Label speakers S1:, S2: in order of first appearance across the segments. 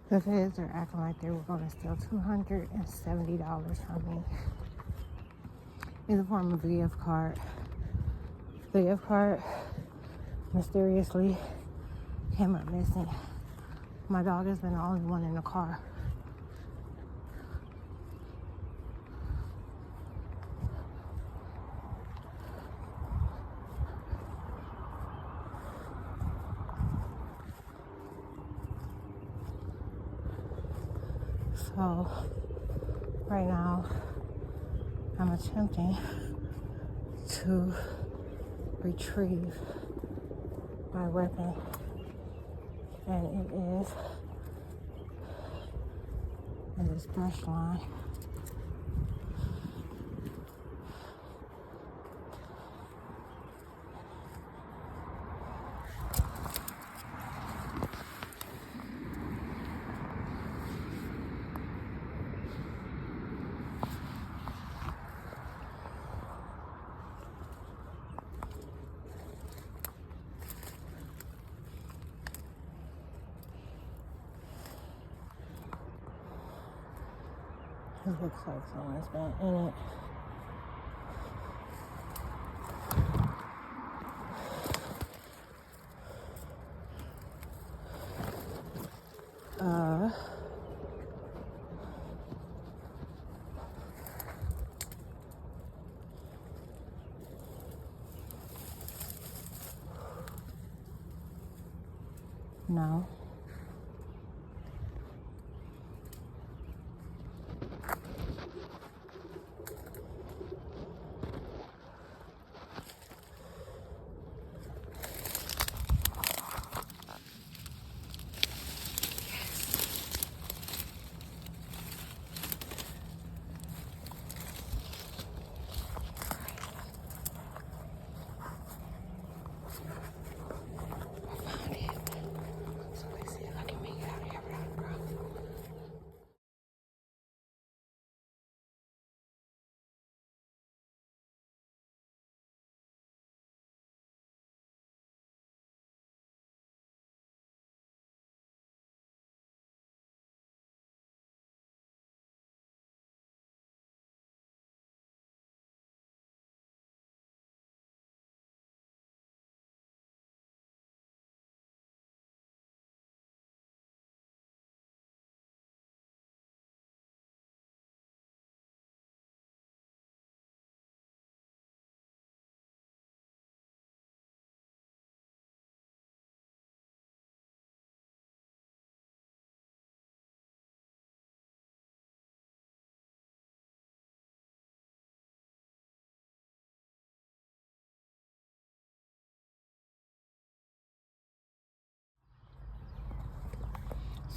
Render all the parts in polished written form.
S1: The feds are acting like they were going to steal $270 from me in the form of a gift card. The gift card mysteriously came up missing. My dog has been the only one in the car. So right now I'm attempting to retrieve my weapon, and it is in this brush line. It looks like someone's been in it. No.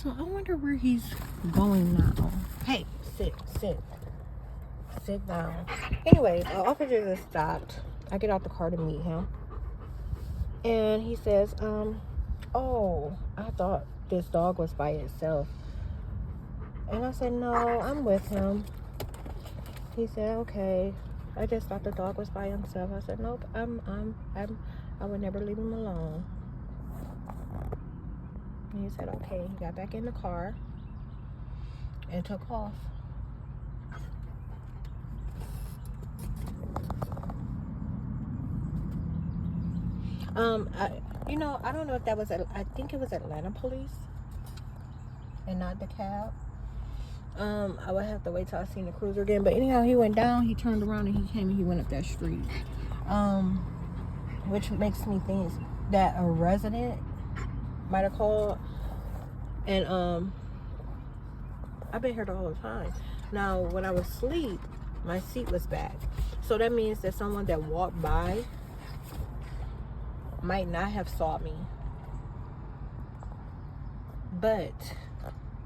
S1: So I wonder where he's going now. Hey, sit down. Anyway, the officer just stopped. I get out the car to meet him, and he says, oh, I thought this dog was by itself. And I said, no, I'm with him. He said, okay. I just thought the dog was by himself. I said, nope, I would never leave him alone. And he said, okay. He got back in the car and took off. I don't know if that was, I think it was Atlanta police and not the cab. I would have to wait till I seen the cruiser again. But anyhow, he went down, he turned around, and he came and he went up that street. Which makes me think that a resident might have called. And I've been here the whole time. Now, when I was asleep, my seat was back. So that means that someone that walked by might not have saw me. But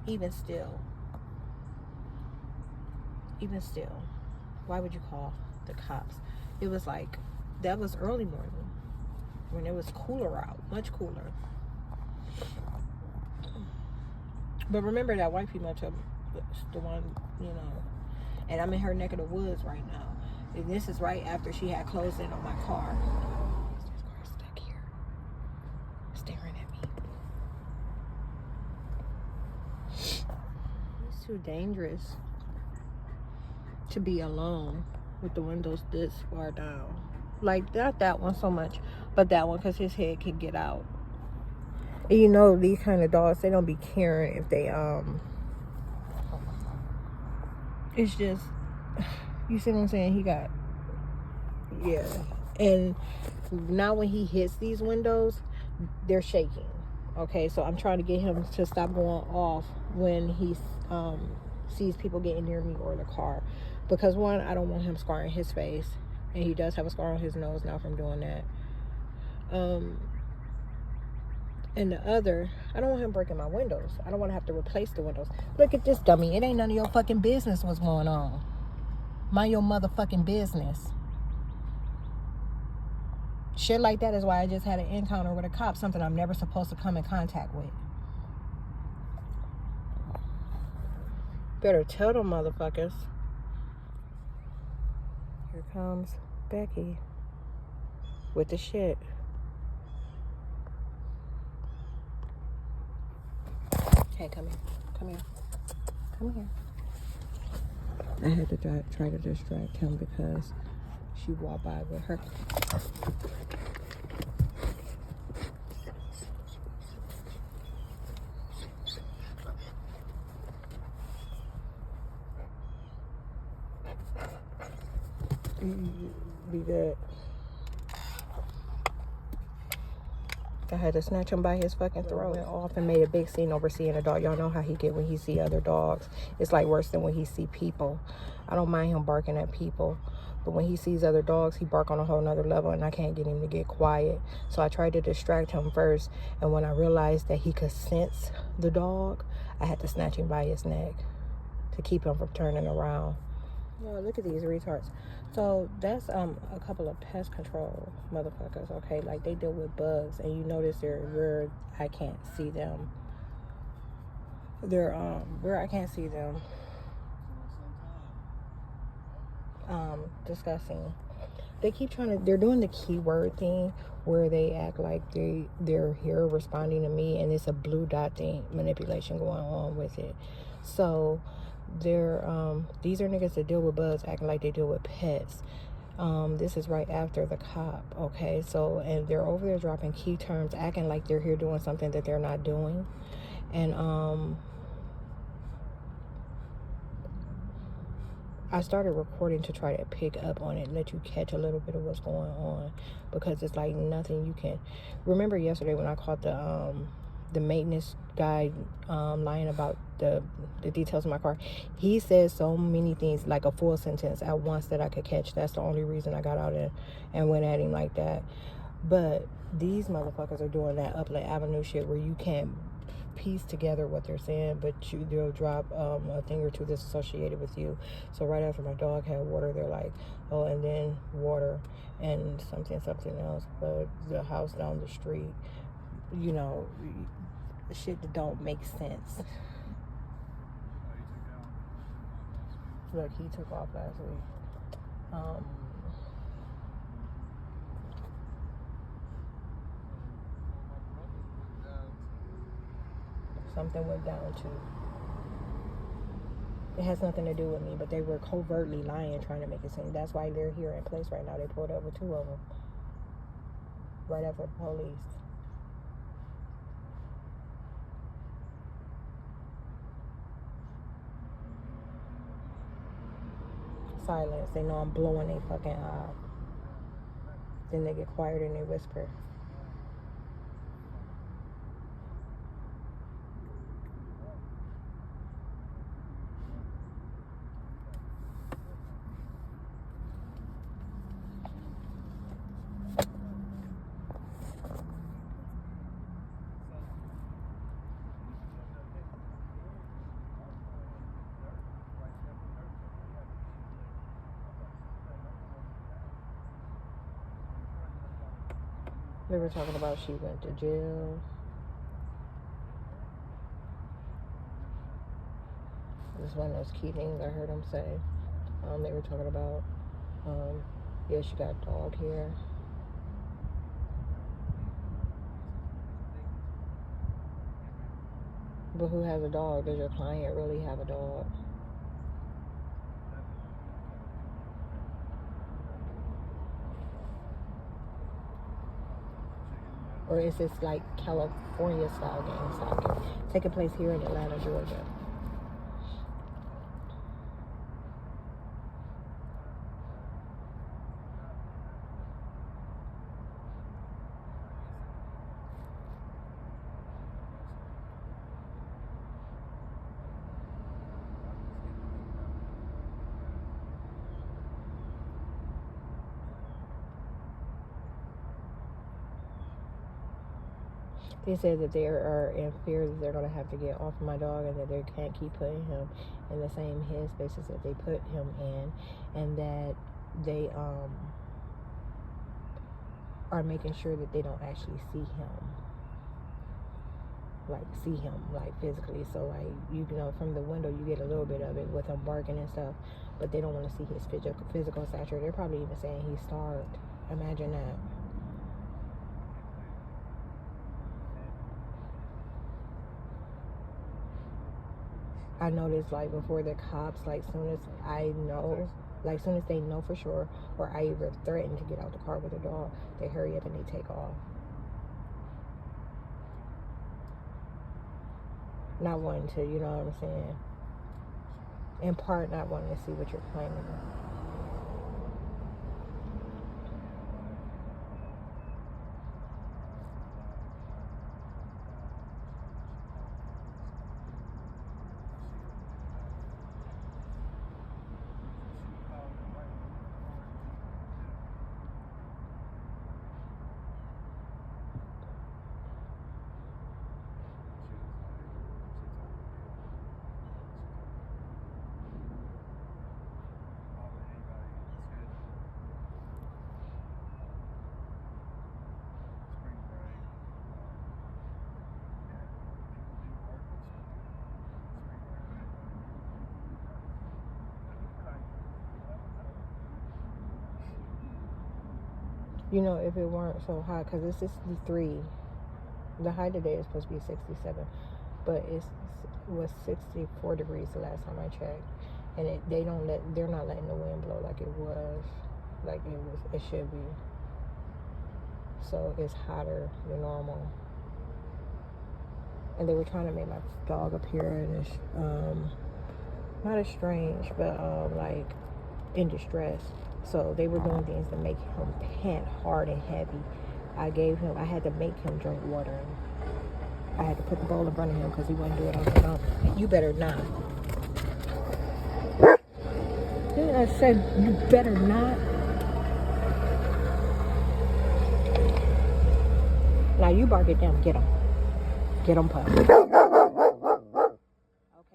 S1: even still, why would you call the cops? It was like, that was early morning when it was cooler out, much cooler. But remember that white female took the one, and I'm in her neck of the woods right now. And this is right after she had closed in on my car. This car stuck here, staring at me. too dangerous to be alone with the windows this far down. Like, not that one so much, but that one, because his head can get out. And you know, these kind of dogs, they don't be caring if they, it's just, you see what I'm saying? He got, yeah. And now when he hits these windows, they're shaking. Okay, so I'm trying to get him to stop going off when he sees people getting near me or the car. Because one, I don't want him scarring his face. And he does have a scar on his nose now from doing that. And the other, I don't want him breaking my windows. I don't want to have to replace the windows. Look at this dummy. It ain't none of your fucking business what's going on. Mind your motherfucking business. Shit like that is why I just had an encounter with a cop, something I'm never supposed to come in contact with. Better tell them motherfuckers. Here comes Becky with the shit. Hey, come here. Come here. Come here. I had to try to distract him because she walked by with her. Be good. I had to snatch him by his fucking throat. Went off and made a big scene over seeing a dog. Y'all know how he get when he see other dogs. It's like worse than when he see people. I don't mind him barking at people, but when he sees other dogs, he bark on a whole nother level, and I can't get him to get quiet. So I tried to distract him first, and when I realized that he could sense the dog, I had to snatch him by his neck to keep him from turning around. Yo, look at these retards. So that's a couple of pest control motherfuckers, okay? Like, they deal with bugs, and you notice they're where I can't see them. They're where I can't see them. Discussing. They keep they're doing the keyword thing where they act like they're here responding to me, and it's a blue dot thing manipulation going on with it. So they're these are niggas that deal with bugs acting like they deal with pets. This is right after the cop, okay? So, and they're over there dropping key terms, acting like they're here doing something that they're not doing. And I started recording to try to pick up on it, let you catch a little bit of what's going on, because it's like nothing you can. Remember yesterday when I caught the maintenance guy lying about the details of my car? He said so many things, like a full sentence at once, that I could catch. That's the only reason I got out and went at him like that. But these motherfuckers are doing that Upland Avenue shit where you can't piece together what they're saying, but they'll drop a thing or two that's associated with you. So right after my dog had water, they're like, oh, and then water and something else, but the house down the street, you know, shit that don't make sense. Look, he took off last week. Something went down too. It has nothing to do with me, but they were covertly lying, trying to make it seem. That's why they're here in place right now. They pulled over 2 of them right after the police. Silence. They know I'm blowing their fucking eye. Then they get quiet and they whisper. They were talking about she went to jail. This is one of those key things I heard them say. They were talking about, yeah, she got a dog here. But who has a dog? Does your client really have a dog? Or is this like California style gang stalking taking place here in Atlanta, Georgia? They said that they are in fear that they're going to have to get off of my dog, and that they can't keep putting him in the same headspaces that they put him in, and that they are making sure that they don't actually see him like physically. So like, you know, from the window you get a little bit of it with him barking and stuff, but they don't want to see his physical stature. They're probably even saying he's starved. Imagine that. I noticed, like, before the cops, like, soon as they know for sure, or I either threaten to get out the car with a dog, they hurry up and they take off. Not wanting to, you know what I'm saying? In part, not wanting to see what you're claiming. You know, if it weren't so hot, because it's 63, the high today is supposed to be 67, but it was 64 degrees the last time I checked, and they're not letting the wind blow like it should be. So it's hotter than normal, and they were trying to make my dog appear in not as strange, but like in distress. So they were doing things to make him pant hard and heavy. I had to make him drink water. I had to put the bowl in front of him because he wouldn't do it on his own. You better not. I said, you better not. Now you bark at them. Get him. Get him, pup.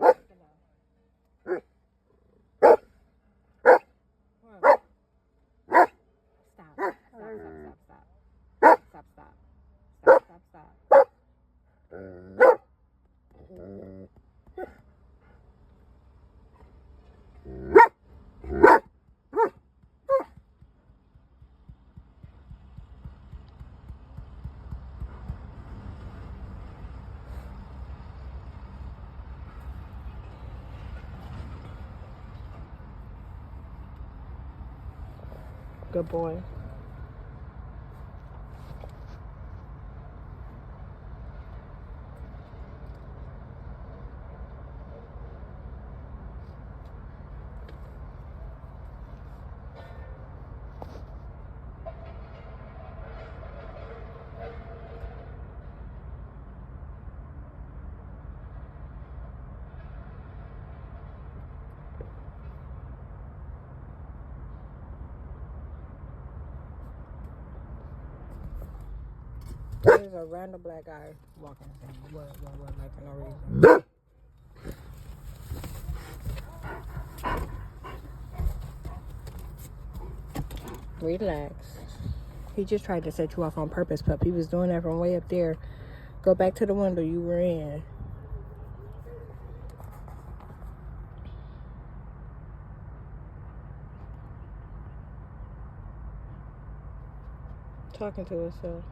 S1: Okay, good boy. There's a random black guy walking. What, like for no reason. Relax. He just tried to set you off on purpose, pup. He was doing that from way up there. Go back to the window you were in. Talking to herself.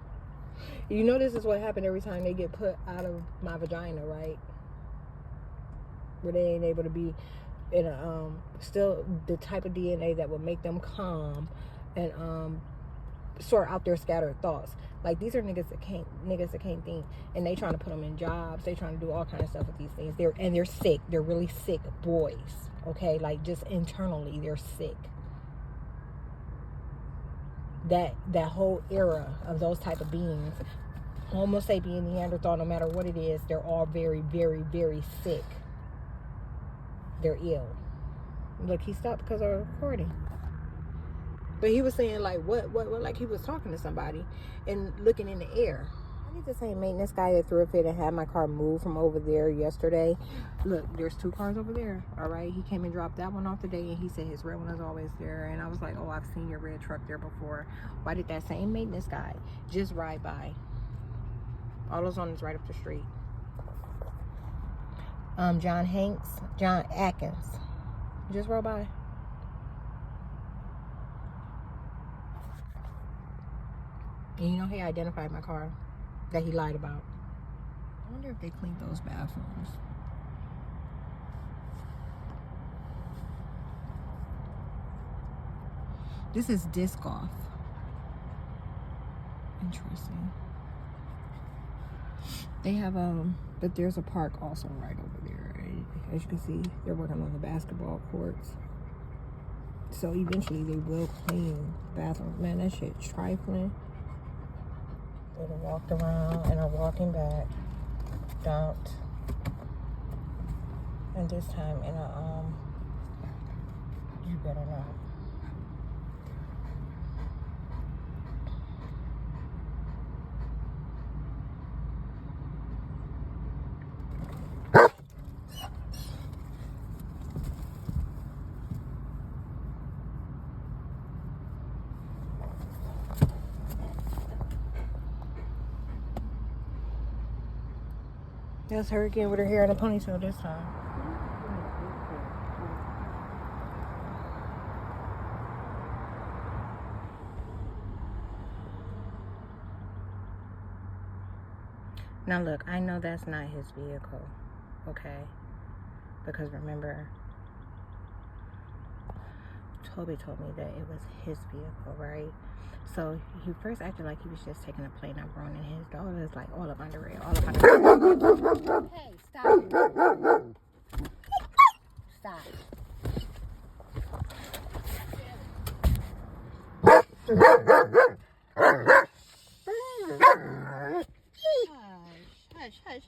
S1: You know this is what happened every time they get put out of my vagina, right? where they ain't able to be in a still the type of DNA that would make them calm and sort out their scattered thoughts. Like, these are niggas that can't think, and they trying to put them in jobs. They trying to do all kind of stuff with these things. They're sick. They're really sick boys. Okay, like, just internally they're sick. That whole era of those type of beings, Homo sapien, Neanderthal, no matter what it is, they're all very, very, very sick. They're ill. Look, he stopped because of recording. But he was saying, like, what, like he was talking to somebody and looking in the air. I need the same maintenance guy that threw a fit and had my car moved from over there yesterday. Look, there's 2 cars over there, all right? He came and dropped that one off today, and he said his red one is always there. And I was like, oh, I've seen your red truck there before. Why did that same maintenance guy just ride by? AutoZone is right up the street. John Atkins just rode by. And you know, he identified my car that he lied about. I wonder if they cleaned those bathrooms. This is disc golf. Interesting. They have but there's a park also right over there. As you can see, they're working on the basketball courts. So eventually they will clean the bathrooms. Man, that shit's trifling. They walked around and are walking back. Don't. And this time in a you better not. That's her again with her hair in a ponytail this time. Now look, I know that's not his vehicle, okay? Because remember, Toby told me that it was his vehicle, right? So he first acted like he was just taking a plate number on, and his dog was like all up under it, all up under it. Hey, stop it. Stop. Hush, hush,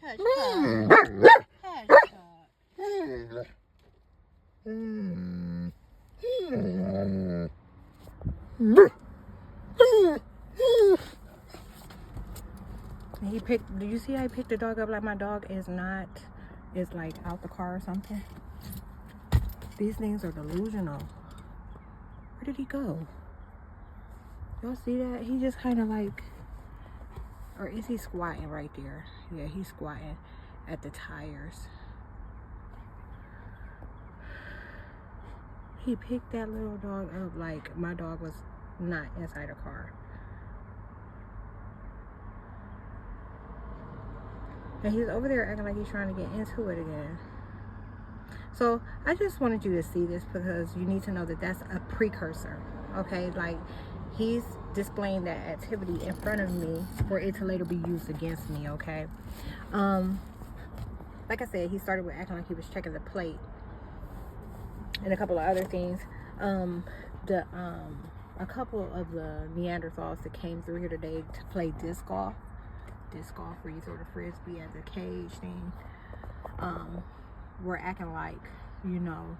S1: He picked, do you see how he picked the dog up like my dog is like out the car or something? These things are delusional. Where did he go? Y'all see that? He just kind of like, or is he squatting right there? Yeah, he's squatting at the tires. He picked that little dog up like my dog was not inside a car. And he's over there acting like he's trying to get into it again. So I just wanted you to see this because you need to know that that's a precursor, okay? Like, he's displaying that activity in front of me for it to later be used against me, okay? Like I said, he started with acting like he was checking the plate and a couple of other things. A couple of the Neanderthals that came through here today to play disc golf where you throw the frisbee at the cage thing, were acting like, you know,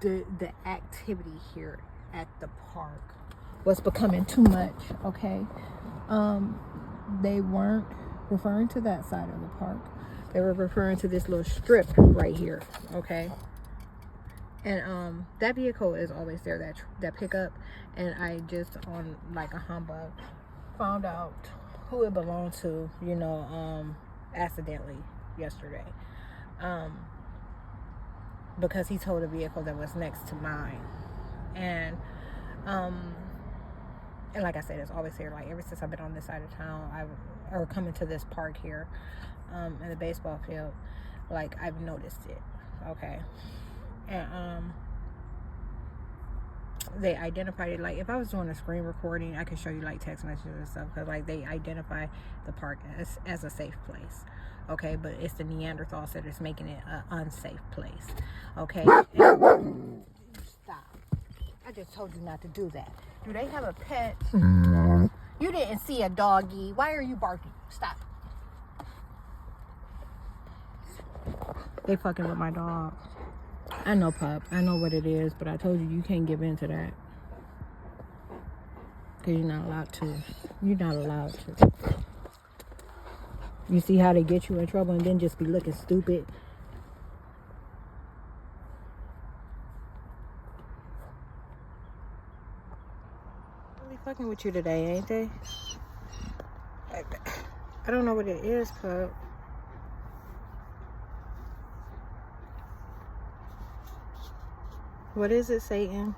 S1: the activity here at the park was becoming too much, okay? They weren't referring to that side of the park. They were referring to this little strip right here, okay? And that vehicle is always there, that pickup, and I just, on like a humbug, found out who it belonged to, you know, accidentally yesterday, because he told a vehicle that was next to mine. And And like I said, it's always here. Like ever since I've been on this side of town, or coming to this park here, in the baseball field, like I've noticed it. Okay. And they identified it. Like if I was doing a screen recording, I could show you like text messages and stuff, because like they identify the park as a safe place. Okay, but it's the Neanderthals that is making it an unsafe place. Okay. Stop. I just told you not to do that. Do they have a pet? You didn't see a doggy. Why are you barking? Stop. They fucking with my dog. I know, pup. I know what it is, but I told you can't give in to that. Because you're not allowed to. You're not allowed to. You see how they get you in trouble and then just be looking stupid? Really fucking with you today, ain't they? I don't know what it is, pup. What is it, Satan?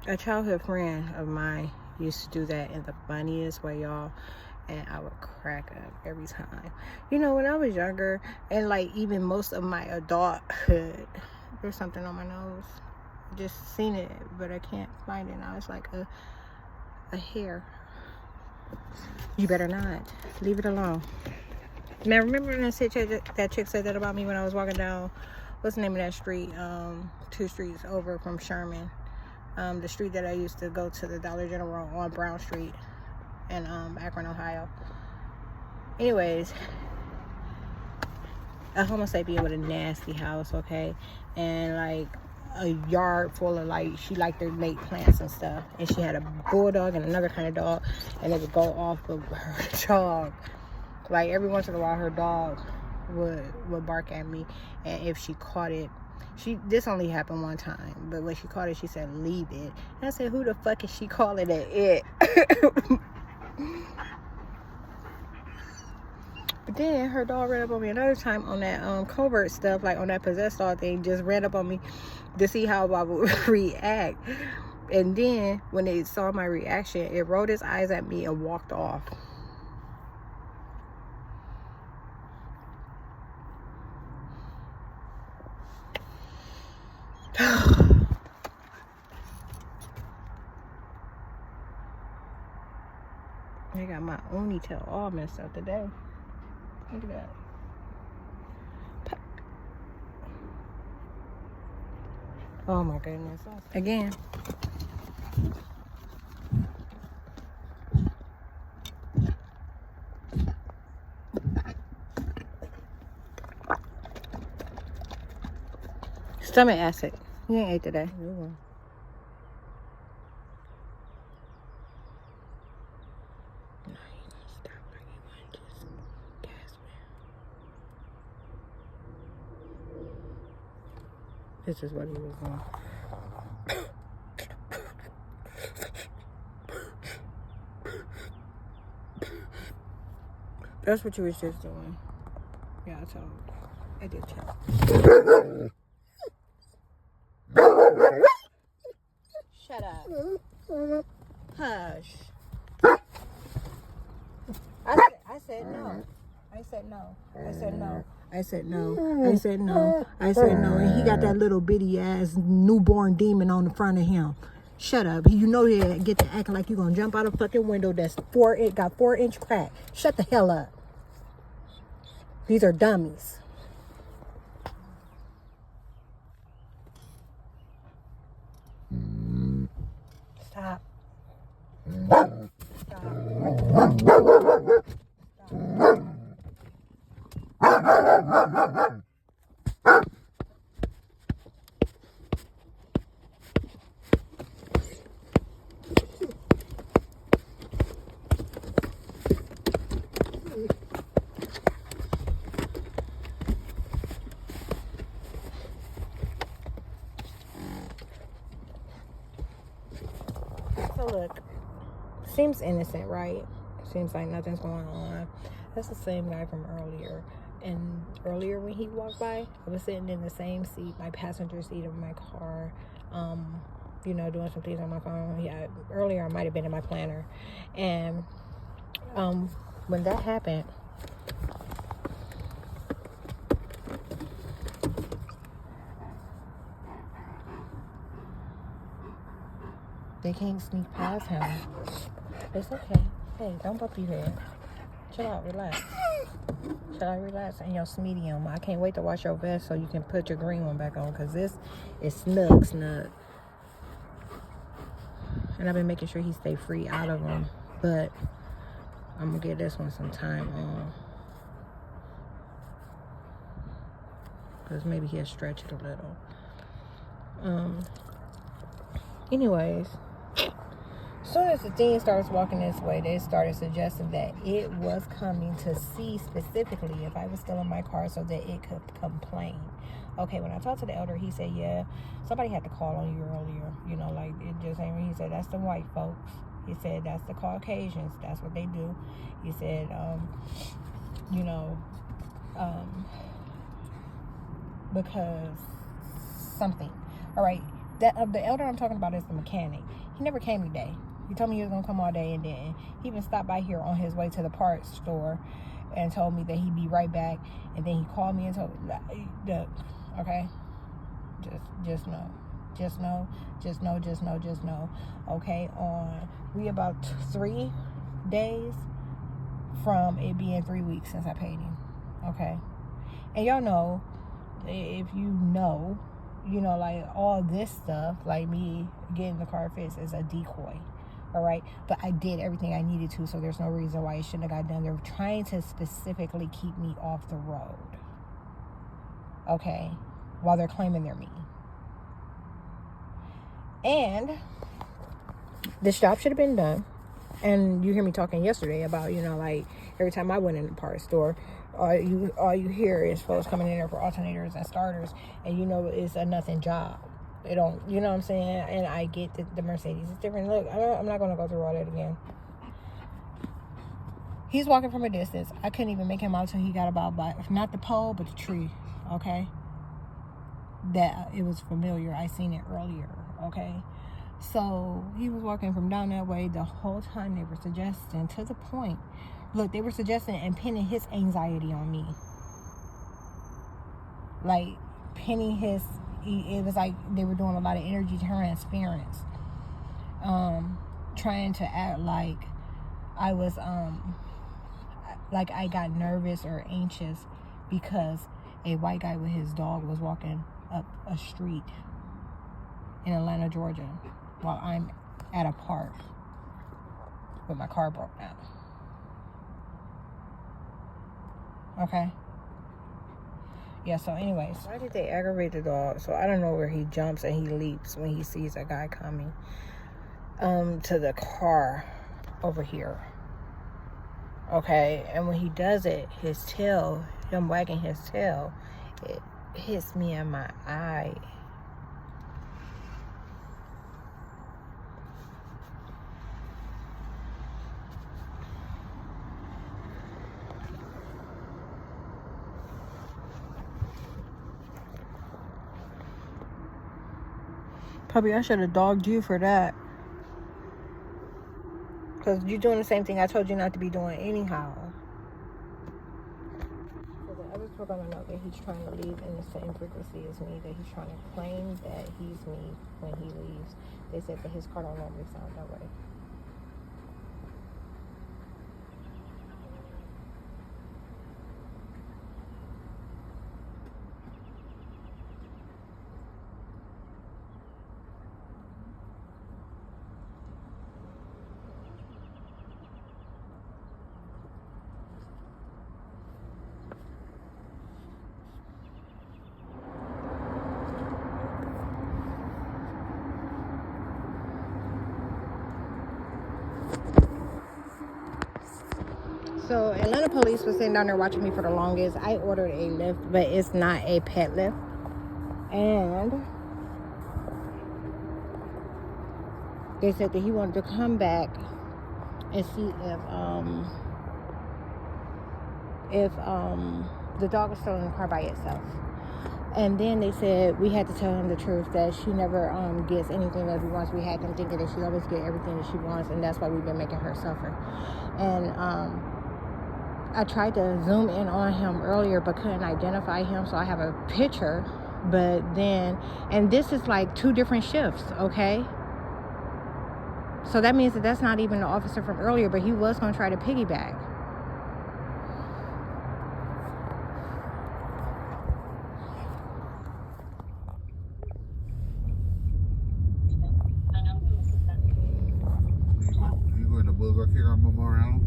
S1: A childhood friend of mine used to do that in the funniest way, y'all, and I would crack up every time. You know, when I was younger, and like even most of my adulthood, there's something on my nose. Just seen it, but I can't find it now. It's like a hair. You better not. Leave it alone. Now, remember when that chick said that about me when I was walking down, what's the name of that street? 2 streets over from Sherman. The street that I used to go to the Dollar General on Brown Street in Akron, Ohio. Anyways, a Homo sapien with a nasty house, okay? And like a yard full of like, she liked to make plants and stuff. And she had a bulldog and another kind of dog, and it would go off of her dog. Like every once in a while her dog would bark at me, and if she caught it, this only happened one time, but when she caught it, she said leave it. And I said, who the fuck is she calling it? But then her dog ran up on me another time on that covert stuff, like on that possessed dog thing, just ran up on me to see how I would react. And then when it saw my reaction, it rolled its eyes at me and walked off. I got my ponytail all messed up today. Look at that. Oh my goodness. Again. Stomach acid. You ain't ate today. This is what he was doing. That's what you was just doing. Yeah, I told him. I did check. Shut up. Hush. I said no. I said no. I said no. I said no. I said no. I said no. And he got that little bitty ass newborn demon on the front of him. Shut up. You know he get to acting like you gonna jump out a fucking window that's got 4-inch crack. Shut the hell up. These are dummies. Stop. So look, seems innocent, right? Seems like nothing's going on. That's the same guy from earlier. and earlier when he walked by, I was sitting in the same seat, my passenger seat of my car, you know, doing some things on my phone. Yeah, earlier I might have been in my planner. And when that happened, they can't sneak past him. It's okay. Hey, don't bump your head. Chill out, relax. Chill out, relax. And your medium. I can't wait to wash your vest so you can put your green one back on, because this is snug. And I've been making sure he stay free out of them. But I'm going to give this one some time on, because maybe he'll stretch it a little. Anyways, as soon as the team starts walking this way, they started suggesting that it was coming to see specifically if I was still in my car so that it could complain. Okay, when I talked to the elder, he said, yeah, somebody had to call on you earlier. You know, like, it just ain't. He said, that's the white folks. He said, that's the Caucasians. That's what they do. He said, you know, because something. All right, the elder I'm talking about is the mechanic. He never came today. He told me he was going to come all day, and then he even stopped by here on his way to the parts store and told me that he'd be right back. And then he called me and told me, look, okay, just know, okay, we about 3 days from it being 3 weeks since I paid him, okay? And y'all know, if you know, like, all this stuff, like me getting the car fixed, is a decoy, all right? But I did everything I needed to, so there's no reason why it shouldn't have got done. They're trying to specifically keep me off the road, okay, while they're claiming they're me. And this job should have been done. And you hear me talking yesterday about, like, every time I went in the parts store, all you hear is folks coming in there for alternators and starters, and it's a nothing job. They don't, you know what I'm saying? And I get that the Mercedes is different. Look, I'm not going to go through all that again. He's walking from a distance. I couldn't even make him out until he got about by, not the pole, but the tree, okay? That it was familiar. I seen it earlier, okay? So he was walking from down that way the whole time. They were suggesting, to the point, look, they were suggesting and pinning his anxiety on me. Like, pinning his, it was like they were doing a lot of energy transference. Trying to act like I was, like I got nervous or anxious because a white guy with his dog was walking up a street in Atlanta, Georgia, while I'm at a park with my car broke down. Okay? Yeah, so anyways. Why did they aggravate the dog? So I don't know where he jumps and he leaps when he sees a guy coming to the car over here. Okay? And when he does it, his tail, him wagging his tail, it hits me in my eye. Puppy, I should have dogged you for that. Because you're doing the same thing I told you not to be doing anyhow. So the others were going to know that he's trying to leave in the same frequency as me, that he's trying to claim that he's me when he leaves. They said that his car don't normally sound that way. So Atlanta police was sitting down there watching me for the longest. I ordered a lift, but it's not a pet lift. And they said that he wanted to come back and see if the dog was still in the car by itself. And then they said we had to tell him the truth, that she never gets anything that he wants. We had them thinking that she always get everything that she wants, and that's why we've been making her suffer. And I tried to zoom in on him earlier but couldn't identify him, so I have a picture. But then, and this is like 2 different shifts, okay? So that means that that's not even the officer from earlier, but he was going to try to piggyback.
S2: You going to Buzz here on Memorial?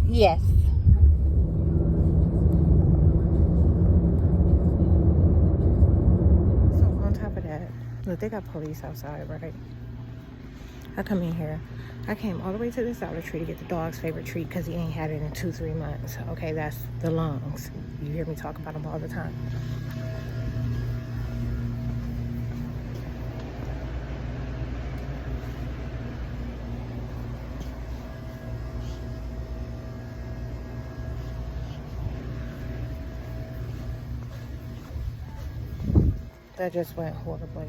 S1: Yes. So on top of that, look, they got police outside, right? I come in here. I came all the way to this Dollar Tree to get the dog's favorite treat because he ain't had it in 2-3 months. Okay, that's the lungs. You hear me talk about them all the time. That just went horribly.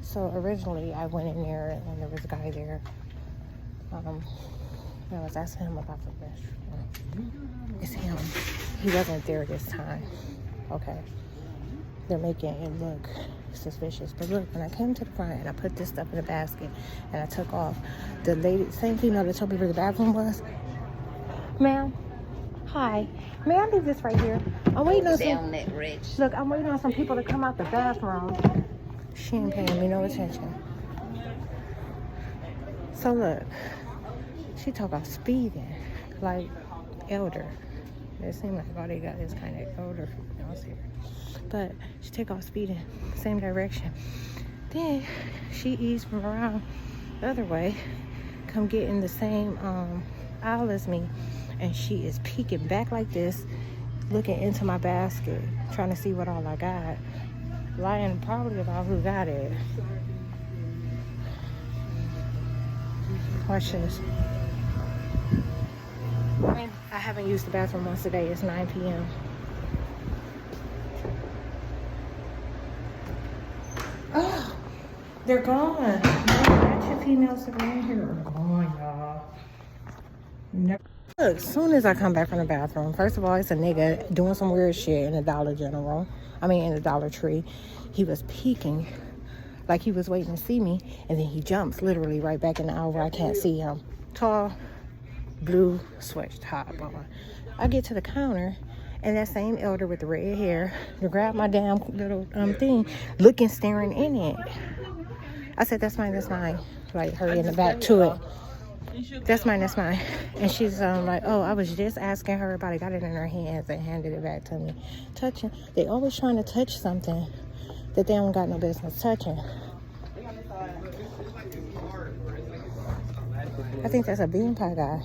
S1: So originally I went in there and there was a guy there. I was asking him about the restaurant. It's him. He wasn't there this time. Okay. They're making it look suspicious. But look, when I came to the front and I put this stuff in a basket and I took off, the lady, same female that told me where the bathroom was. Ma'am, hi. May I leave this right here? I'm waiting on some. Look, I'm waiting on some people to come out the bathroom. She ain't paying me no attention. So look, she talk about speeding like elder. It seems like all they got is kind of older females here. But she take off speeding, same direction. Then she eased from around the other way, come get in the same aisle as me, and she is peeking back like this, looking into my basket, trying to see what all I got. Lying probably about who got it. Watch this. I haven't used the bathroom once a day. It's 9 p.m. Oh, they're gone. No ratchet females that are in here are gone, y'all. Never. Look, as soon as I come back from the bathroom, first of all, it's a nigga doing some weird shit in the Dollar General. In the Dollar Tree. He was peeking like he was waiting to see me, and then he jumps literally right back in the aisle where I can't see him. Tall, blue sweat top on. I get to the counter, and that same elder with the red hair to grab my damn little thing, looking, staring in it. I said, that's mine, that's mine. Like, hurry in the back to it. That's mine, that's mine. And she's like, oh, I was just asking her about it. Got it in her hands and handed it back to me. Touching. They always trying to touch something that they don't got no business touching. I think that's a bean pie guy.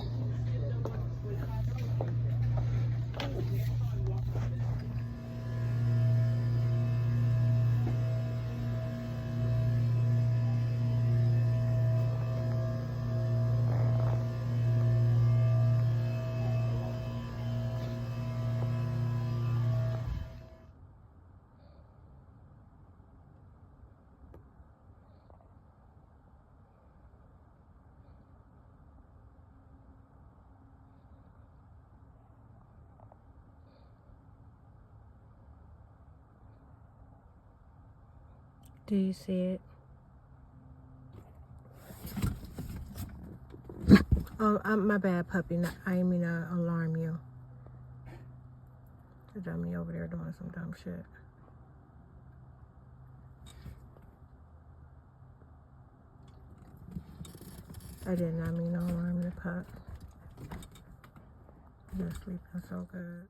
S1: Do you see it? Oh, my bad, puppy. I didn't mean to alarm you. The dummy over there doing some dumb shit. I did not mean to alarm the pup. You're sleeping so good.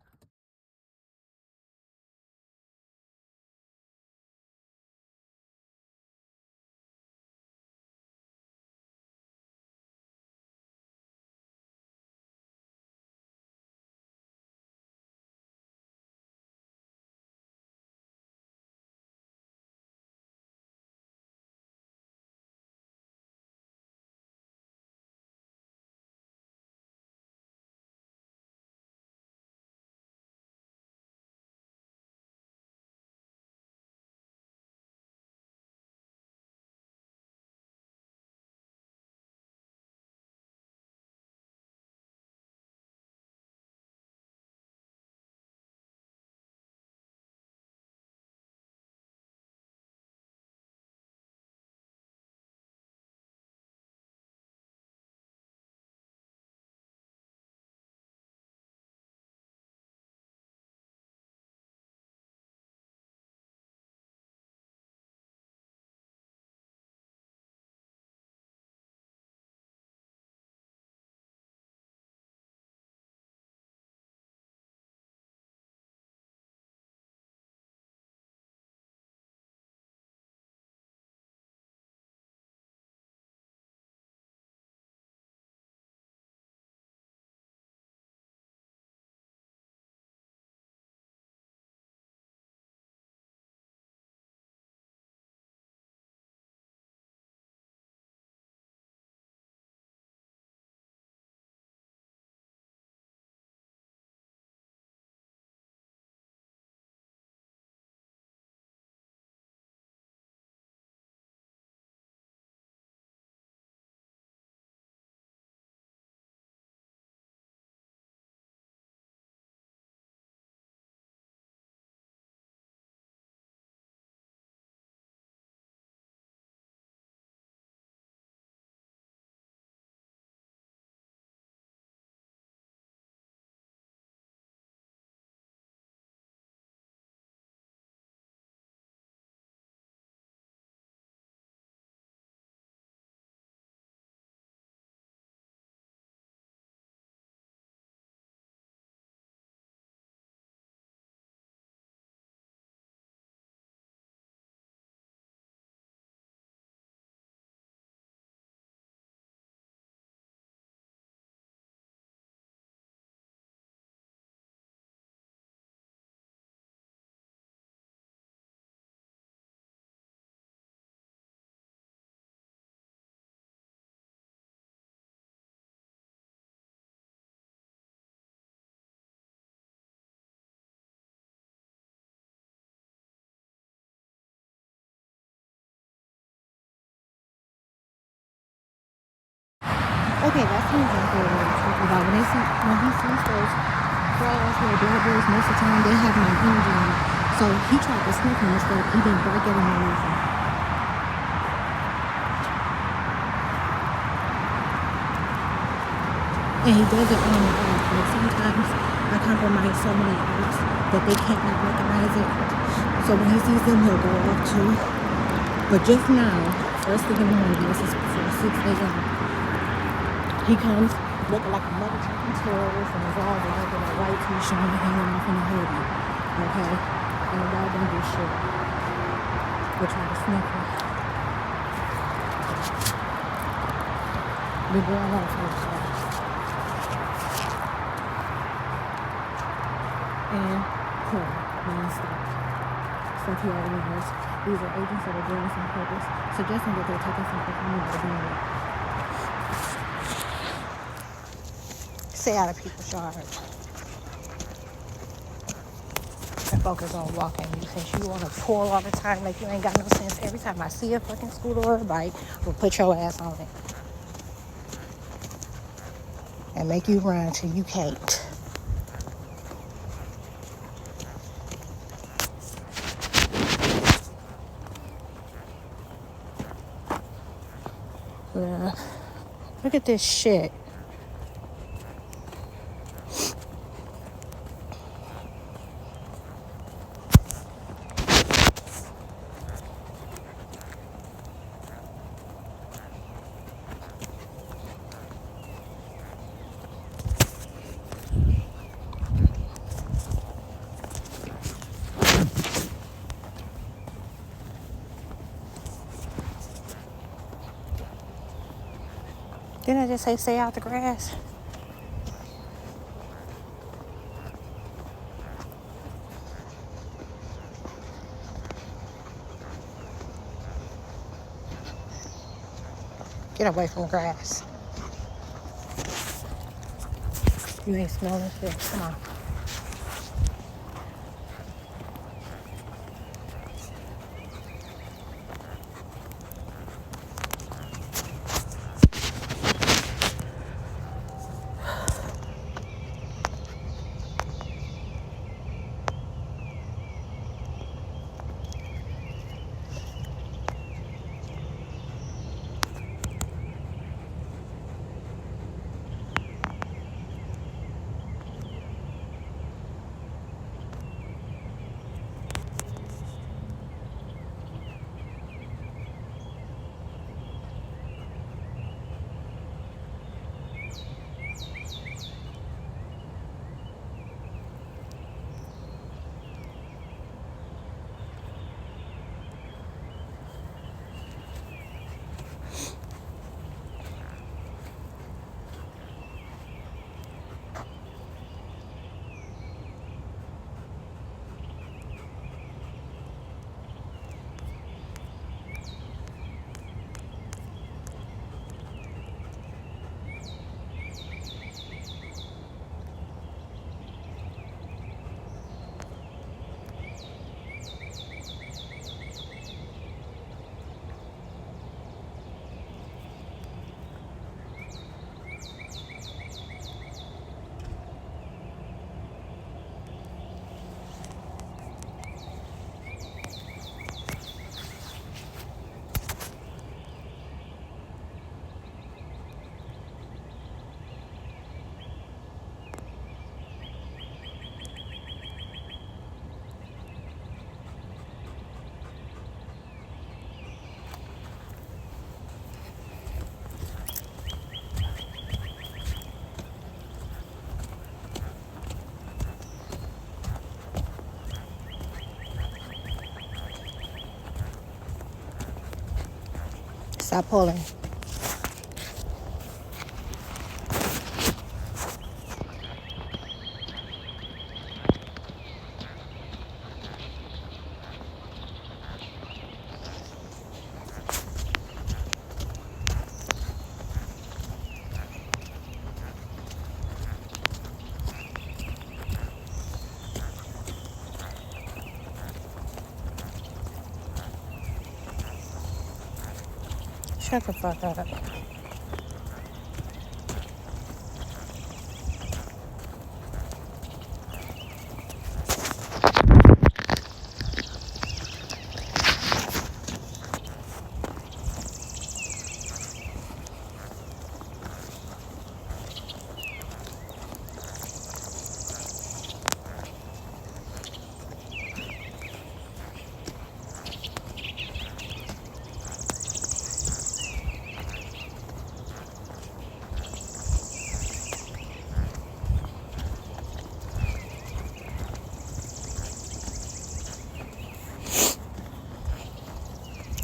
S1: Okay, that's an example of what I'm talking about. When he sees those frogs or doorbells, most of the time they have my energy on it. So he tried to sniff me instead of eating, but I gave him no reason. And he does it on and off. Like sometimes I compromise so many apps that they can't not recognize it. So when he sees them, he'll go off too. But just now, first thing in the morning, this is before 6 a.m. He comes looking like a mother trucking terrorist and his all black in a white t-shirt hanging off in a hoodie. Okay? And the dog don't do shit. They try to sniff him. They're going off with stuff. And non-stop. Stuff he already knows. These are agents that are doing this on purpose, suggesting that they're taking something from me by doing it. Stay out of people's yard. And focus on walking. You since you want to pull all the time like you ain't got no sense. Every time I see a fucking scooter or a bike, we'll put your ass on it. And make you run till you can't. Yeah. Look at this shit. Didn't I just say stay out the grass? Get away from grass. You ain't smelling shit. Come on. Stop pulling. Shut the fuck up.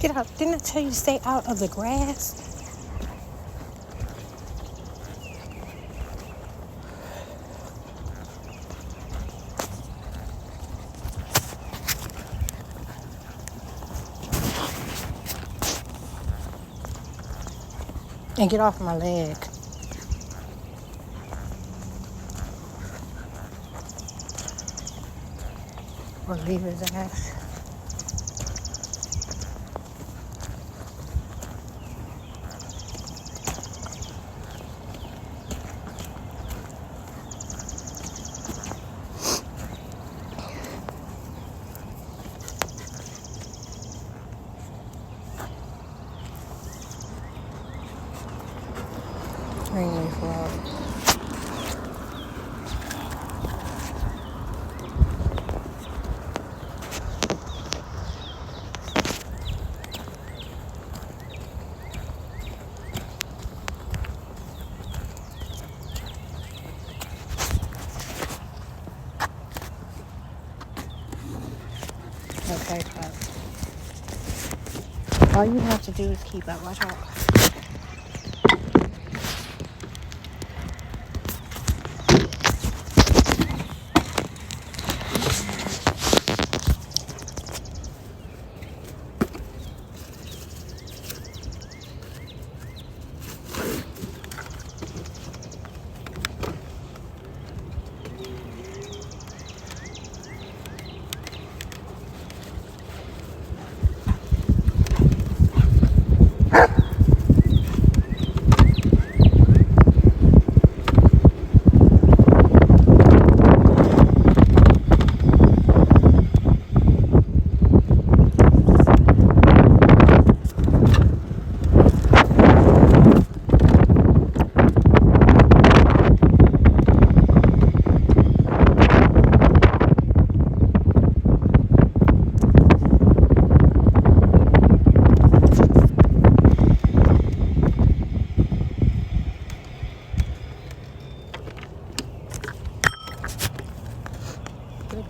S1: Get out. Didn't I tell you to stay out of the grass? And get off my leg. Or leave his ass. Greenleaf Road. Okay, Pop. All you have to do is keep up. Watch out.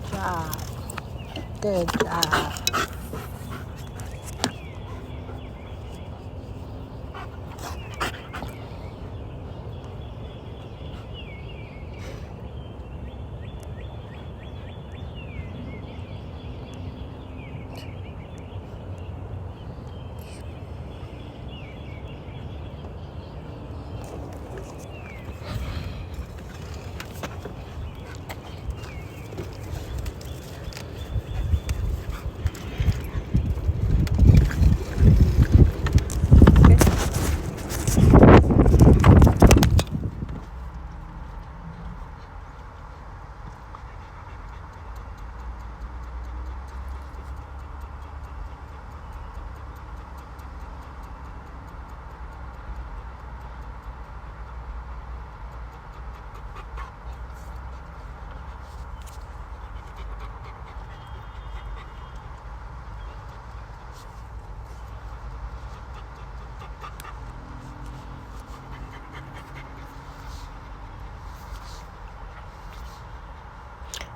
S1: Good job. Good job.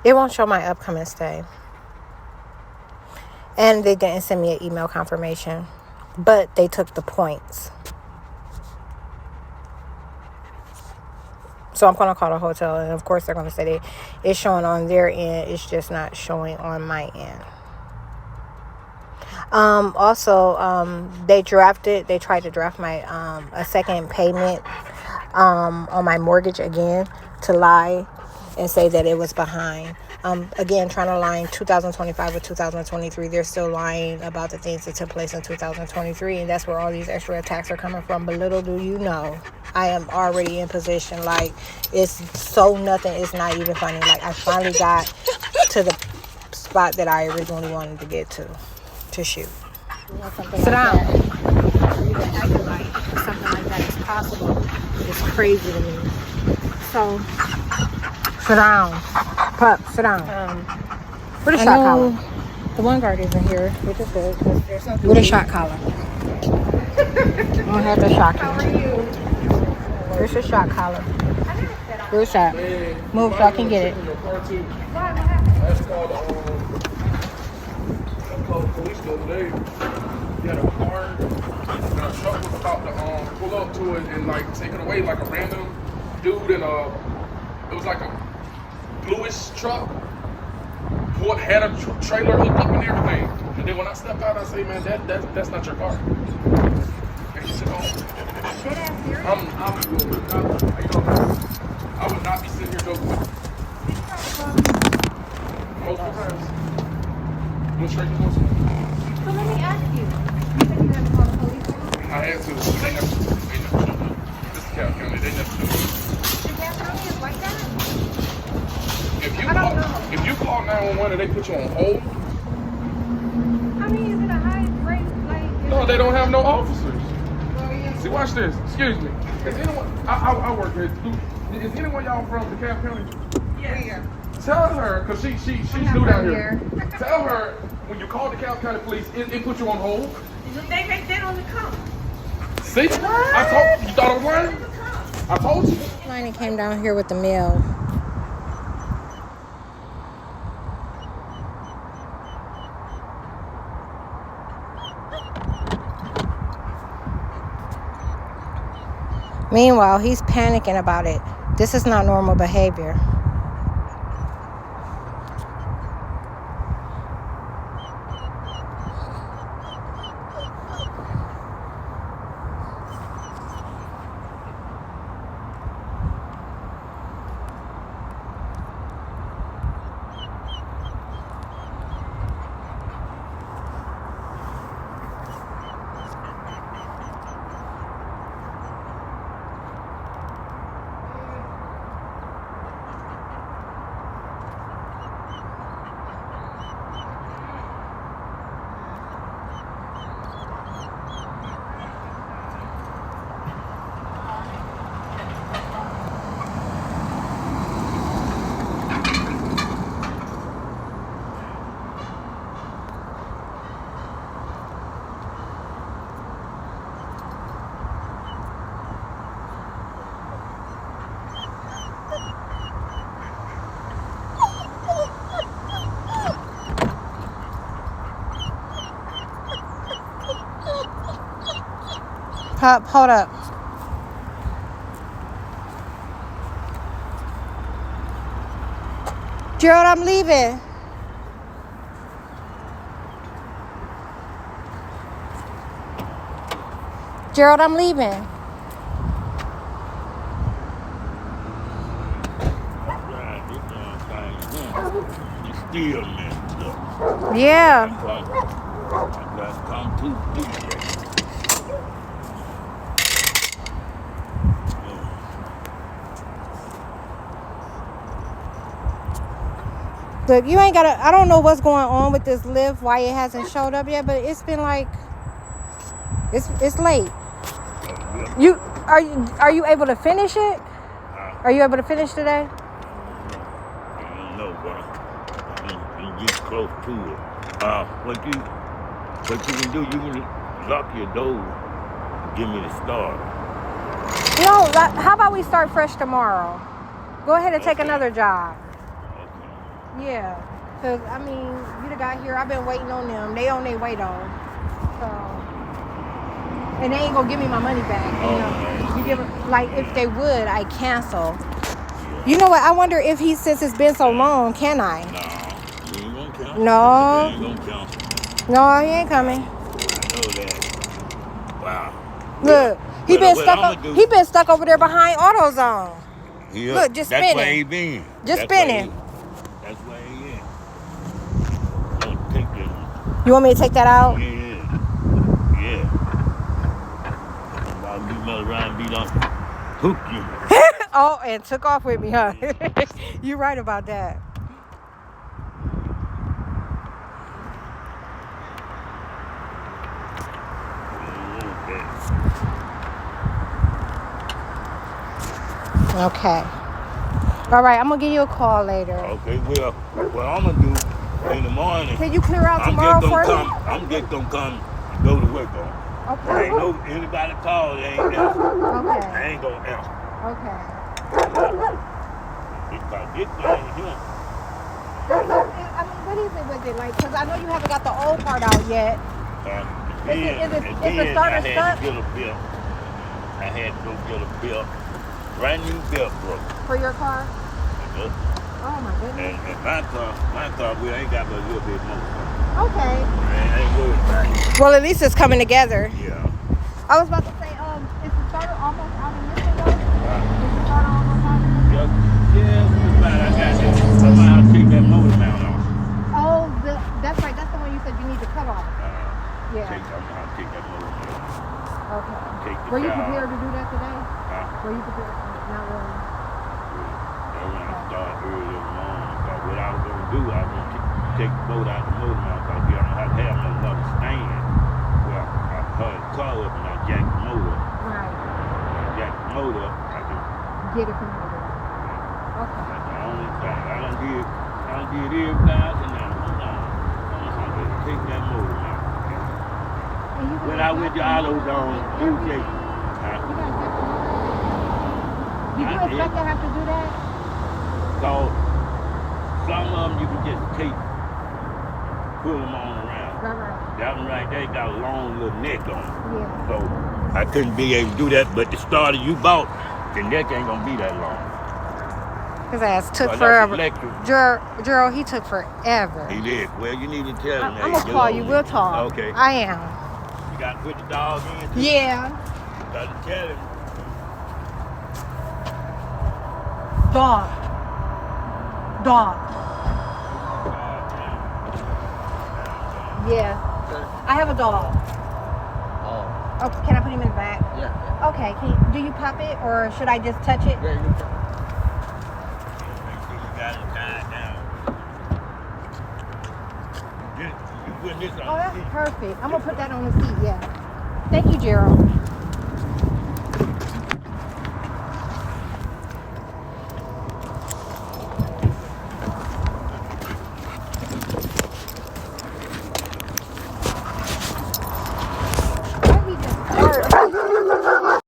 S1: It won't show my upcoming stay. And they didn't send me an email confirmation. But they took the points. So I'm going to call the hotel. And of course they're going to say it's showing on their end. It's just not showing on my end. Also, they tried to draft my a second payment on my mortgage again to lie and say that it was behind. Again, trying to line 2025 with 2023. They're still lying about the things that took place in 2023, and that's where all these extra attacks are coming from. But little do you know, I am already in position. Like, it's so nothing. It's not even funny. Like, I finally got to the spot that I originally wanted to get to shoot. Sit down. Something like that is possible. It's crazy to me. So, sit down. Pup, sit down. With a shot collar. The one guard isn't here, which is good. With a shot collar. I don't have to shock you. How are you? Where's your shot collar? Where's that? Move so I can get it. That's called police the other day.
S3: had a car, and a truck was about to pull up to it and like take it away, like a random dude in a, it was like a bluish truck. What had a trailer hooked up and everything. And then when I stepped out, I say, man, that's not your car. And he said, oh, I'm good with it. I would not be sitting here joking with you. Multiple times. Went straight to voicemail.
S1: So let me ask you. You said you had to call the police?
S3: I had to. They never showed up. This is Cal County. They never showed up.
S1: The gas company is like that?
S3: If you call 911 and they put you on hold,
S1: I mean, is it a high rate? Like,
S3: no, they don't have no officers. See, watch this. Excuse me. Is anyone? I work here. Is anyone y'all from DeKalb County?
S1: Yeah.
S3: Tell her, cause she's new down here. Tell her when you call DeKalb County Police, it put you on hold.
S4: They make that on the come.
S3: See? I told you. Thought I was lying? I told you.
S1: Liney came down here with the mail. Meanwhile, he's panicking about it. This is not normal behavior. Hold up. Gerald, I'm leaving. Gerald, I'm leaving.
S5: You still messed up.
S1: Yeah.
S5: That's come too deep.
S1: Look, you ain't gotta. I don't know what's going on with this lift, why it hasn't showed up yet, but it's been like it's late. You are you able to finish it? Are you able to finish today?
S5: I don't know, but you get close to it. What you can do, you can lock your door and give me the start.
S1: No, how about we start fresh tomorrow? Go ahead and take another job. Yeah, because, I mean, you done got here. I've been waiting on them. They on their way, though. So, and they ain't going to give me my money back. You know, you give it, like, if they would, I cancel. You know what? I wonder if since it's been so long, can I?
S5: No, you ain't gonna count.
S1: No.
S5: You ain't gonna count.
S1: No, he ain't coming.
S5: I know that. Wow.
S1: Look, he been stuck over there behind AutoZone.
S5: Yeah,
S1: Look, just
S5: that's
S1: spinning.
S5: Where he been.
S1: Just spinning.
S5: That's where he is. Don't take this.
S1: You want me to take that out?
S5: Yeah. About me mother around be done hook you.
S1: Oh, and took off with me, huh? You're right about that. Okay. All right, I'm gonna give you a call later.
S5: Okay, well, what I'm gonna do in the morning.
S1: Can you clear out tomorrow for me?
S5: I'm just gonna come and go to work on.
S1: Okay.
S5: Ain't no anybody call, they ain't answer.
S1: Okay.
S5: I ain't gonna answer.
S1: Okay.
S5: Because this thing here.
S1: I mean, what is it with it? Like, because I know you haven't got the old part out yet.
S5: then,
S1: Is
S5: and
S1: the
S5: then
S1: starter
S5: I had
S1: stuck
S5: to get a belt. I had to go get a belt. Brand new belt broke.
S1: for your car?
S5: Yeah.
S1: Oh my goodness.
S5: And my car, we ain't got but a little bit more.
S1: Okay.
S5: I ain't worried about it.
S1: Well, at least it's coming together.
S5: Yeah.
S1: I was about to say, is the starter almost out of this one? Is the starter almost out of this one?
S5: Yeah, it's about I got it. Somehow I take that motor mount off.
S1: Oh, that's right. That's the one you said you need to cut off. Yeah.
S5: I'll take that motor mount.
S1: Okay.
S5: Take the
S1: Were you
S5: car
S1: prepared
S5: off.
S1: to do that today?
S5: Huh?
S1: Were you prepared? Not really.
S5: That's when I start early in the morning. Because what I was going to do, I was going to take the boat out the motor mount because you don't have to have another stand. Well, I hung the car up and I jacked the motor up.
S1: Right.
S5: When I jacked the motor up, I can.
S1: Get it from over there. Okay.
S5: That's the only thing. I done did everything else and now I'm going to take that motor mount.
S1: And you
S5: When
S1: gotta
S5: I went to
S1: jack the motor
S5: AutoZone
S1: and
S5: Tuesday,
S1: everything. You gotta jack the motor. Did you expect to have to do that?
S5: cause some of them you can just take, pull them on around.
S1: Right.
S5: That one right there got a long little neck on it.
S1: Yeah.
S5: So I couldn't be able to do that, but the starter you bought, the neck ain't gonna be that long.
S1: His ass took
S5: So that's
S1: forever.
S5: electric.
S1: Gerald, he took forever.
S5: He did. Well, you need to tell him that.
S1: I'm gonna call you. We'll talk.
S5: Okay.
S1: I am.
S5: You gotta put the dog in too.
S1: Yeah.
S5: You gotta tell him.
S1: Dog. Yeah. I have a dog.
S2: Oh,
S1: Oh, can I put him in the back?
S2: yeah.
S1: Okay. Do you pop it or should I just touch it?
S2: Yeah, you can.
S5: Make sure you got it tied down. You put this on
S1: Oh,
S5: the
S1: that's
S5: seat.
S1: perfect. I'm gonna put that on the seat. Yeah. Thank you, Gerald. Why he just bark?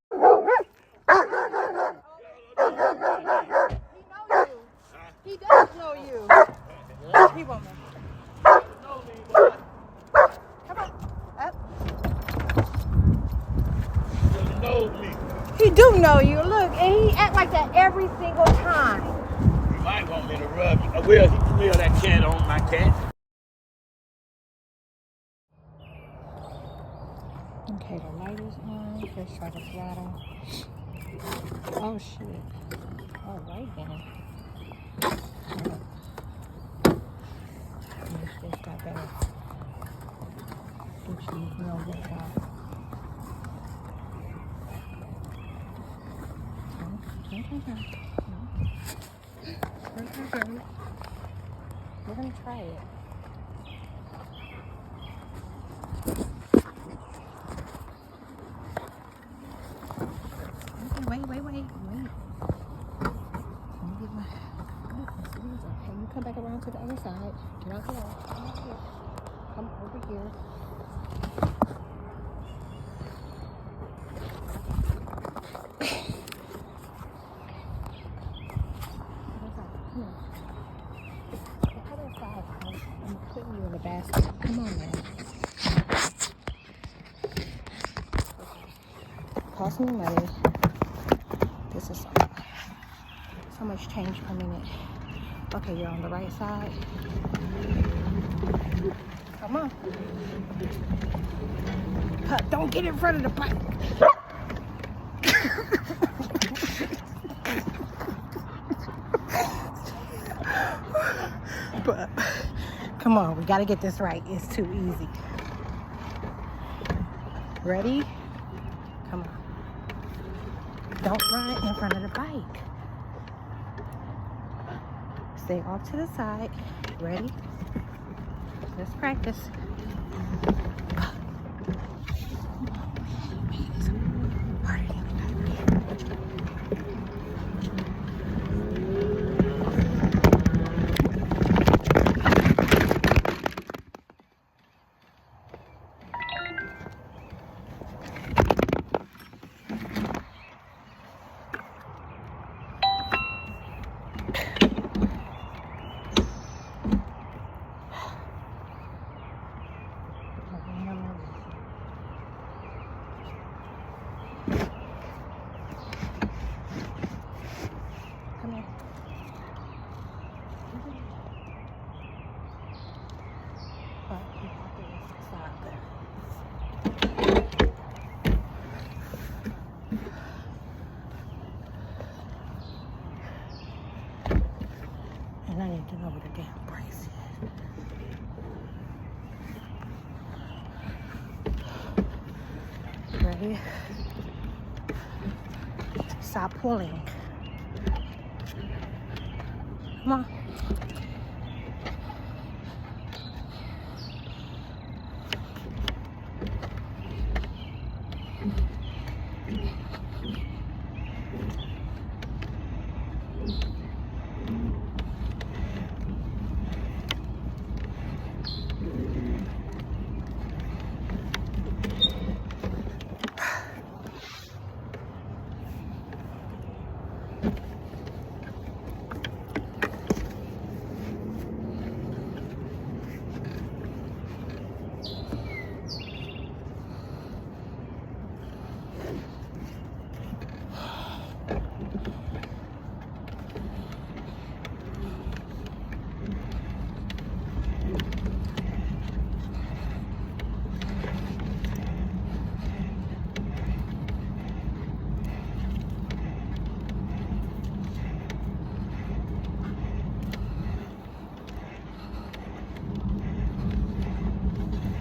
S1: He does know you. He won't know. Come on. Up.
S5: You know me.
S1: He do know you. Look, and he act like that every single time.
S5: You might want me to rub. Well, he can smell that cat on my cat.
S1: Okay, the light is on. Let's try the throttle. Oh shit. All right then. Let's just got better. Get you know what's out. We're gonna try it. Okay, wait. Let me get my scissors. Okay, you come back around to the other side. Get out there. Come out here. Come over here. Other side. I'm putting you in the basket. Come on now. Cost me money. This is so much change per minute. Okay, you're on the right side. Come on. Don't get in front of the bike. But come on, we gotta get this right. It's too easy. Ready? Come on. Don't run in front of the bike. Stay off to the side. Ready? Let's practice. baby. Stop pulling. Come on.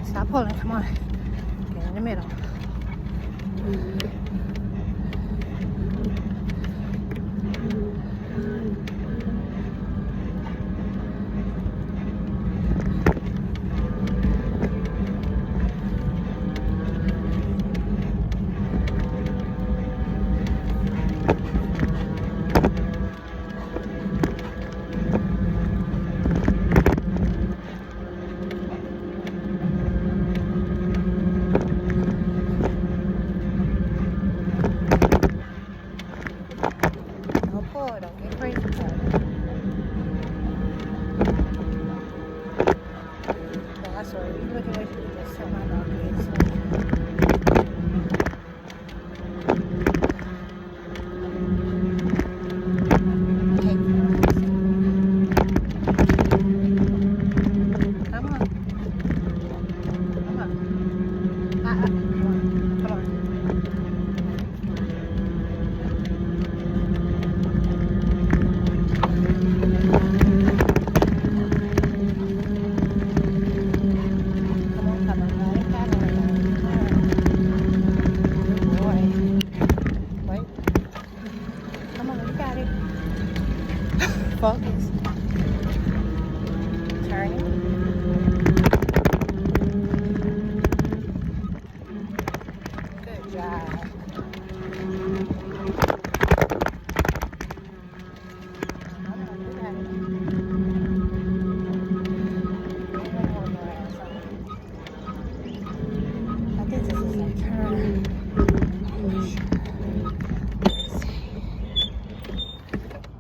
S1: Stop pulling, come on. Get in the middle. Don't pull, don't get crazy. That's all right. You look at what you just set my dog against. Come on. Come on. Come on. Come on. Come on, come on. Good boy. Wait. Come on, you got it. Focus. Turning. Good job. Come on, you got it. I think this is like turn.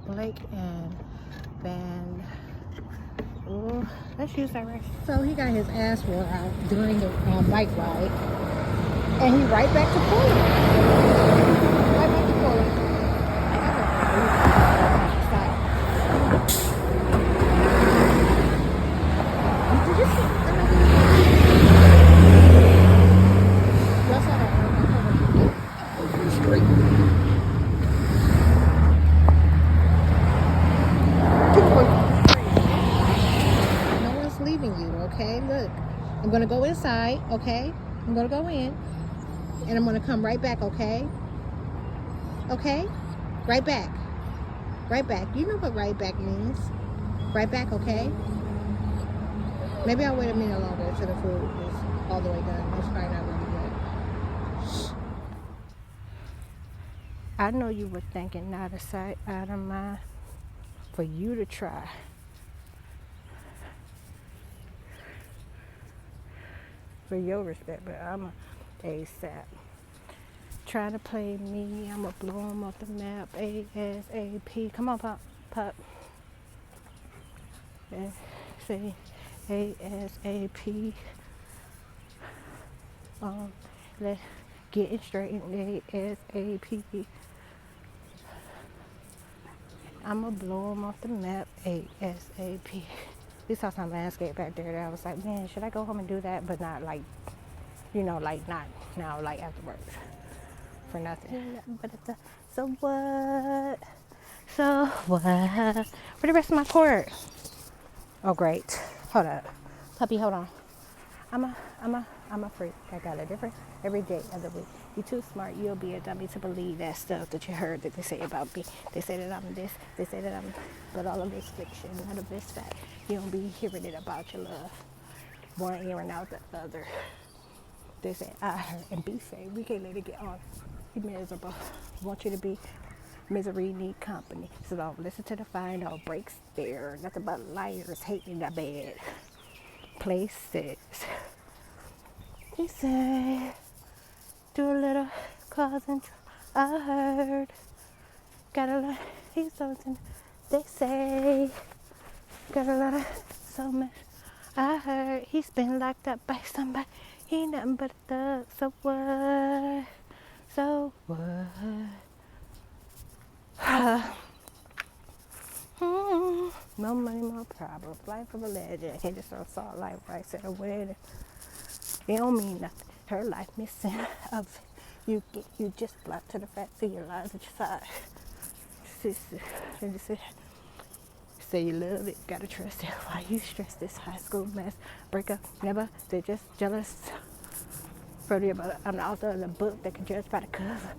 S1: Blake and Van. Ooh, let's use direction. So he got his ass wore out during the bike ride, and he right back to pulling. Right back to pulling. Stop. Did you see? Y'all saw that? Straight. No one's leaving you, okay? Look, I'm gonna go inside, okay? I'm gonna go in, and I'm gonna come right back, okay? Okay? Right back. Right back. You know what right back means. Right back, okay? Maybe I'll wait a minute longer until the food is all the way done. It's probably not really good. I know you were thinking out of sight, out of mind for you to try. For your respect, but I'm a ASAP. Trying to play me, I'ma blow him off the map. ASAP. Come on, pup. Say ASAP. Let's get it straight. ASAP. I'ma blow him off the map. ASAP. We saw some landscape back there that I was like, man, should I go home and do that? But not like, you know, like not now, like afterwards. For nothing. So what? So what? Where the rest of my cord? Oh, great. Hold up. Puppy, hold on. I'm a freak. I got a different every day of the week. You're too smart. You'll be a dummy to believe that stuff that you heard that they say about me. They say that I'm this. They say that I'm. But all of this fiction, none of this fact. You don't be hearing it about your love. One ear and out the other. They say I heard and be safe. We can't let it get on. You miserable. I want you to be. Misery need company. So don't listen to the fire. No breaks there. Nothing but liars hating the bed. Places. He said, do a little cousin. I heard. Got a lot. He's something. They say. Got a lot of so much. I heard he's been locked up by somebody. He nothing but a thug. So what? So what? No money, more problems. Life of a legend. Can't just throw salt like rice at a wedding. It don't mean nothing. Her life missing of you just blind to the facts of your lies at your side. Say you love it, gotta trust it. Why you stress this high school mess? Break up, never. They're just jealous. Pretty about I'm the author of the book that can judge by the cover.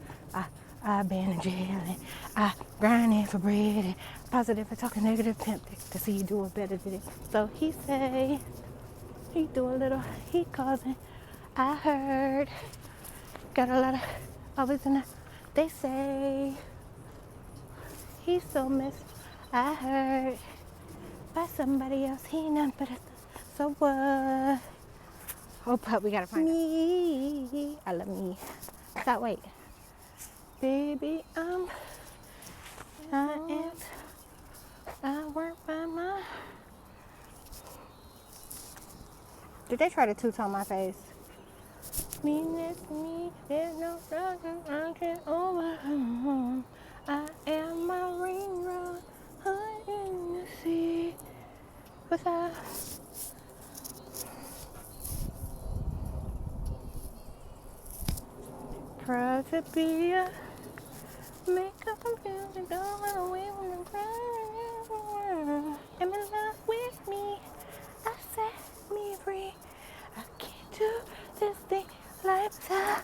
S1: I've been in jail and I grinding for bread and positive and talking negative, tempted to see you doing better than it. So he say he do a little, he causing. I heard, got a lot of always in the, they say he's so missed. I heard by somebody else, he nothing but a so what? Oh, but we gotta find me. I love me. Stop, wait. Baby, I work by my. Did they try to two-tone my face? Me, that's me. There's no darkness I can overcome. I am my ring road, high in the sea. Without. Proud to be a makeup and beauty, don't run away from the ground. Am in love with me, I set me free. I can't do this thing like without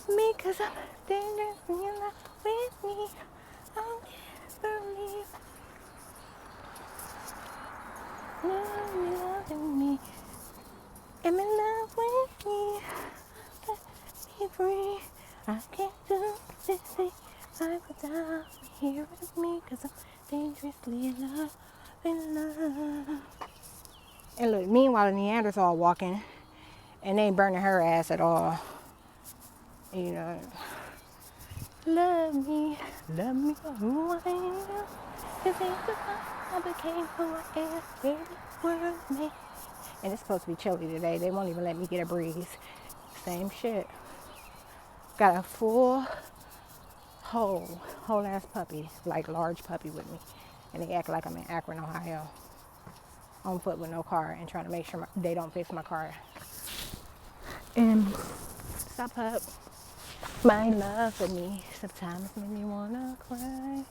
S1: me, cause I'm dangerously in love with me. I'll never leave. Loving me, am in love with me. Free. I can't do this thing life without you here with me, cause I'm dangerously in love. And look, meanwhile, the Neanderthal walking, and they ain't burning her ass at all. You know, love me for who I am. Cause ain't the I became who I am. Where the world made. And it's supposed to be chilly today. They won't even let me get a breeze. Same shit. Got a full whole ass puppy, like large puppy with me. And they act like I'm in Akron, Ohio. On foot with no car and trying to make sure they don't fix my car. And stop up. My love for me sometimes make me wanna cry.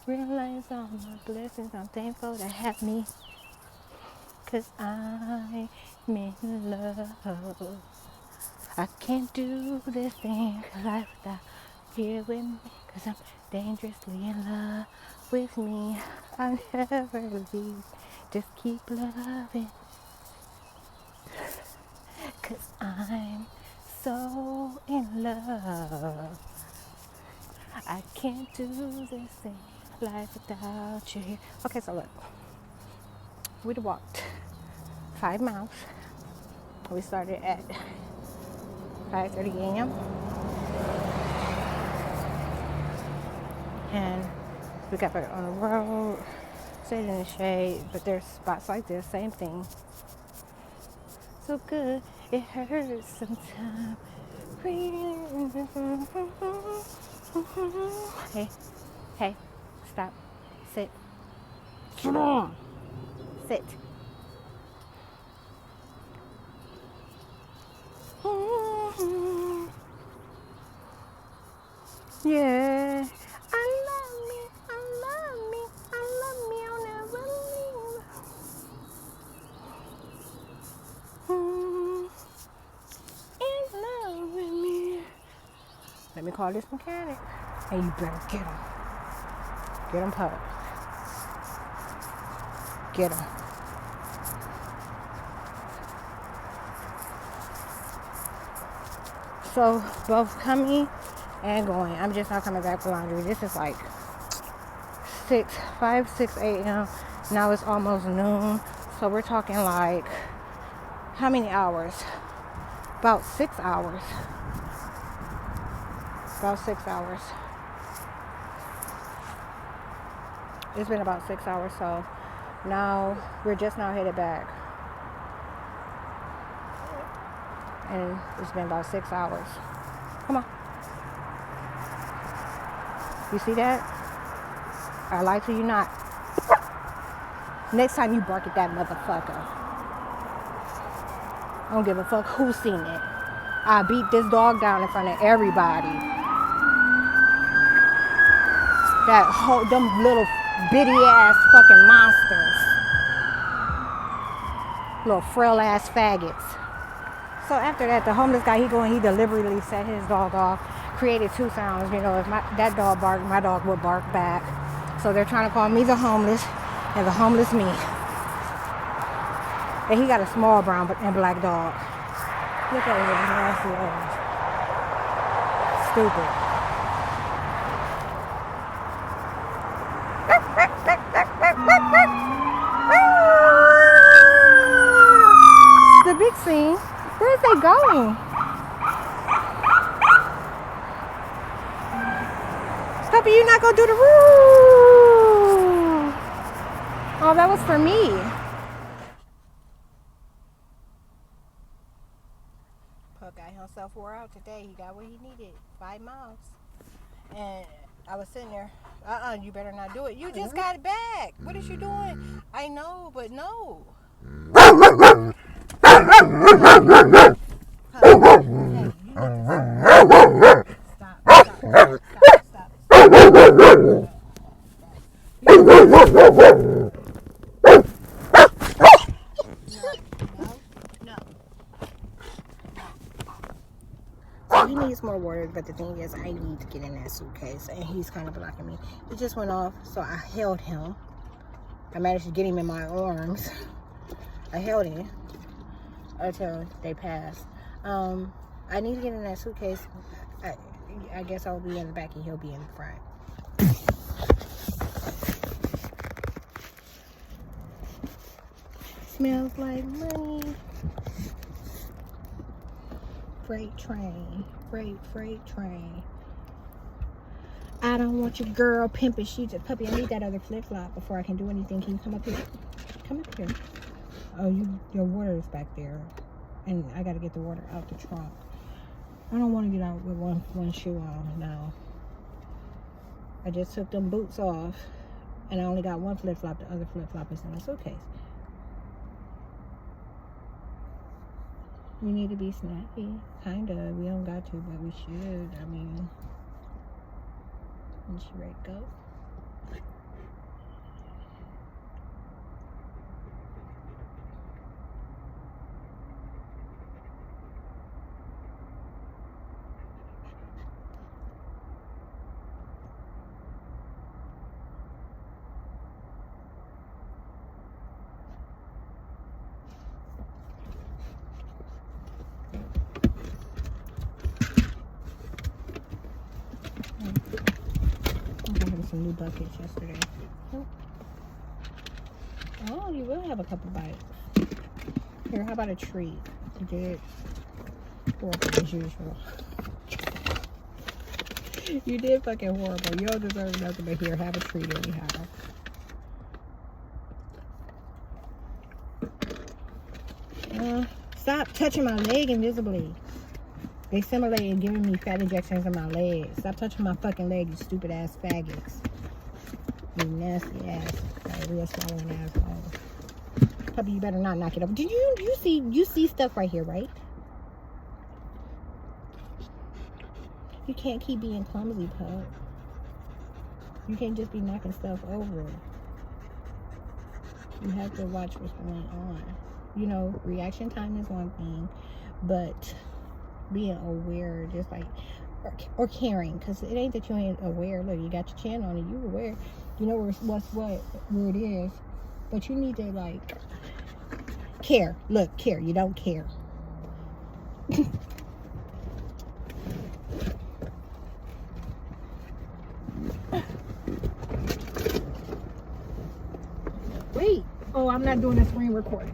S1: Realize all my blessings, I'm thankful to have me. Cause I'm in love. I can't do this thing life without here with me, cause I'm dangerously in love with me. I'll never leave, just keep loving, cause I'm so in love. I can't do this thing life without you here. Okay, so look, we'd walked 5 miles. We started at 5:30 a.m. and we got back on the road, stayed in the shade, but there's spots like this, same thing. So good, it hurts sometimes. Hey, stop, sit. Come on, sit. Yeah, I love me, I'll never leave. In love with me, Let me call this mechanic. And you better get him. Get him, pup. Get him. So, both coming and going. I'm just not coming back for laundry. This is like 5, 6 a.m. Now it's almost noon. So we're talking like, how many hours? About 6 hours. About 6 hours. It's been about 6 hours, so now we're just now headed back. And it's been about 6 hours. Come on. You see that? I lie to you not. Next time you bark at that motherfucker, I don't give a fuck who's seen it. I beat this dog down in front of everybody. That whole, them little bitty ass fucking monsters. Little frail ass faggots. So after that, the homeless guy, he deliberately set his dog off, created 2 sounds. You know, if that dog barked, my dog would bark back. So they're trying to call me the homeless and the homeless me. And he got a small brown and black dog. Look at his nasty ass. Stupid. The big scene. Where is they going? Puppy, you not gonna do the woo? Oh, that was for me. Pup got himself wore out today. He got what he needed. 5 miles. And I was sitting there. You better not do it. You just got it back. What is you doing? I know, but no. So he needs more water, but the thing is, I need to get in that suitcase, and he's kind of blocking me. He just went off, so I held him. I managed to get him in my arms. I held him until they passed. I need to get in that suitcase. I guess I'll be in the back and he'll be in the front. Smells like money. Freight train. Freight train. I don't want your girl pimping. She's a puppy. I need that other flip-flop before I can do anything. Can you come up here? Come up here. Oh, your water is back there. And I got to get the water out the trunk. I don't want to get out with one shoe on now. I just took them boots off. And I only got one flip-flop. The other flip-flop is in the suitcase. We need to be snappy. Kind of. We don't got to, but we should. I mean, is she ready to go? New buckets yesterday. Oh, you will have a couple bites. Here, how about a treat? You did horrible as usual. You did fucking horrible. You don't deserve nothing but here. Have a treat anyhow. Stop touching my leg invisibly. They simulated giving me fat injections in my leg. Stop touching my fucking leg, you stupid ass faggots. You nasty ass, real swallowing asshole. Puppy, you better not knock it up. Did you see stuff right here, right? You can't keep being clumsy, pup. You can't just be knocking stuff over. You have to watch what's going on. You know, reaction time is one thing, but being aware, just like or caring, because it ain't that you ain't aware. Look, you got your chin on it, you aware, you know where it is, but you need to like care. Look, care. You don't care. Wait. Oh, I'm not doing a screen recording.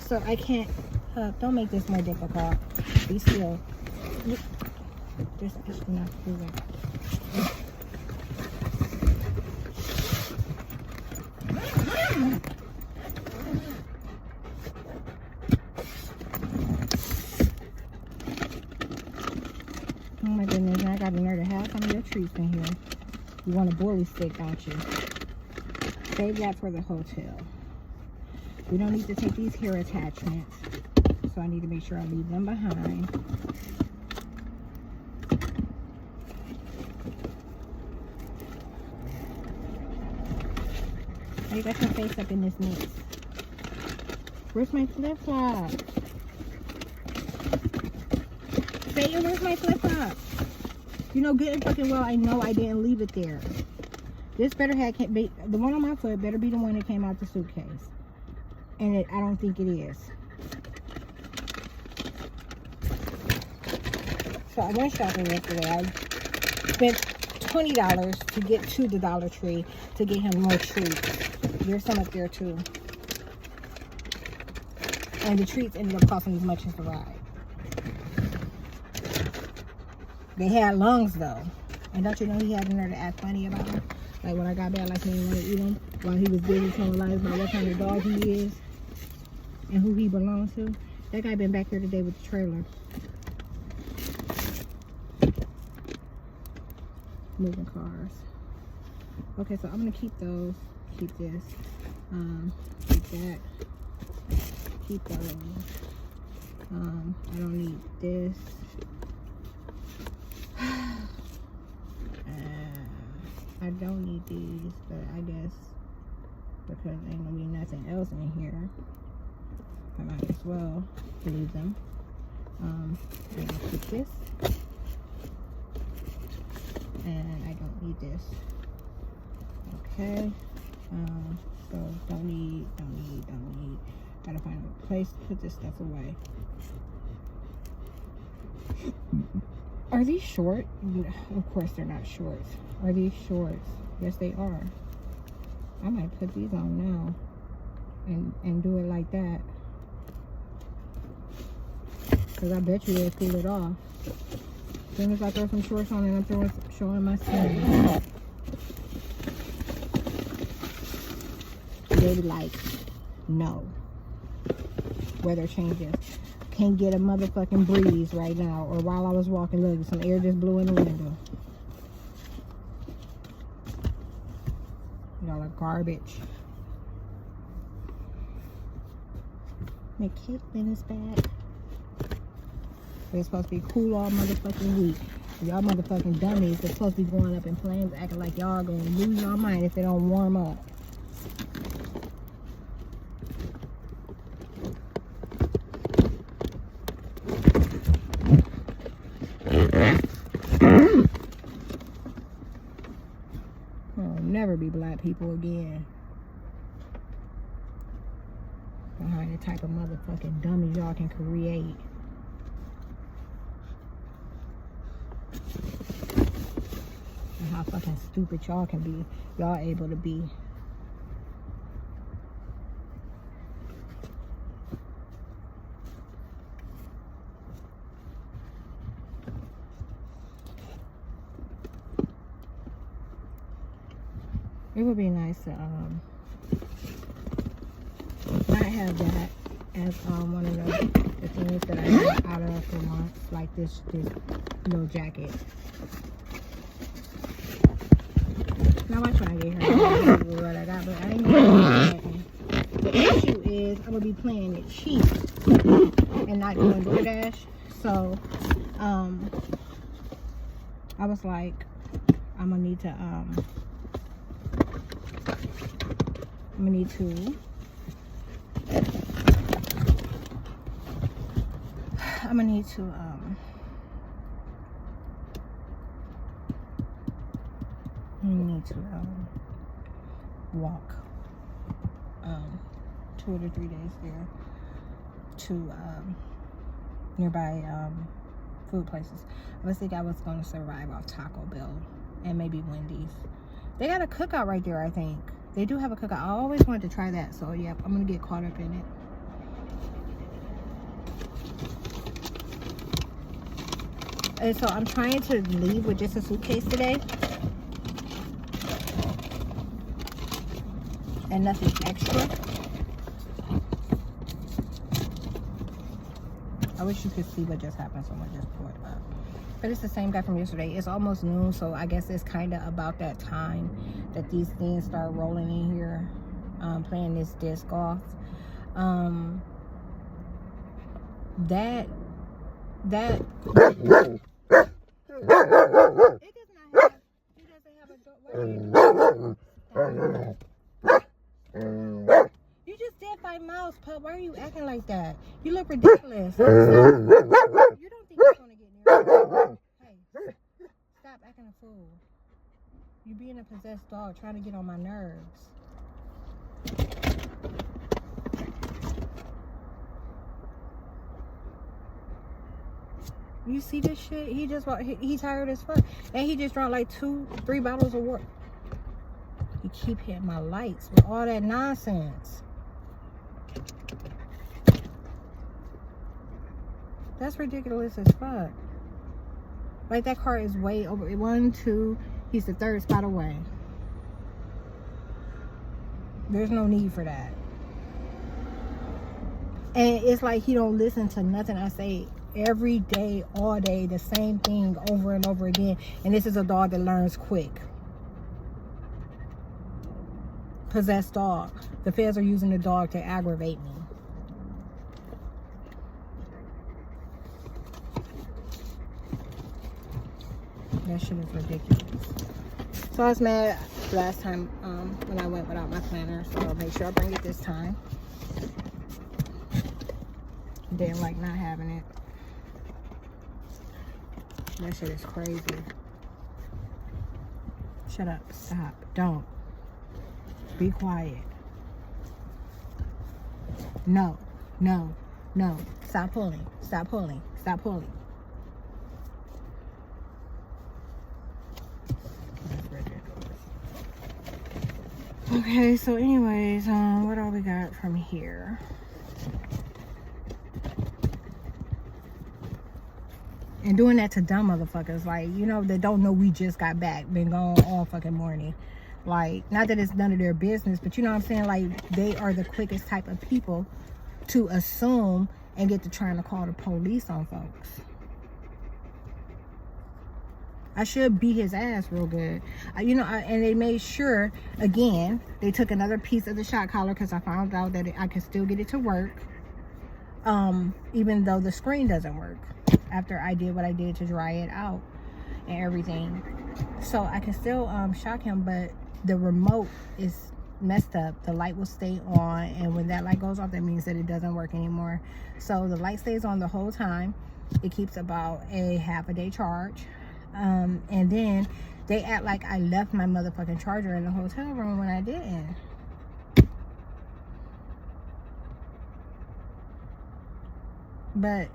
S1: So I can't. Don't make this more difficult. Be still. This is not do that. Oh my goodness, I got another half some of your treats in here. You want a bully stick, don't you? Save that for the hotel. We don't need to take these hair attachments, so I need to make sure I leave them behind. Oh, you got your face up in this mix. Where's my flip-flop? Say, where's my flip-flop? You know, good and fucking well, I know I didn't leave it there. This better have, the one on my foot better be the one that came out the suitcase. And I don't think it is. So I went shopping yesterday. I spent $20 to get to the Dollar Tree to get him more treats. There's some up there too. And the treats ended up costing as much as the ride. They had lungs though. And don't you know he had in there to act funny about them? Like when I got back, like he didn't want to eat them while he was busy telling lies about what kind of dog he is and who he belongs to. That guy been back here today with the trailer. Moving cars. Okay, so I'm gonna keep those. Keep this. Keep that. Keep those. I don't need this. I don't need these, but I guess because ain't gonna be nothing else in here, I might as well leave them. And I'll keep this. And I don't need this. Okay. So don't need. Gotta find a place to put this stuff away. Are these short? Of course they're not shorts. Are these shorts? Yes, they are. I might put these on now and do it like that. Because I bet you they'll pull it off. As soon as I throw some shorts on and I'm showing my skin. They be like, no. Weather changes. Can't get a motherfucking breeze right now. Or while I was walking, look, some air just blew in the window. Y'all are garbage. My Caitlin is back. It's supposed to be cool all motherfucking week. Y'all motherfucking dummies. They're supposed to be going up in flames acting like y'all gonna lose your mind if they don't warm up. Never be black people again. Behind the type of motherfucking dummies y'all can create. And how fucking stupid y'all can be. Y'all able to be. It would be nice to not have that as one of the things that I have out of for months, like this little jacket. Now watch when I get here what I got, but I ain't gonna do the issue is I'm gonna be playing it cheap and not doing DoorDash. So I was like, I'm gonna need to I'm gonna need to walk 2 to 3 days there to nearby food places. I was thinking I was going to survive off Taco Bell and maybe Wendy's. They got a cookout right there, I think. They do have a cookout. I always wanted to try that, so yep, I'm gonna get caught up in it. And so I'm trying to leave with just a suitcase today. And nothing extra. I wish you could see what just happened. Someone just pulled up. But it's the same guy from yesterday. It's almost noon, so I guess it's kind of about that time that these things start rolling in here, playing this disc golf. That it does not have, he doesn't have a door. You just did my mouse, pup. Why are you acting like that? You look ridiculous. You don't think he's gonna get near me? Hey, stop acting a fool. You being a possessed dog trying to get on my nerves. You see this shit? He just he's tired as fuck. And he just drank like 2-3 bottles of water. You keep hitting my lights with all that nonsense. That's ridiculous as fuck. Like, that car is way over. 1, 2, he's the 3rd spot away. There's no need for that. And it's like he don't listen to nothing I say every day, all day, the same thing over and over again. And this is a dog that learns quick. Possessed dog. The feds are using the dog to aggravate me. That shit is ridiculous. So I was mad last time when I went without my planner, so I'll make sure I bring it this time. Didn't like not having it. That shit is crazy. Shut up. Stop. Don't. Be quiet. No. No. No. Stop pulling. Stop pulling. Stop pulling. Okay, so anyways, what all we got from here? And doing that to dumb motherfuckers, like, you know, that don't know we just got back, been gone all fucking morning. Like, not that it's none of their business, but you know what I'm saying? Like, they are the quickest type of people to assume and get to trying to call the police on folks. I should beat his ass real good. You know, and they made sure, again, they took another piece of the shock collar because I found out that I could still get it to work. Even though the screen doesn't work. After I did what I did to dry it out and everything. So I can still shock him, but the remote is messed up. The light will stay on, and when that light goes off, that means that it doesn't work anymore. So the light stays on the whole time. It keeps about a half a day charge. And then they act like I left my motherfucking charger in the hotel room when I didn't. But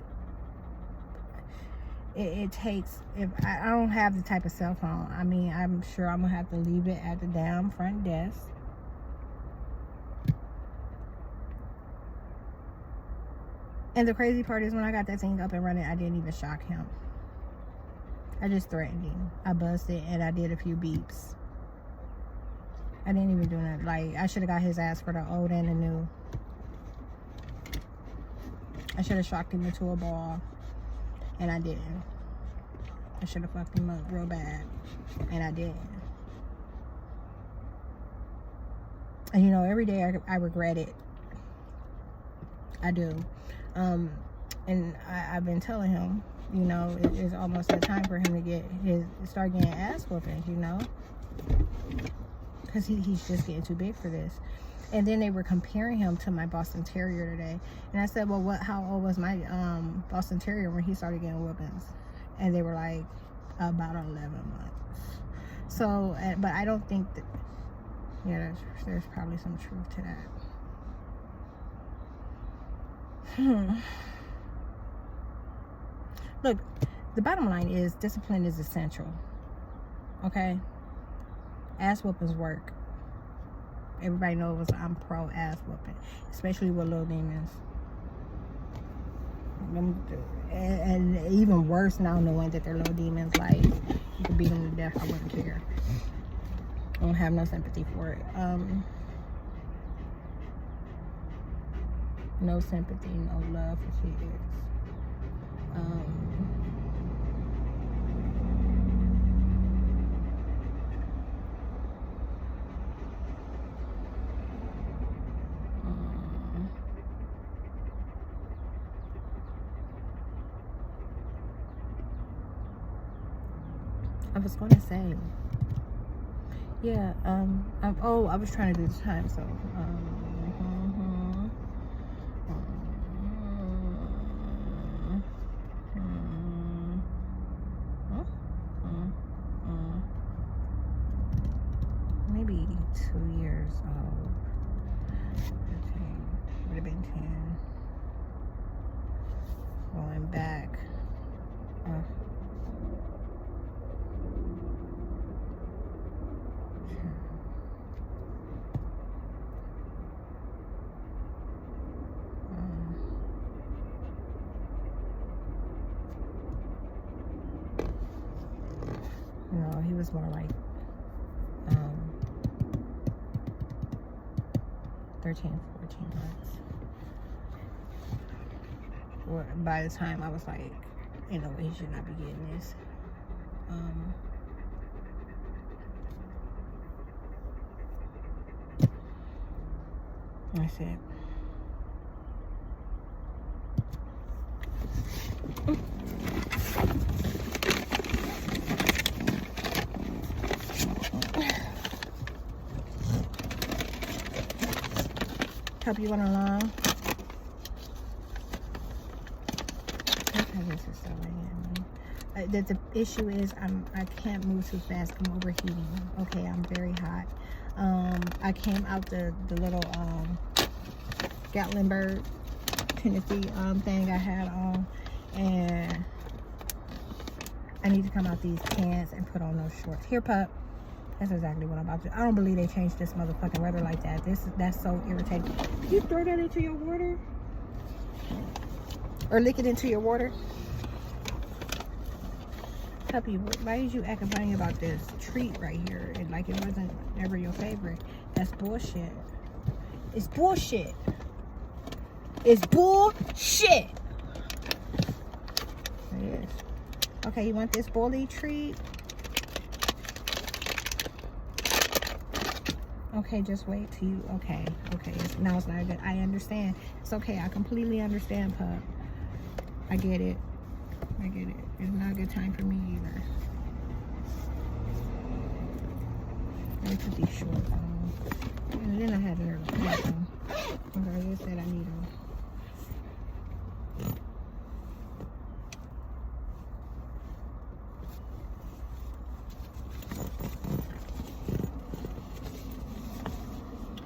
S1: it takes, if I don't have the type of cell phone, I mean, I'm sure I'm gonna have to leave it at the damn front desk. And the crazy part is when I got that thing up and running, I didn't even shock him. I just threatened him. I buzzed it and I did a few beeps. I didn't even do nothing. Like, I should have got his ass for the old and the new. I should have shocked him into a ball. And I didn't. I should have fucked him up real bad. And I didn't. And you know, every day I regret it. I do. And I've been telling him, you know, it's almost a time for him to start getting ass whoopings, you know, because he's just getting too big for this. And then they were comparing him to my Boston Terrier today. And I said, well, how old was my Boston Terrier when he started getting whoopings? And they were like, about 11 months. So, but I don't think that, yeah, there's probably some truth to that. Look, the bottom line is discipline is essential. Okay? Ass whoopings work. Everybody knows I'm pro ass whooping, especially with little demons. And even worse now, knowing that they're little demons, like you could beat them to death, I wouldn't care. I don't have no sympathy for it. No sympathy, no love for kids. I was going to say, yeah, I was trying to do the time, so, maybe 2 years old. 13, would have been 10. Going back. No, he was more like 13, 14 months. By the time I was like, you know, he should not be getting this. That's it. Help you run along. This is so bad. The issue is I can't move too fast. I'm overheating. Okay, I'm very hot. I came out the little Gatlinburg, Tennessee thing I had on, and I need to come out these pants and put on those shorts. Here, pup. That's exactly what I'm about to do. I don't believe they changed this motherfucking weather like that. That's so irritating. Can you throw that into your water? Or lick it into your water? Puppy, why did you act funny about this treat right here? And like it wasn't ever your favorite. That's bullshit. It's bullshit. It's bullshit. It is. Okay, you want this bully treat? Okay, just wait till you, okay, now it's not good. I understand. It's okay, I completely understand, pup. I get it. It's not a good time for me either. Let me put these shorts on. And then I had another pants on. Okay, I just said I need them.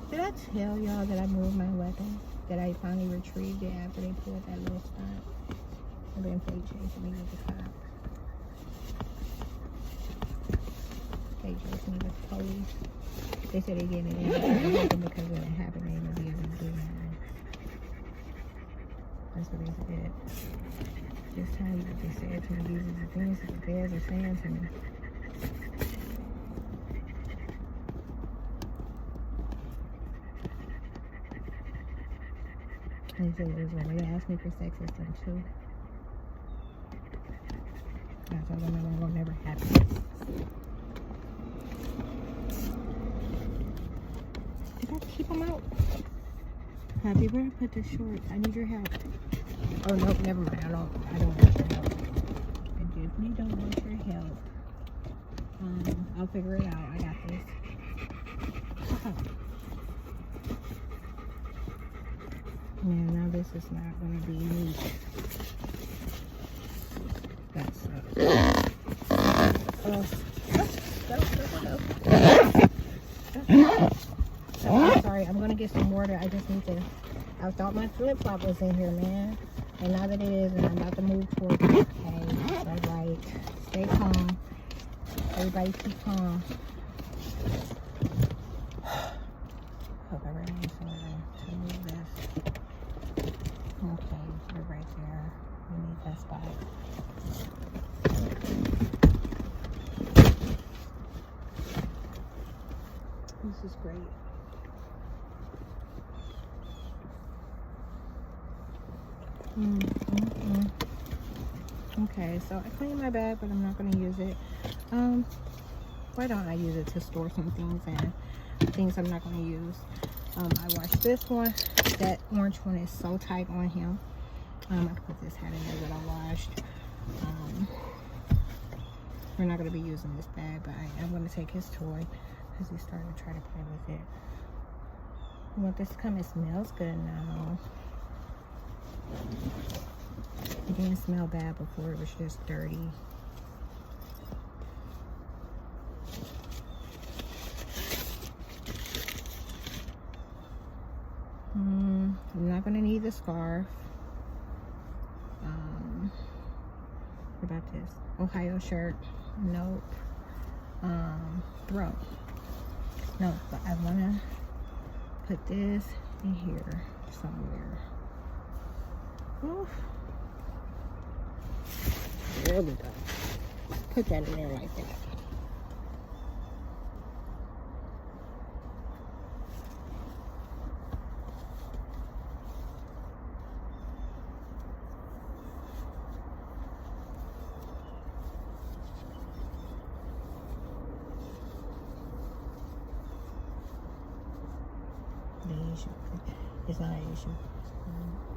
S1: Did I tell y'all that I moved my weapon? That I finally retrieved it after they pulled that little stunt? I've been fake chasing me with the cops. Fake chasing me with the police. They said they're getting it in because when it happened, they didn't be able to do nothing. That's what they said. Just tell you what they said to me. These are the things that the bears are saying to me. And so it was when they asked me for sex with them too. I told them it will never happen. Did I keep them out? Happy, where did I put the shorts? I need your help. Oh nope, never mind. I don't want your help. I definitely don't want your help. I'll figure it out. I got this. Man, now this is not gonna be neat. That sucks. I'm sorry, I'm gonna get some water. I just need to. I thought my flip flop was in here, man. And now that it is, and I'm about to move towards it. Okay, all right. Stay calm. Everybody keep calm. Hope everyone's to move this. Okay, we're right there. We need that spot. This is great. Okay, so I cleaned my bag, but I'm not going to use it. Why don't I use it to store some things and things I'm not going to use? I washed this one. That orange one is so tight on him. I can put this hat in there that I washed. We're not going to be using this bag, but I am going to take his toy because he's starting to try to play with it. I want this to come. It smells good now. It didn't smell bad before. It was just dirty. I'm not going to need the scarf. What about this? Ohio shirt. Nope. Throw. No, but I want to put this in here somewhere. Oof. There we go. Put that in there like that. The issue, it's not an issue.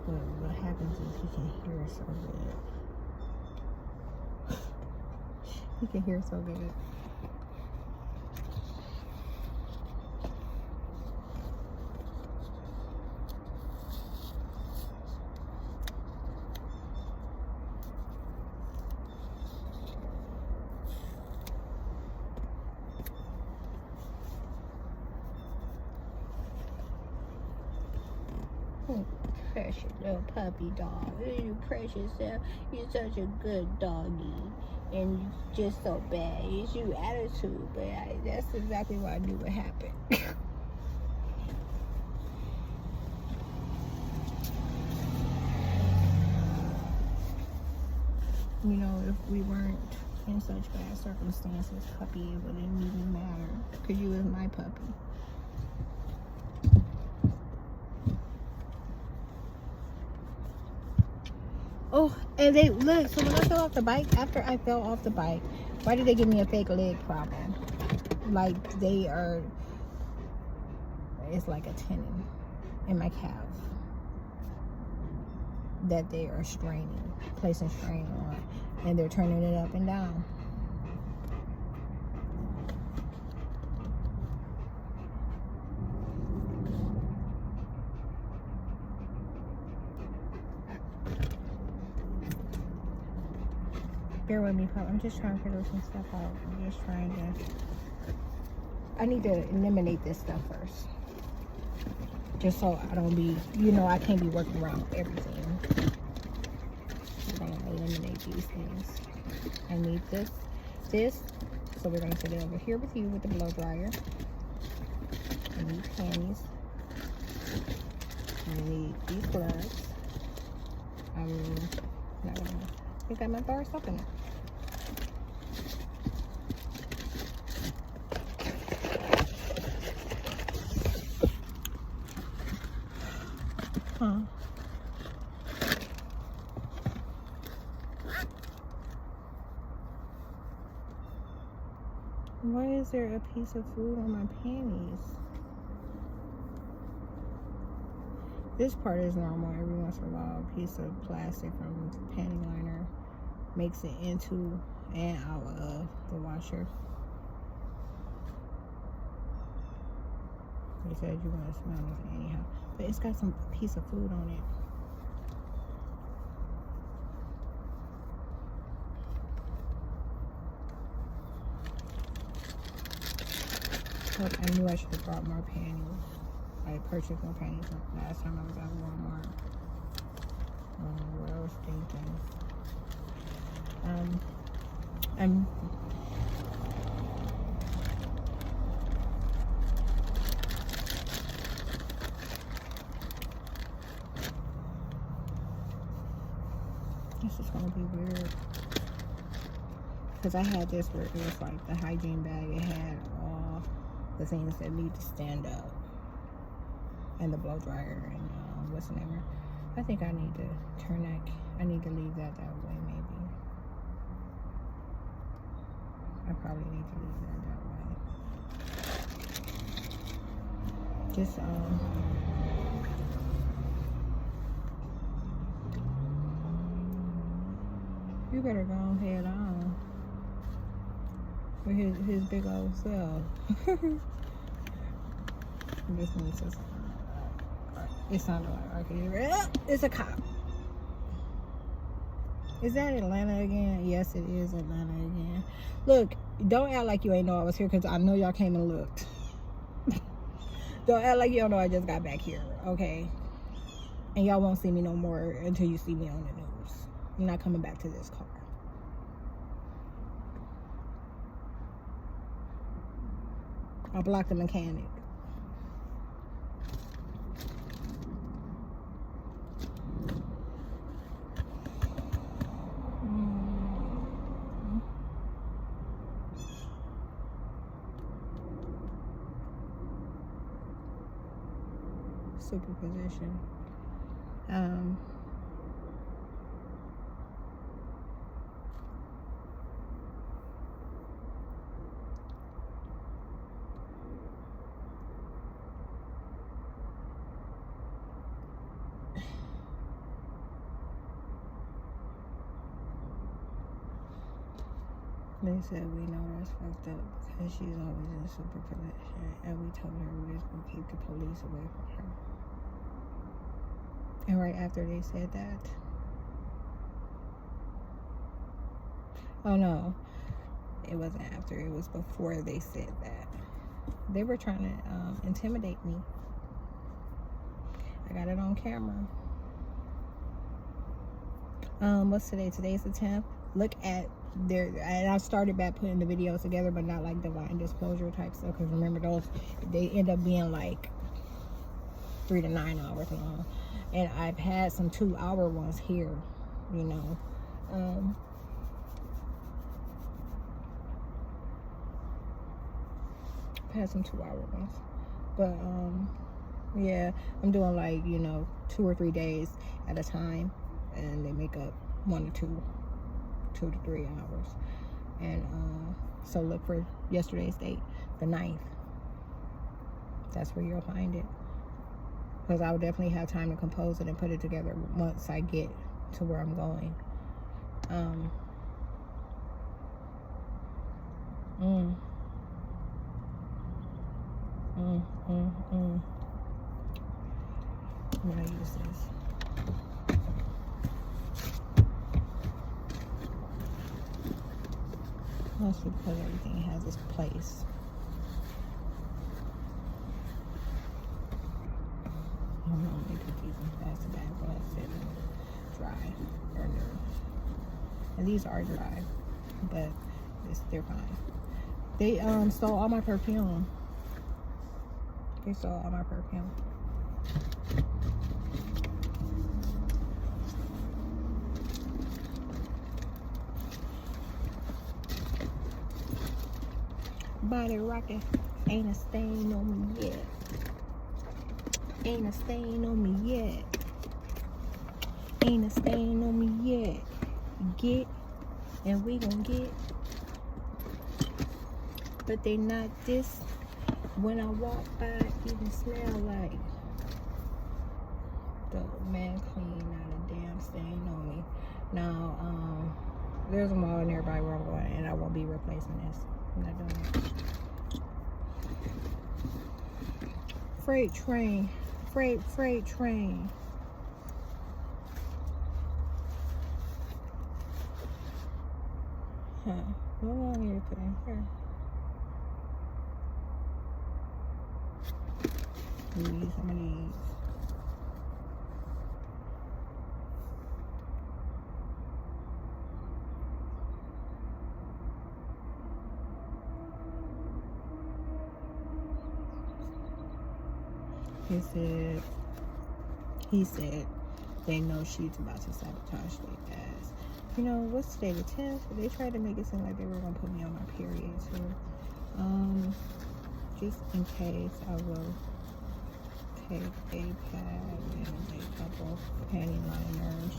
S1: But what happens is he can hear so good. He can hear so good. Oh, precious little puppy dog. You precious self. You're such a good doggy. And you're just so bad. It's your attitude, but that's exactly why I knew what happened. You know, if we weren't in such bad circumstances, puppy, it wouldn't even matter. Because you was my puppy. Oh, and they look, so when I fell off the bike, after I fell off the bike, why did they give me a fake leg problem? Like they are, it's like a tendon in my calf that they are straining, placing strain on, and they're turning it up and down. Bear with me, Pop. I'm just trying to figure some stuff out. I'm just trying to... I need to eliminate this stuff first. Just so I don't be... You know, I can't be working around everything. I'm going to eliminate these things. I need this. So we're going to put it over here with you with the blow dryer. I need panties. I need these gloves. I'm not going to... I think I might throw stuff in it. Huh. Why is there a piece of food on my panties? This part is normal. Every once in a while, a piece of plastic from the panty liner makes it into and out of the washer. already said you want to smell this anyhow. But it's got some piece of food on it. Look, I knew I should have brought more panties. I purchased more panties last time I was at Walmart. I don't know what I was thinking. This is gonna be weird. Because I had this where it was like the hygiene bag. It had all the things that need to stand up. And the blow dryer and what's the name? I think I need to turn that. I need to leave that way maybe. I probably need to leave that way. Just you better go ahead on with his big old self. This one says it sounded like okay. It's a cop. Is that Atlanta again? Yes, it is Atlanta again. Look, don't act like you ain't know I was here because I know y'all came and looked. Don't act like you don't know I just got back here, okay? And y'all won't see me no more until you see me on the news. I'm not coming back to this car. I'll block the mechanic. Superposition. They said we know that's fucked up because she's always in superposition, and we told her we was gonna keep the police away from her. And right after they said that, oh no, it wasn't after, it was before they said that. They were trying to intimidate me. I got it on camera. What's today? Today's the 10th. Look at their, and I started back putting the videos together, but not like divine disclosure type stuff, because remember those, they end up being like 3 to 9 hours long. And I've had some 2-hour ones here, you know. I've had some 2-hour ones. But, yeah, I'm doing like, you know, 2 or 3 days at a time. And they make up 1 to 2 to 3 hours. And, so look for yesterday's date, the 9th. That's where you'll find it. Because I would definitely have time to compose it and put it together once I get to where I'm going. I'm gonna use this. Mostly because everything has its place. I normally do these in plastic bags, but I sit dry or dirty. And these are dry, but they're fine. They stole all my perfume. They stole all my perfume. Body rocking, ain't a stain on me yet. Ain't a stain on me yet. Ain't a stain on me yet. Get, and we gon' get. But they not this. When I walk by, even smell like the man clean, not a damn stain on me. Now, there's a mall nearby where I'm going, and I won't be replacing this. I'm not doing that. Freight train. Freight train. Huh. What do I need to put in here? Use some of these. He said they know she's about to sabotage their ass. You know, what's today, the 10th? They tried to make it seem like they were gonna put me on my period too. Just in case, I will take a pad and a couple panty liners.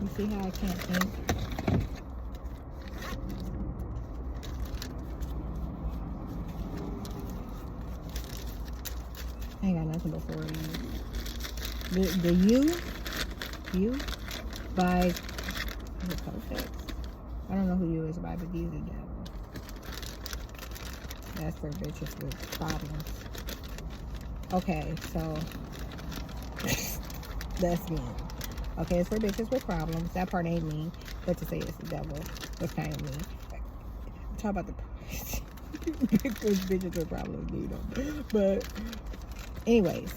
S1: You see how I can't think? I ain't got nothing before these. The you by the Kotex. I don't know who you is by, but these are devil. That's for bitches with problems. Okay, so that's me. Okay, it's for bitches with problems. That part ain't me, but to say it's the devil, that's kind of me. Talk about the bitches with problems, you know. But anyways,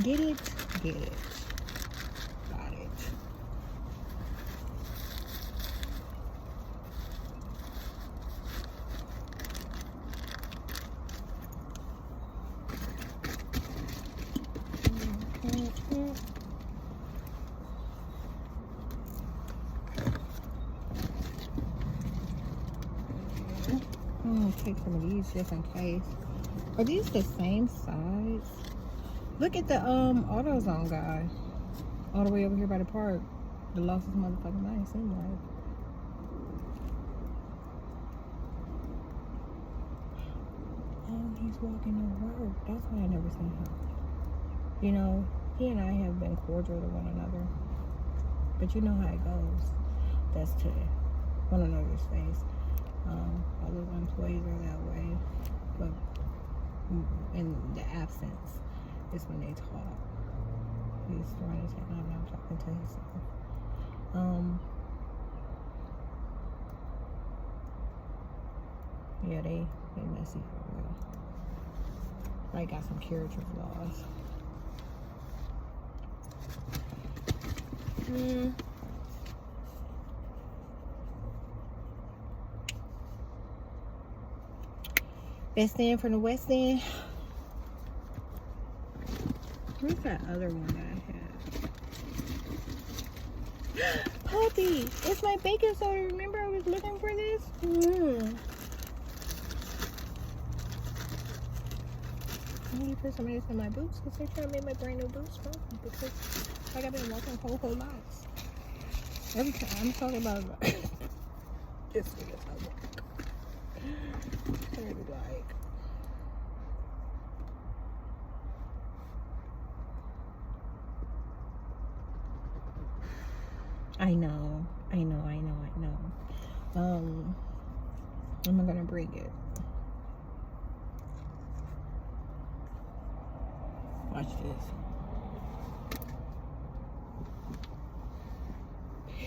S1: get it. Got it. I'm gonna take some of these just in case. Are these the same size? Look at the AutoZone guy. All the way over here by the park. The Losses motherfucking mind seemed like. Oh, he's walking to work. That's why I never seen him. You know, he and I have been cordial to one another. But you know how it goes. That's to one another's face. Other employees are that way. But in the absence is when they talk. He's throwing his head on, I'm talking to himself. Yeah, they messy for real. Like got some character flaws. Best End from the West End. Where's that other one that I had? Puppy! It's my baking soda. Remember I was looking for this? I need to put some of this in my boots because they're trying to make my brand new boots for me because like I've been walking whole lots. Every time I'm talking about just because I walk. Maybe like I know. I'm gonna bring it. Watch this.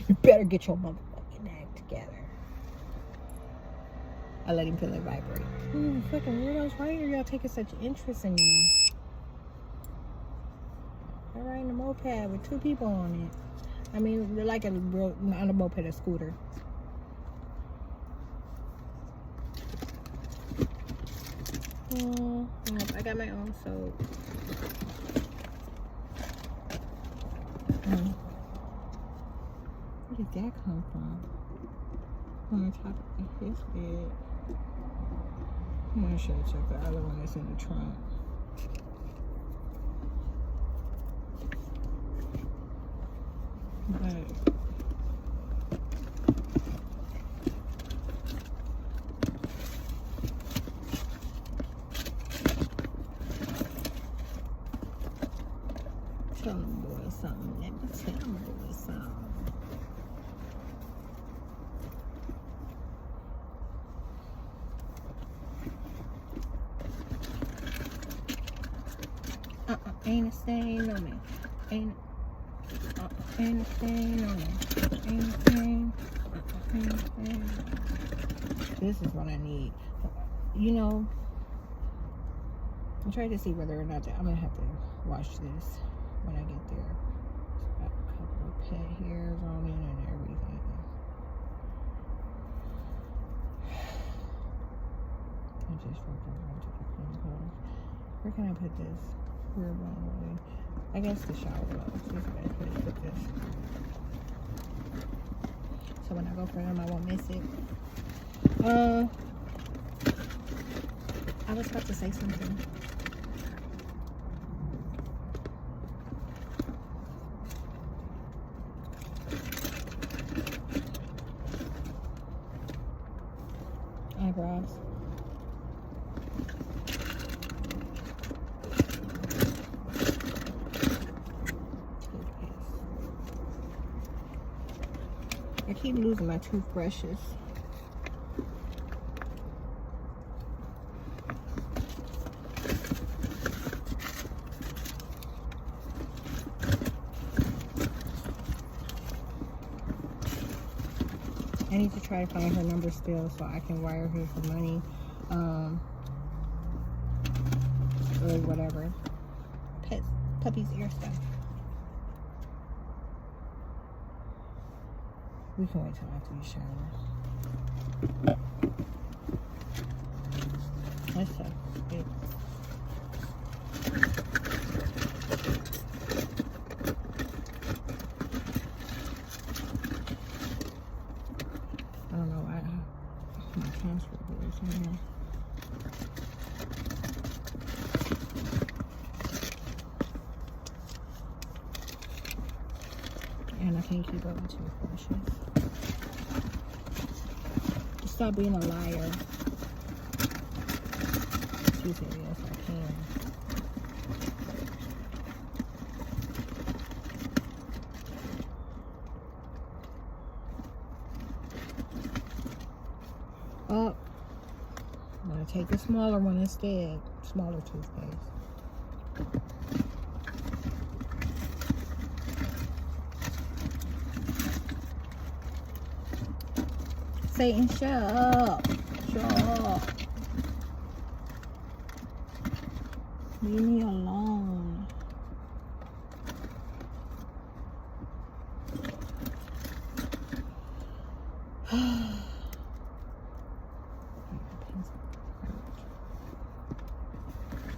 S1: You better get your motherfucking act together. I let him feel it vibrate. Fucking weirdos, why are y'all taking such interest in me? I'm riding a moped with 2 people on it. I mean, they're like not a moped, a scooter. I got my own soap. Where did that come from? On the top of his bed. I'm gonna show you the other one that's in the trunk. But tell them boys something. Let me tell them boys something. Ain't a stain on it. Ain't a stain on it. Ain't a stain. Ain't a stain. This is what I need. You know, I'm trying to see whether or not I'm gonna have to wash this when I get there. It's got a couple of pet hairs on it and everything. I just forgot to put the clothes. Where can I put this? Where am I? I guess the shower clothes. This is the best place to put this. So when I go for them, I won't miss it. I was about to say something. Eyebrows. I keep losing my toothbrushes. I need to try to find her number still so I can wire her some money. Or whatever. Puppy's ear stuff. We can wait till after you shower. That's so good. I don't know why my transfer is in here. And I can't keep up with toothbrushes. Stop being a liar. She said, yes, I can. Oh, I'm going to take the smaller one instead. Smaller toothpaste. Satan, shut up. Shut up. Leave me alone.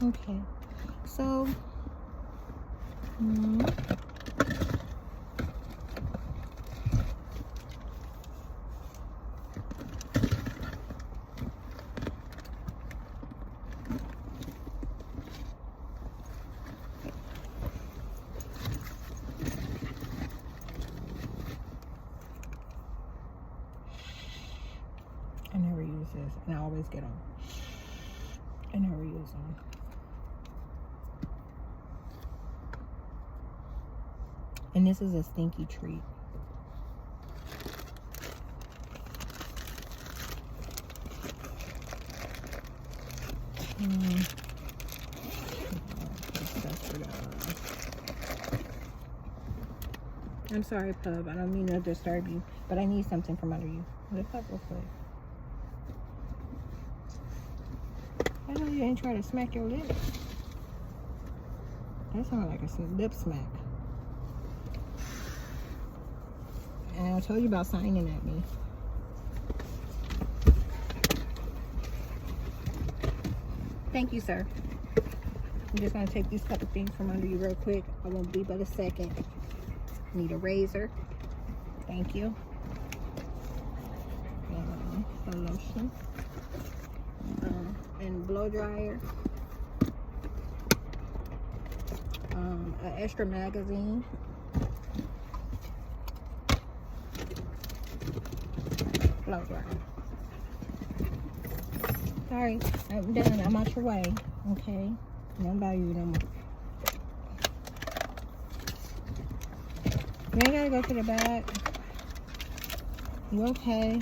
S1: Okay. So, I never use this, and I always get on. I never use them. And this is a stinky treat. I'm sorry, Pub. I don't mean to disturb you, but I need something from under you. Lift up real quick. I know you ain't trying to smack your lips. That sounded like a lip smack. And I told you about signing at me. Thank you, sir. I'm just going to take these couple things from under you real quick. I won't be but a second. Need a razor. Thank you. A lotion. And blow dryer. An extra magazine. Blow dryer. Sorry, I'm done. I'm out your way. Okay? I don't bother you no more. You ain't gotta go to the back. You okay?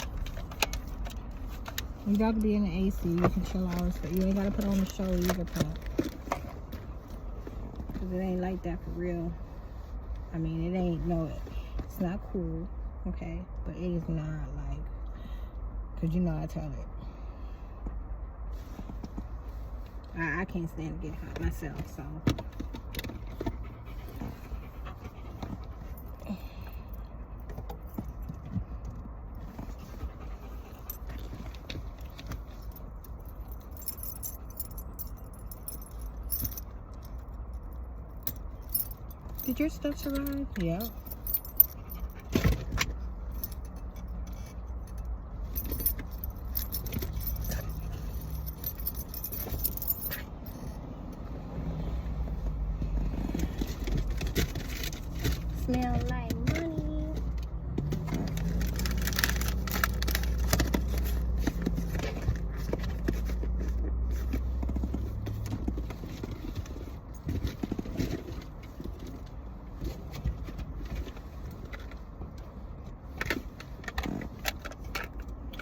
S1: You got to be in the AC. You can chill out, but you ain't gotta put on the show either, Pop. Cause Because it ain't like that for real. I mean, it ain't, no, it's not cool, okay? But it is not like, because you know I tell it. I can't stand to get hot myself, so. Did your stuff survive? Yeah. Smell like money.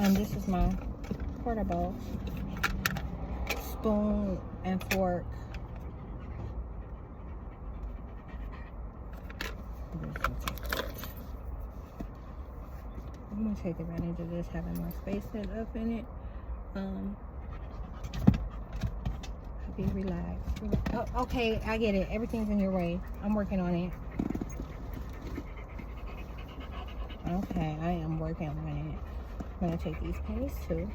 S1: And this is my portable spoon and fork. I'm gonna take advantage of this having more space set up in it. Be relaxed. Oh, okay, I get it. Everything's in your way. I'm working on it. Okay, I am working on it. I'm gonna take these pennies too.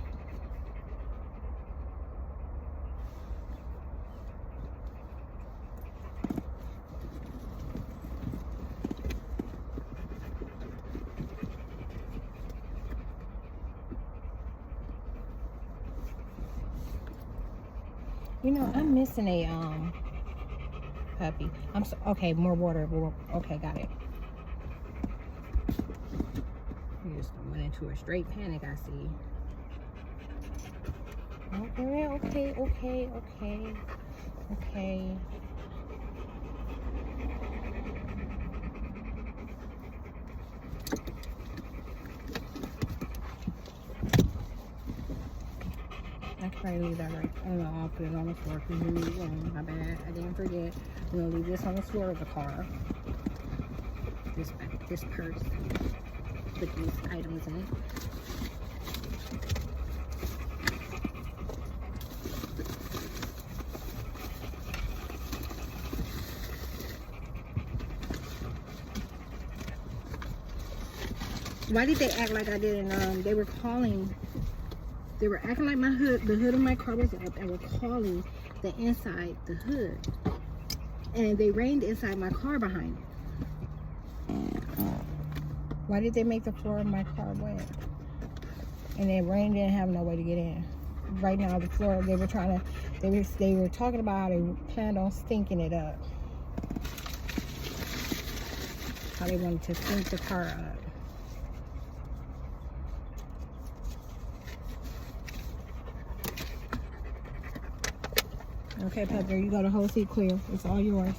S1: You know, I'm missing a puppy. Okay, more water. Okay, got it. You just went into a straight panic, I see. Okay. I can probably leave that right. Oh no, I'll put it on the floor because you need one. My bad. I didn't forget. I'm gonna leave this on the floor of the car. This purse. Put these items in it. Why did they act like I didn't? They were calling. They were acting like the hood of my car was up, and were calling the inside the hood. And they rained inside my car behind it. Why did they make the floor of my car wet? And then rain didn't have no way to get in. Right now, the floor, they were talking about how they planned on stinking it up. How they wanted to stink the car up. Okay, Pepper, you got a whole seat clear. It's all yours.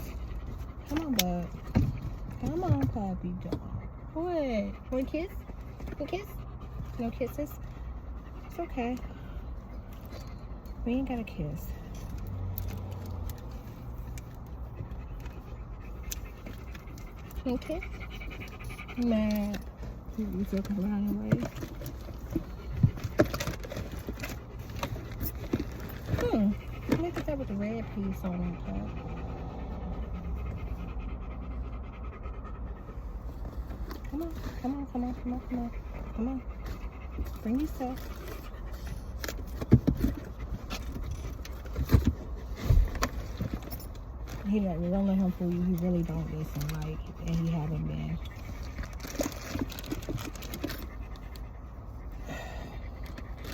S1: Come on, bud. Come on, puppy dog. What? Want a kiss? A kiss? No kisses? It's okay. We ain't got a kiss. Okay? Matt. You feel comfortable on your way? Look at that with the red piece on it, top. Come on. Bring yourself. He don't let him fool you. He really don't listen, like, and he haven't been.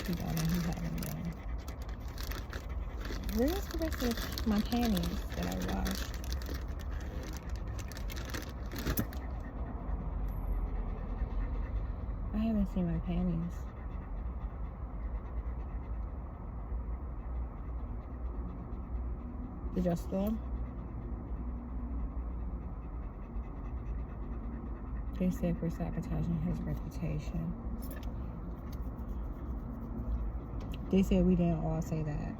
S1: He haven't been. Where's the rest of my panties that I washed? I haven't seen my panties. Did y'all steal them? They said we're sabotaging his reputation. They said we didn't all say that.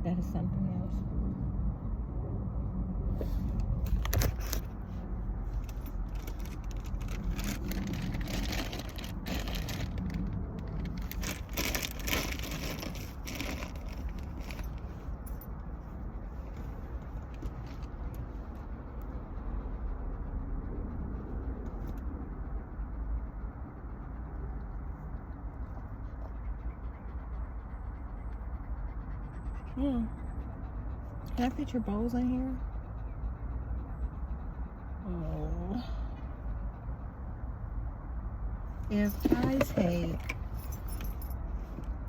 S1: That is something else. Yeah. Can I fit your bowls in here? Oh. If I take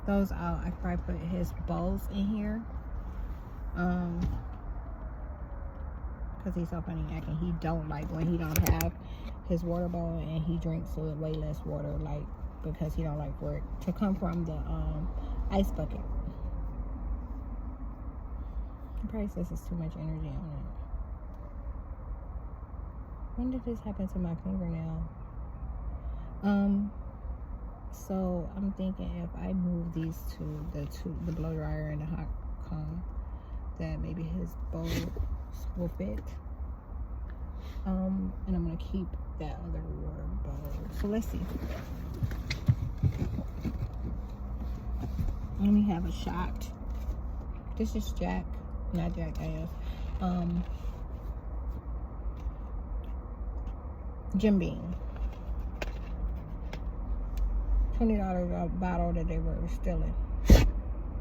S1: those out, I probably put his bowls in here. Because he's so funny acting. He don't like when he don't have his water bowl, and he drinks way less water, like, because he don't like for it to come from the ice bucket. He probably says it's too much energy on it. When did this happen to my fingernail? So I'm thinking if I move these the blow dryer and the hot comb, that maybe his bowl will fit. And I'm gonna keep that other water bowl. So let's see. Let me have a shot. This is Jack, not Jackass. Jim Beam. $20 a bottle that they were stealing. I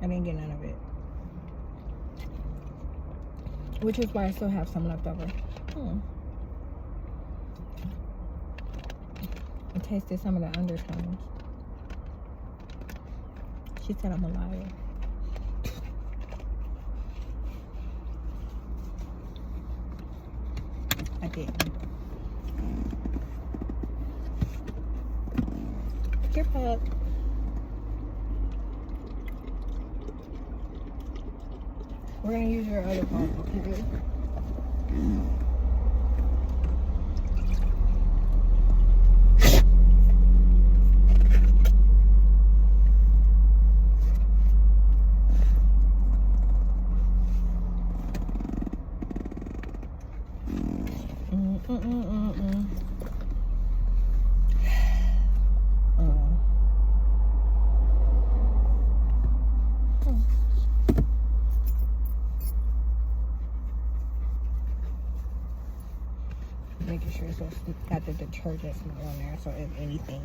S1: didn't get none of it. Which is why I still have some left over. I tasted some of the undertones. She said I'm a liar. I didn't. Your pup. We're gonna use your other part, okay? Making sure it's got the detergent smell on there, so if anything.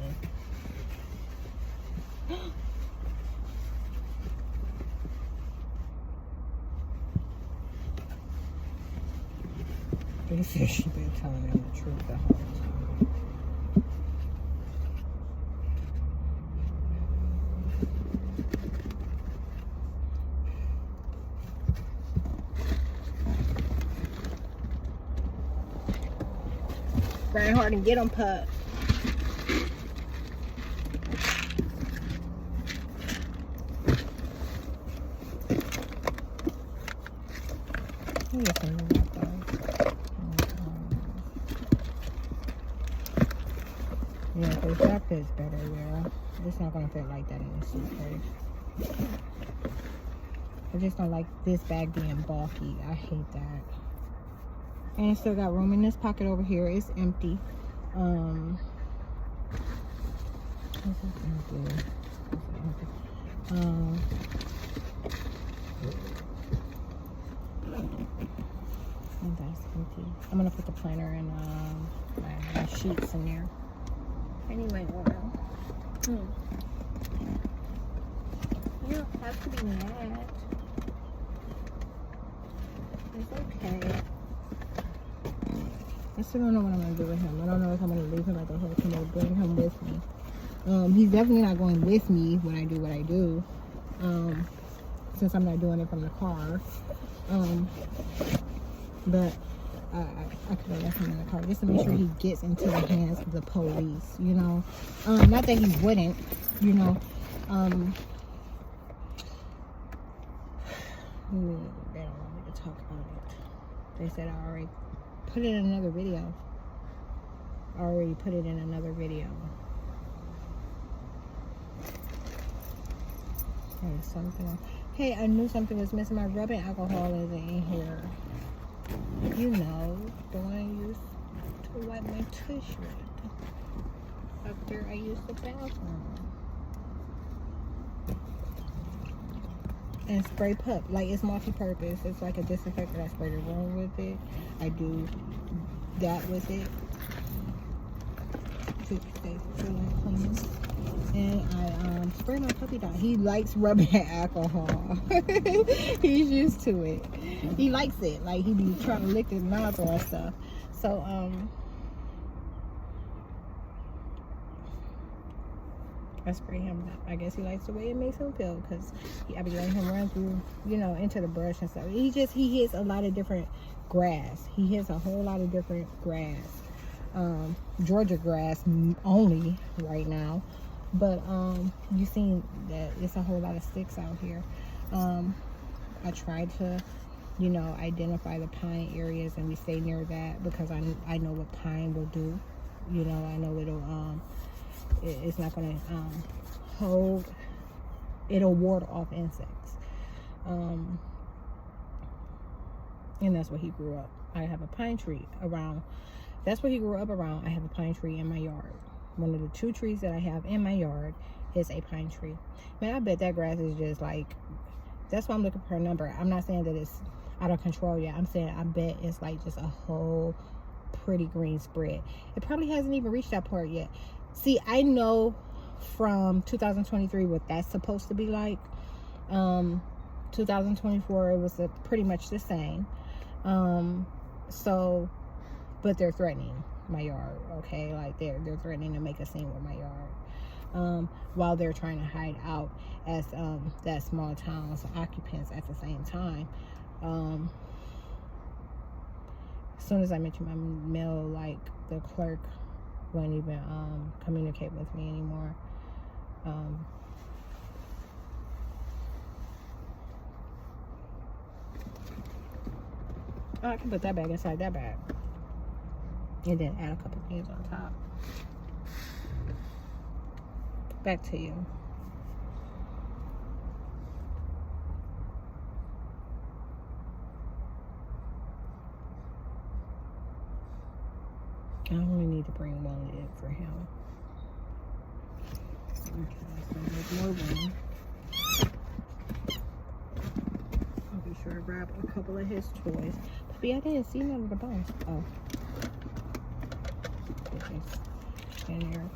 S1: They said she been telling them the truth the whole time. Grind hard and get them, pup. Yeah, because that fits better, yeah. It's not going to fit like that in the suitcase. I just don't like this bag being bulky. I hate that. And still got room in this pocket over here. It's empty. This is empty. And that's empty. I'm gonna put the planner and my sheets in there. Anyway, oil. You don't have to be mad. It's okay. I still don't know what I'm going to do with him. I don't know if I'm going to leave him at the hotel or bring him with me. He's definitely not going with me when I do what I do. Since I'm not doing it from the car. But I could have left him in the car just to make sure he gets into the hands of the police, you know. Not that he wouldn't, you know. They don't want me to talk about it. They said I already put it in another video. I already put it in another video. Hey, something. Hey, I knew something was missing. My rubbing alcohol isn't in here. You know, the one I used to wipe my tush with. After I used the bathroom. And spray pup, like it's multi-purpose. It's like a disinfectant. I spray the room with it. I do that with it to stay feeling clean. And I spray my puppy dog. He likes rubbing alcohol. He's used to it. He likes it. Like he be trying to lick his nostril and stuff. So I spray him. I guess he likes the way it makes him feel because I be letting him run through, you know, into the brush and stuff. He hits a lot of different grass. He hits a whole lot of different grass. Georgia grass only right now, but you seen that it's a whole lot of sticks out here. I tried to, you know, identify the pine areas and we stay near that because I know what pine will do. You know, I know it's not going to hold, it'll ward off insects. And that's what he grew up. I have a pine tree around. That's what he grew up around. I have a pine tree in my yard. One of the 2 trees that I have in my yard is a pine tree. Man, I bet that grass is just like, that's why I'm looking for a number. I'm not saying that it's out of control yet. I'm saying I bet it's like just a whole pretty green spread. It probably hasn't even reached that part yet. See, I know from 2023 what that's supposed to be like. 2024 it was pretty much the same. So, but they're threatening my yard. Okay, like they're threatening to make a scene with my yard. While they're trying to hide out as that small town's occupants at the same time. As soon as I mentioned my mail, like the clerk won't even communicate with me anymore. I can put that bag inside that bag and then add a couple things on top. Back to you. I only need to bring one lid for him. Okay, so make more room. I'll be sure to grab a couple of his toys. But I didn't see none of the bones. Oh. It's in there.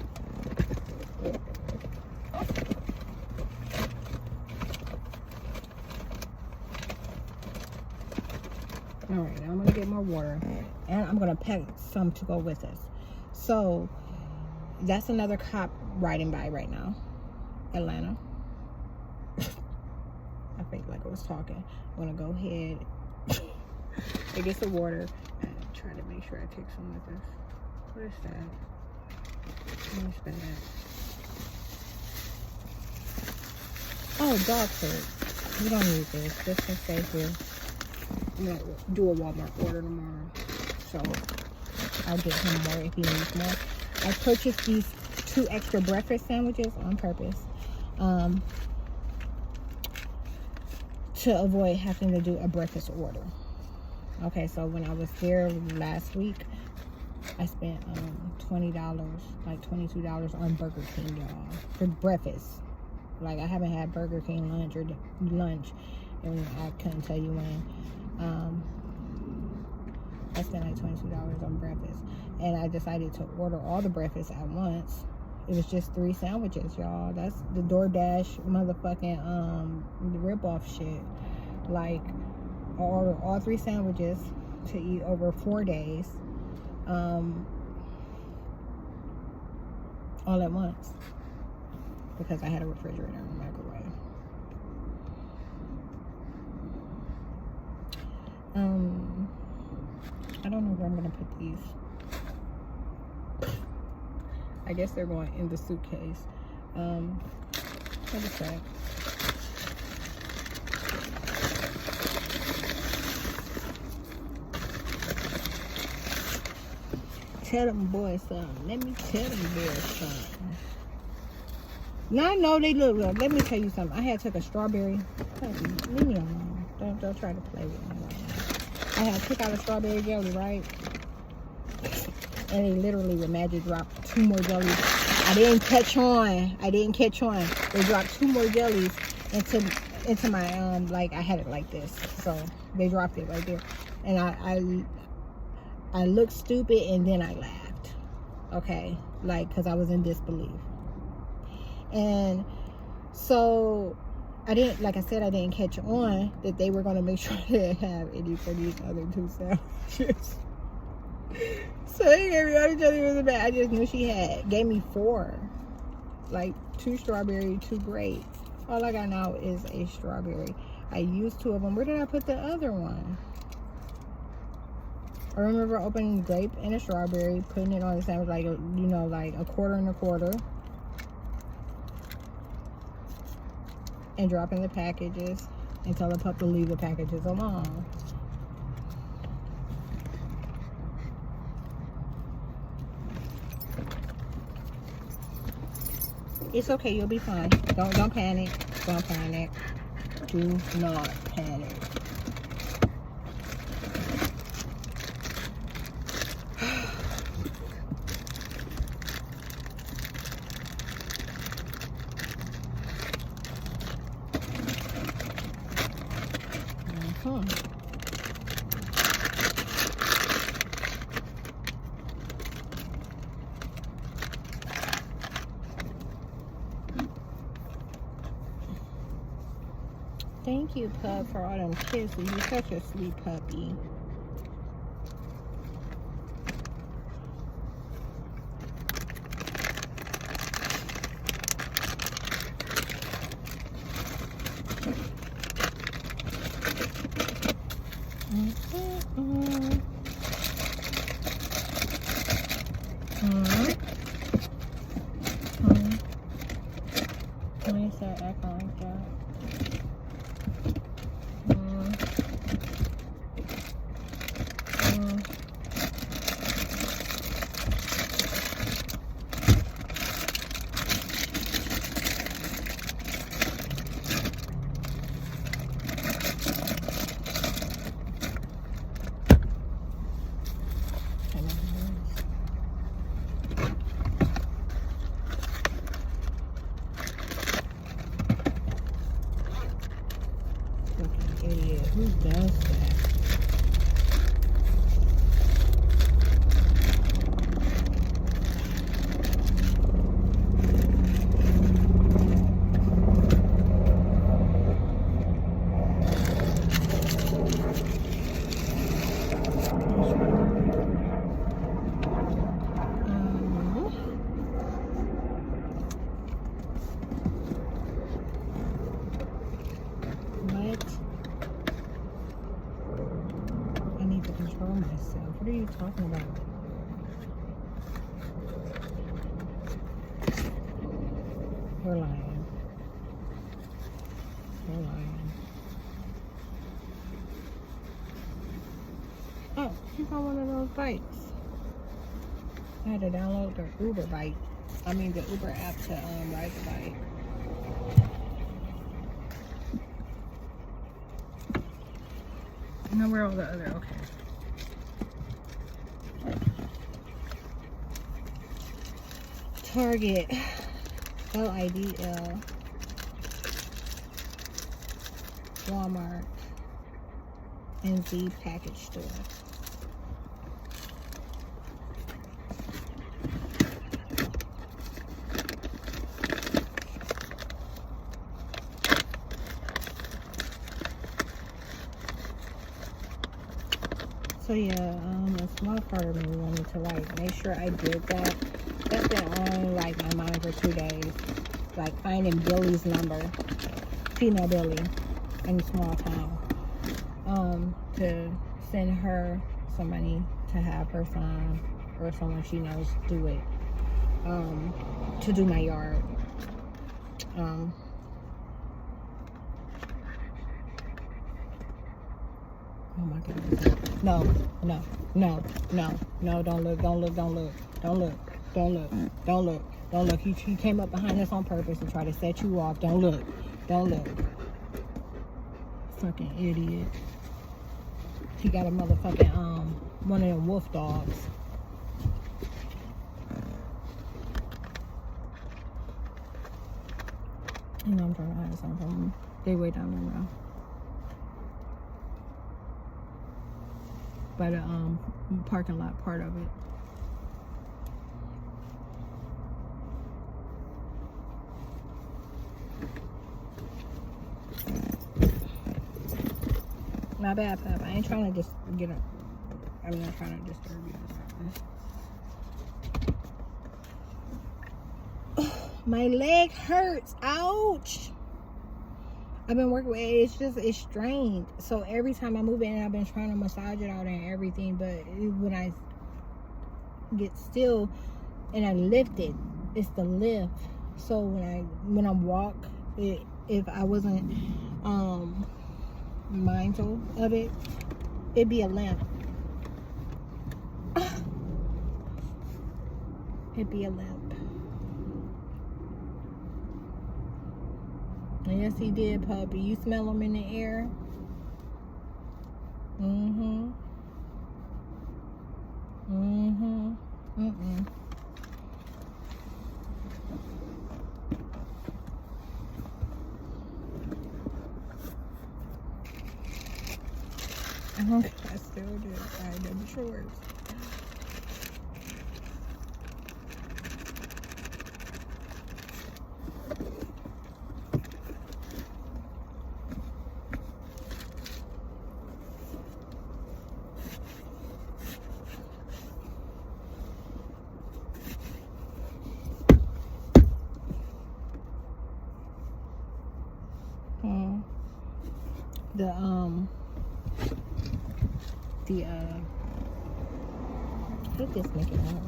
S1: Alright, now I'm going to get more water. And I'm going to pack some to go with us. So, that's another cop riding by right now. Atlanta. I think like I was talking. I'm going to go ahead and get some water. And try to make sure I take some with us. What is that? Let me spin that. Oh, dog food. We don't need this. This can stay here. I'm gonna do a Walmart order tomorrow, so I'll get him more if he needs more. I purchased these 2 extra breakfast sandwiches on purpose to avoid having to do a breakfast order. Okay, so when I was there last week, I spent $20, like $22 on Burger King, y'all, for breakfast. Like I haven't had Burger King lunch, and I couldn't tell you when. I spent like $22 on breakfast, and I decided to order all the breakfast at once. It was just 3 sandwiches, y'all. That's the DoorDash motherfucking rip-off shit. Like I ordered all 3 sandwiches to eat over 4 days, all at once, because I had a refrigerator and a microwave. I don't know where I'm gonna put these. I guess they're going in the suitcase. What is that? Tell them boys something. Let me tell them boys something. Now, no, they look. Let me tell you something. I had took a strawberry. Leave me alone. Don't try to play with me right now. I had took out a strawberry jelly, right? And they literally with magic dropped 2 more jellies. I didn't catch on. They dropped 2 more jellies into my like I had it like this. So they dropped it right there, and I looked stupid and then I laughed. Okay, like because I was in disbelief. And so I didn't, like I said, I didn't catch on that they were going to make sure they didn't have any for these other 2 sandwiches. So they gave me all the jelly was bad. I just knew she gave me 4. Like 2 strawberry, 2 grape. All I got now is a strawberry. I used 2 of them. Where did I put the other one? I remember opening grape and a strawberry, putting it on the sandwich like, you know, like a quarter and a quarter. And dropping the packages and tell the pup to leave the packages alone. It's okay, you'll be fine. Don't panic. Don't panic. Do not panic. Thank you, pup, for all them kisses. You're such a sweet puppy. Let me start acting like that. Idiot. Who does that? Control myself. What are you talking about? We're lying. We're lying. Oh, she's on one of those bikes. I had to download the Uber bike. I mean the Uber app to ride the bike. Now where are all the other? Okay. Target, LIDL, Walmart, and Z Package Store. So yeah, a small part of me wanted to like make sure I did that. That's been on like my mind for 2 days. Like finding Billy's number, female Billy, in a small town, to send her some money to have her son or someone she knows do it, to do my yard. Oh my goodness. No, don't look. Don't look. Don't look. Don't look. He came up behind us on purpose to try to set you off. Don't look. Don't look. Fucking idiot. He got a motherfucking, one of them wolf dogs. You know I'm trying to hide something from them. They way down there now. By the parking lot part of it. My bad, Pep. I ain't trying to just get up. I'm not trying to disturb you or something. My leg hurts. Ouch. I've been working with it. It's strained. So every time I move it, and I've been trying to massage it out and everything, but when I get still and I lift it, it's the lift. So when I walk, if I wasn't mindful of it, it'd be a limp. It'd be a limp. Yes, he did, puppy. You smell him in the air? Mm-hmm. Mm-hmm. Mm-mm. I still did. I did the shorts. I hate this making out.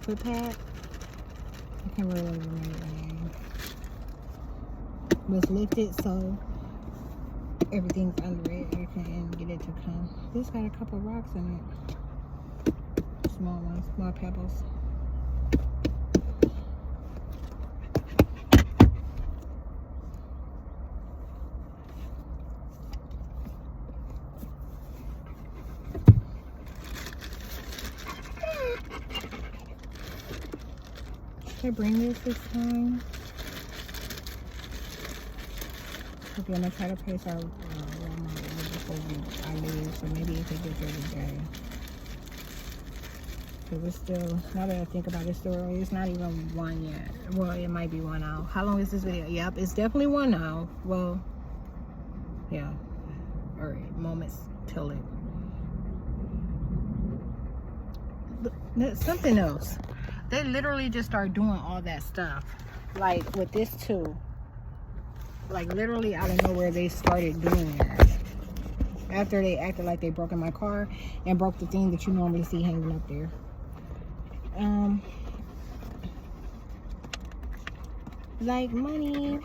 S1: Foot pad. I can't really remember the name. Was lifted so everything's under it. You can get it to come. This got a couple rocks in it. Small ones, small pebbles. Should I bring this time? Okay, I'm gonna try to place our Walmart order before I leave, so maybe it could get there today. Cause it's still, now that I think about it, it's not even one yet. Well, it might be one out. How long is this video? Yep, it's definitely one now. Well, yeah. All right, moments till it. But something else. They literally just start doing all that stuff. Like with this too. Like literally out of nowhere they started doing it. After they acted like they broke in my car and broke the thing that you normally see hanging up there. Like money.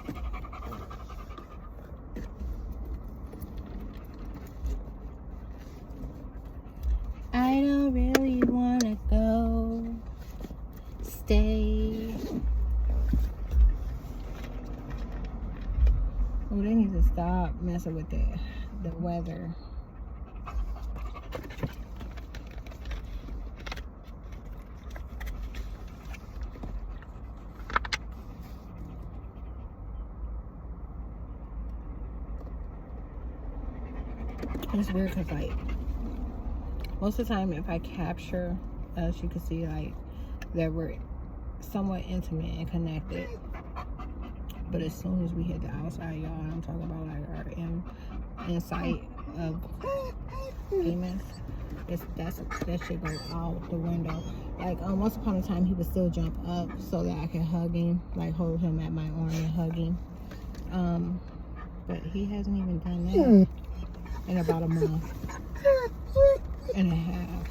S1: I don't really wanna go. Stay. Oh, they need to stop messing with the weather. It's weird because like most of the time if I capture us, you can see like that we're somewhat intimate and connected. But as soon as we hit the outside, y'all, I'm talking about like our inside of famous. that shit goes out the window. Like once upon a time, he would still jump up so that I can hug him, like hold him at my arm and hug him. But he hasn't even done that in about a month and a half.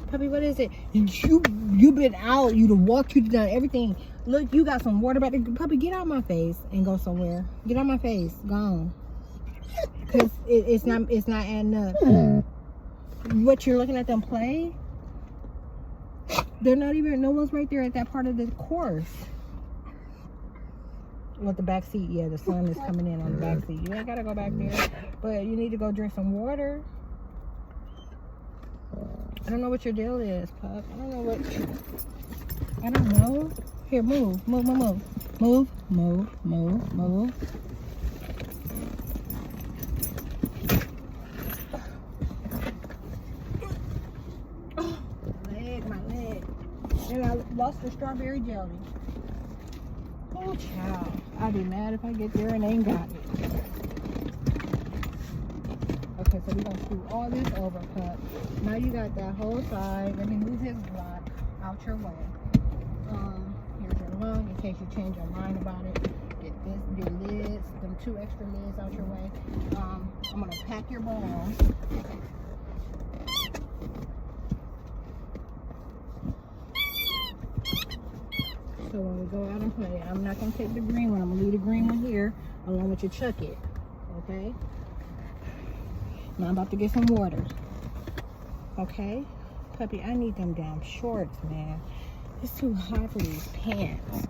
S1: Puppy, what is it? You been out. You done walked. You done everything. Look, you got some water back there. Puppy, get out my face and go somewhere. Get out my face. Gone. Cause it's not adding up. What, you're looking at them play? They're not even. No one's right there at that part of the course. With the back seat, yeah, the sun is coming in on the back seat. You ain't gotta go back there, but you need to go drink some water. I don't know what your deal is, pup. I don't know. Here, move. My leg. And I lost the strawberry jelly. Oh, child. I'd be mad if I get there and ain't got it. Okay, so we're going to screw all this over, pup. Now you got that whole side. Let me move his block out your way. Here's your lung in case you change your mind about it. Get your lids, them 2 extra lids out your way. I'm going to pack your balls. So when we go out and play, I'm not going to take the green one. I'm going to leave the green one here along with your chuck it. Okay? Now I'm about to get some water. Okay? Puppy, I need them damn shorts, man. It's too hot for these pants.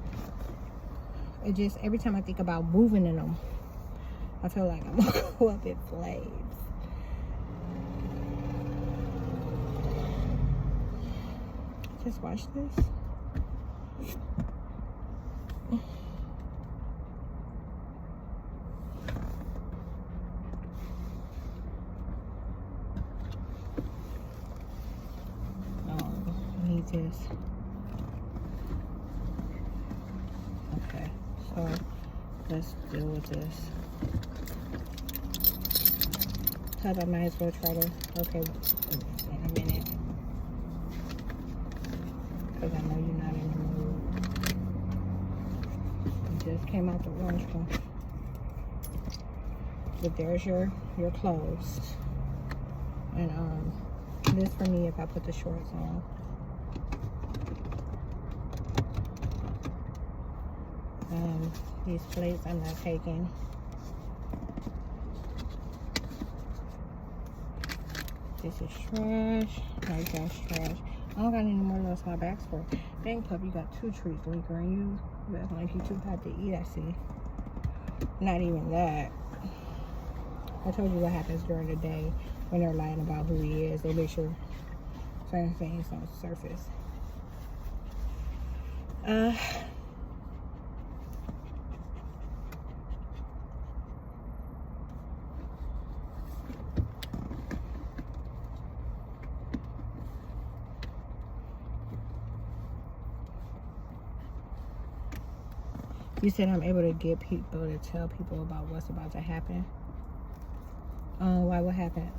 S1: It just, every time I think about moving in them, I feel like I'm going to go up in flames. Just watch this. This. Okay, so let's deal with this. I might as well try to, okay, in a minute. Because I know you're not in the mood. You just came out the orange one. But there's your clothes. And this for me if I put the shorts on. These plates I'm not taking. This is trash. Like that's trash. I don't got any more of those my bags for. Dang, pup, you got 2 treats lingering. You act like you too hot to eat, I see. Not even that. I told you what happens during the day when they're lying about who he is. They make sure certain things don't surface. You said I'm able to get people to tell people about what's about to happen. Why? What happened?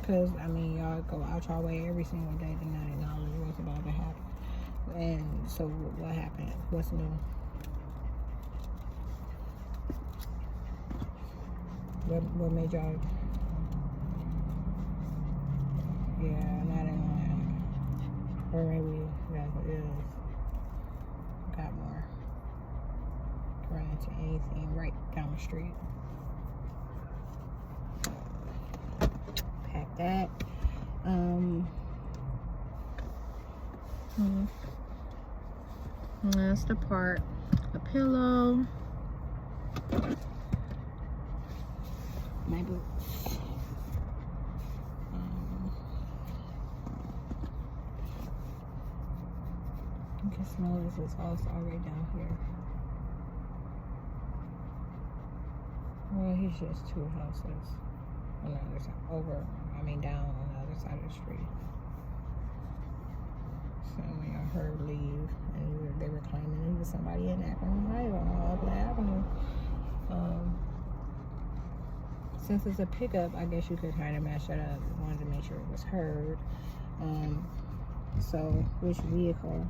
S1: Because, I mean, y'all go out your way every single day to not acknowledge what's about to happen. And so, what happened? What's new? What made y'all... Yeah, not in line. Or maybe that's what it is. Got more. Run into anything right down the street. Pack that. That's the part. A pillow. My boots. You can smell this is also already down here. Well, he's just 2 houses on the other side, down on the other side of the street. So when y'all heard leave, and they were claiming he was somebody in Akron Drive on Upland Avenue. since it's a pickup, I guess you could kind of match that up. I wanted to make sure it was heard. So which vehicle,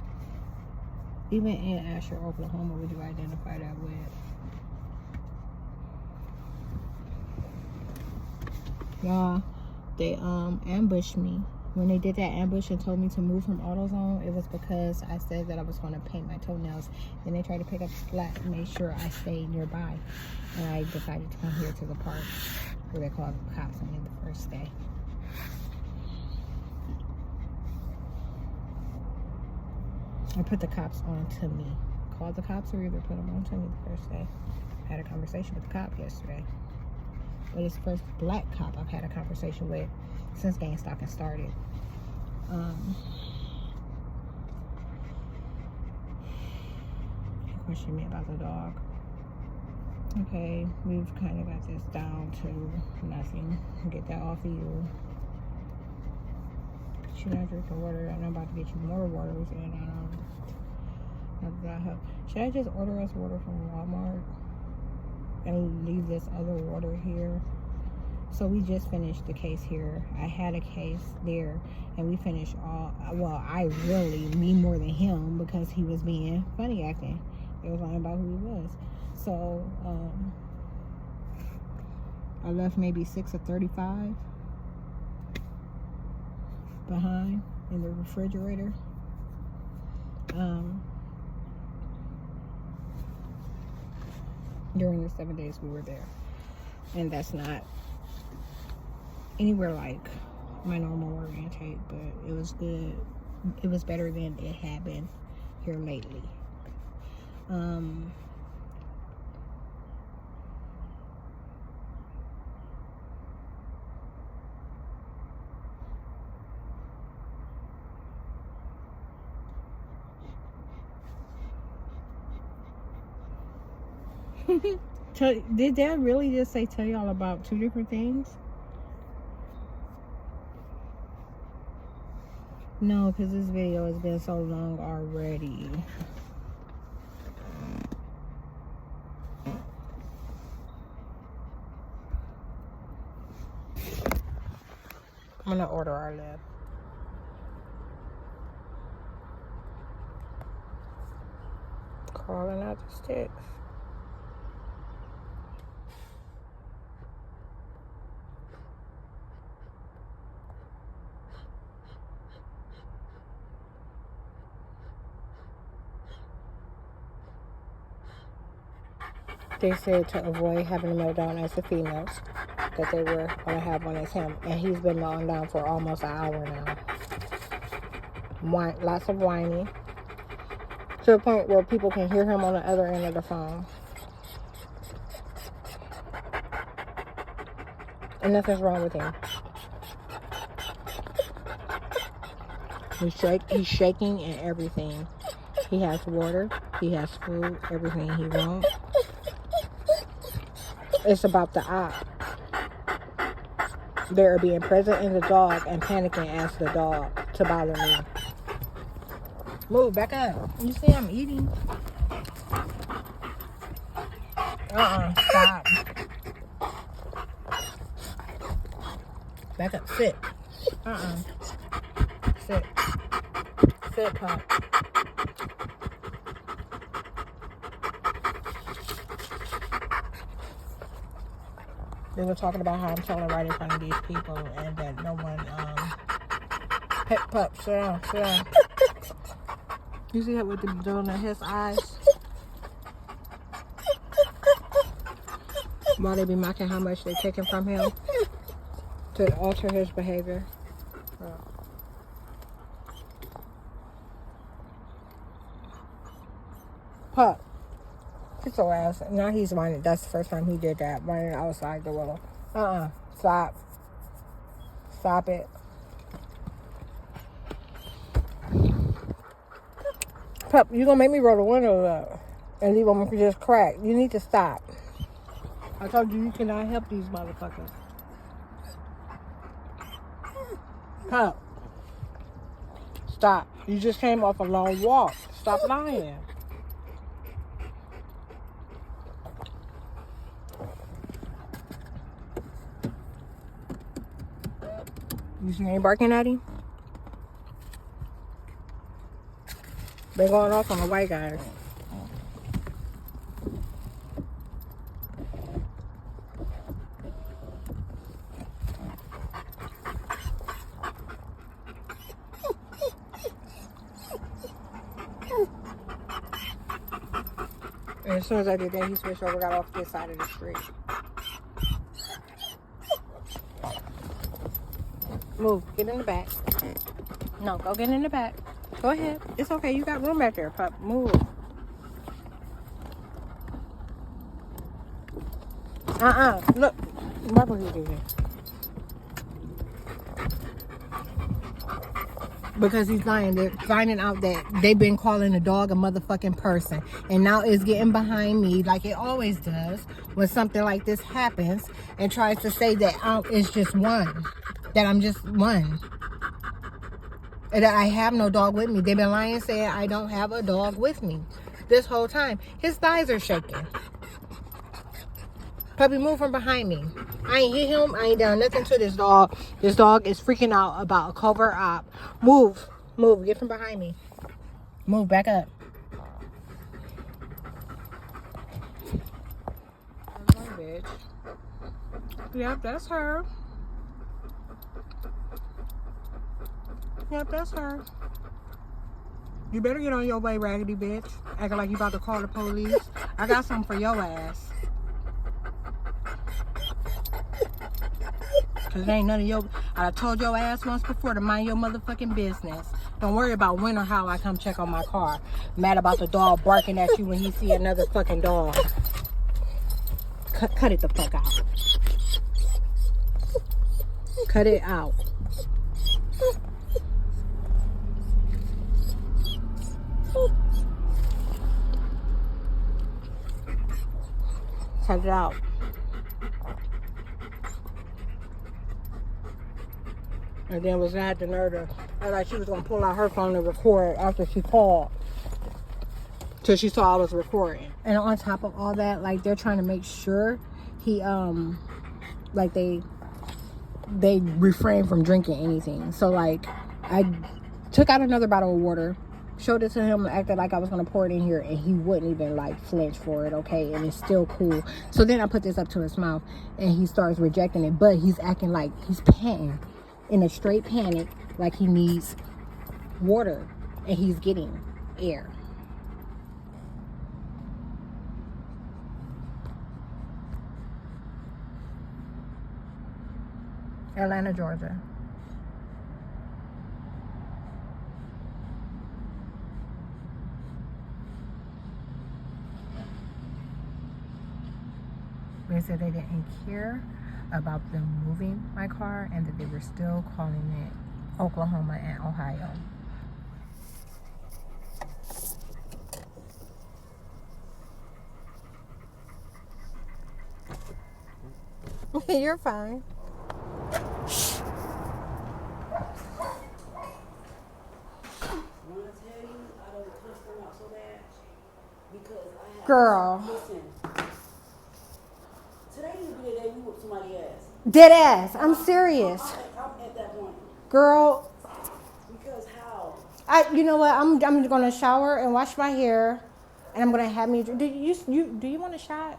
S1: even in Asher, Oklahoma, would you identify that with? Yeah, they ambushed me. When they did that ambush and told me to move from AutoZone, it was because I said that I was going to paint my toenails. Then they tried to pick up slack and make sure I stayed nearby. And I decided to come here to the park where they called the cops on me the first day. I put the cops on to me. Called the cops or either put them on to me the first day. I had a conversation with the cop yesterday. But it's the first black cop I've had a conversation with since gang stalking started. He questioned me about the dog. Okay, we've kind of got this down to nothing. Get that off of you. You're not drinking water. I'm about to get you more waters, and should I just order us water from Walmart and leave this other water here? So we just finished the case here. I had a case there, and we finished all. Well, me more than him, because he was being funny acting. They was lying about who he was. So I left maybe 6 or 35 behind in the refrigerator. During the 7 days we were there, and that's not anywhere like my normal water intake, but it was good. It was better than it had been here lately. Did Dad really just say tell y'all about 2 different things? No, because this video has been so long already. I'm gonna order our lab. Crawling out the sticks. They said to avoid having a meltdown as the females, that they were going to have one as him. And he's been melting down for almost an hour now. Lots of whining. To the point where people can hear him on the other end of the phone. And nothing's wrong with him. He's shaking and everything. He has water. He has food. Everything he wants. It's about the eye. They're being present in the dog and panicking as the dog to bother me. Move, back up. You see I'm eating. Stop. Back up, sit. Sit. Sit, Pop. They were talking about how I'm telling right in front of these people and that no one, pet pup, sit down, sit down. You see what they're doing in his eyes? While they be mocking how much they're taking from him to alter his behavior. Pup. Get your ass. Now he's whining. That's the first time he did that. Whining outside the window. Stop. Stop it. Pup, you gonna make me roll the window up and leave them just crack. You need to stop. I told you cannot help these motherfuckers. Pup. Stop. You just came off a long walk. Stop lying. You see any barking at him? They're going off on the white guys. And as soon as I did that, he switched over, got off this side of the street. Move, get in the back. No, go get in the back. Go ahead. It's okay. You got room back there, pup. Move. Look. What was he doing? Because he's lying. They're finding out that they've been calling the dog a motherfucking person. And now it's getting behind me like it always does when something like this happens and tries to say that it's just one. That I'm just one. And that I have no dog with me. They've been lying saying I don't have a dog with me this whole time. His thighs are shaking. Puppy, move from behind me. I ain't hit him. I ain't done nothing to this dog. This dog is freaking out about a covert op. Move. Move. Get from behind me. Move. Back up. Come on, bitch. Yep, that's her. Yep, that's her. You better get on your way, raggedy bitch. Acting like you about to call the police. I got something for your ass. Cause it ain't none of your... I told your ass once before to mind your motherfucking business. Don't worry about when or how I come check on my car. Mad about the dog barking at you when he see another fucking dog. Cut it the fuck out. Cut it out. Cut it out. And then was at the nerve to act like she was gonna pull out her phone to record after she called. Till she saw I was recording. And on top of all that, like they're trying to make sure he like they refrain from drinking anything. So like I took out another bottle of water, showed it to him, acted like I was gonna pour it in here, and he wouldn't even like flinch for it, okay? And it's still cool. So then I put this up to his mouth and he starts rejecting it, but he's acting like he's panting in a straight panic, like he needs water and he's getting air. Atlanta, Georgia. They said they didn't care about them moving my car and that they were still calling it Oklahoma and Ohio. You're fine. Girl.
S6: Listen, today is the day you whoop somebody's ass.
S1: Dead ass. I'm serious.
S6: I'm at that point.
S1: Girl.
S6: Because how?
S1: You know what? I'm gonna shower and wash my hair, and I'm gonna have me. Do you want a shot?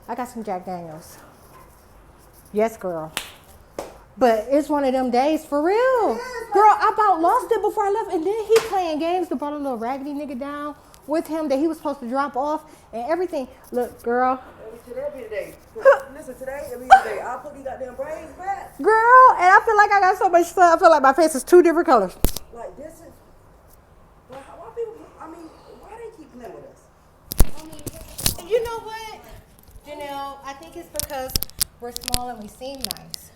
S1: I got some Jack Daniels. Yes, girl. But it's one of them days for real. Girl, I about lost it before I left, and then he playing games to brought a little raggedy nigga down with him that he was supposed to drop off and everything. Look, girl.
S6: Today be the day. Listen, today will be the day. I'll put these goddamn braids back.
S1: Girl, and I feel like I got so much stuff. I feel like my face is two different colors.
S6: Like this is. Why people? I mean, why they keep playing with us?
S1: You know what, Janelle? I think it's because we're small and we seem nice.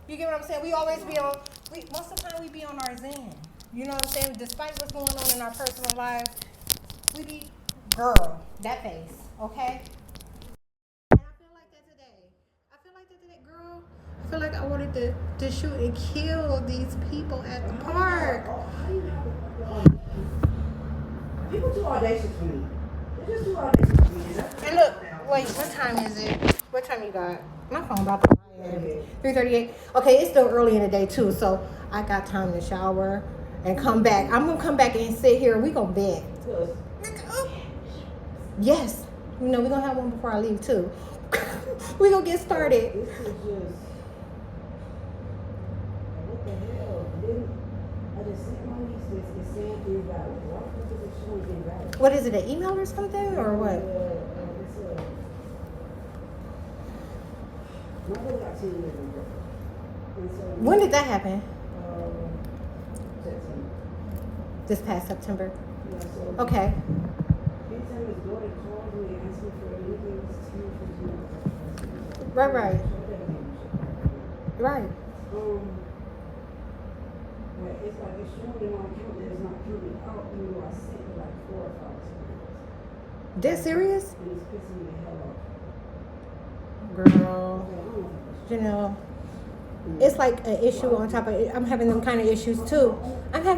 S1: You get what I'm saying? We always be on. Most of the time we be on our zen. You know what I'm saying? Despite what's going on in our personal lives, we be girl that face, okay? And I feel like that today. Girl. I feel like I wanted to shoot and kill these people at the park.
S6: People too audacious for me. They're just too audacious for me.
S1: And look, wait, what time is it? What time you got? My phone about to die. 3:38. Okay, it's still early in the day too, so I got time to shower and come back. I'm gonna come back and sit here. We gonna bed. Yes. You know, we're gonna have one before I leave too. We gonna get started.
S6: This is just, what the hell? I just sent my niece this, it's saying invalid. Why is it showing invalid?
S1: What is it, an email or something, or what?
S6: It's my brother got 10 years in prison. And so,
S1: When did that happen?
S6: September.
S1: This past September.
S6: Yeah, so
S1: Okay.
S6: anytime his daughter calls me and asks me for anything, it's
S1: Right. Right.
S6: But it's like it's showing in my account that it's not coming out, even though I sent it like 4 or 5 times.
S1: Dead serious?
S6: And it's pissing me the hell off.
S1: Girl.
S6: Okay, I don't know.
S1: You know, it's like an issue on top of it. I'm having them kind of issues too. I said,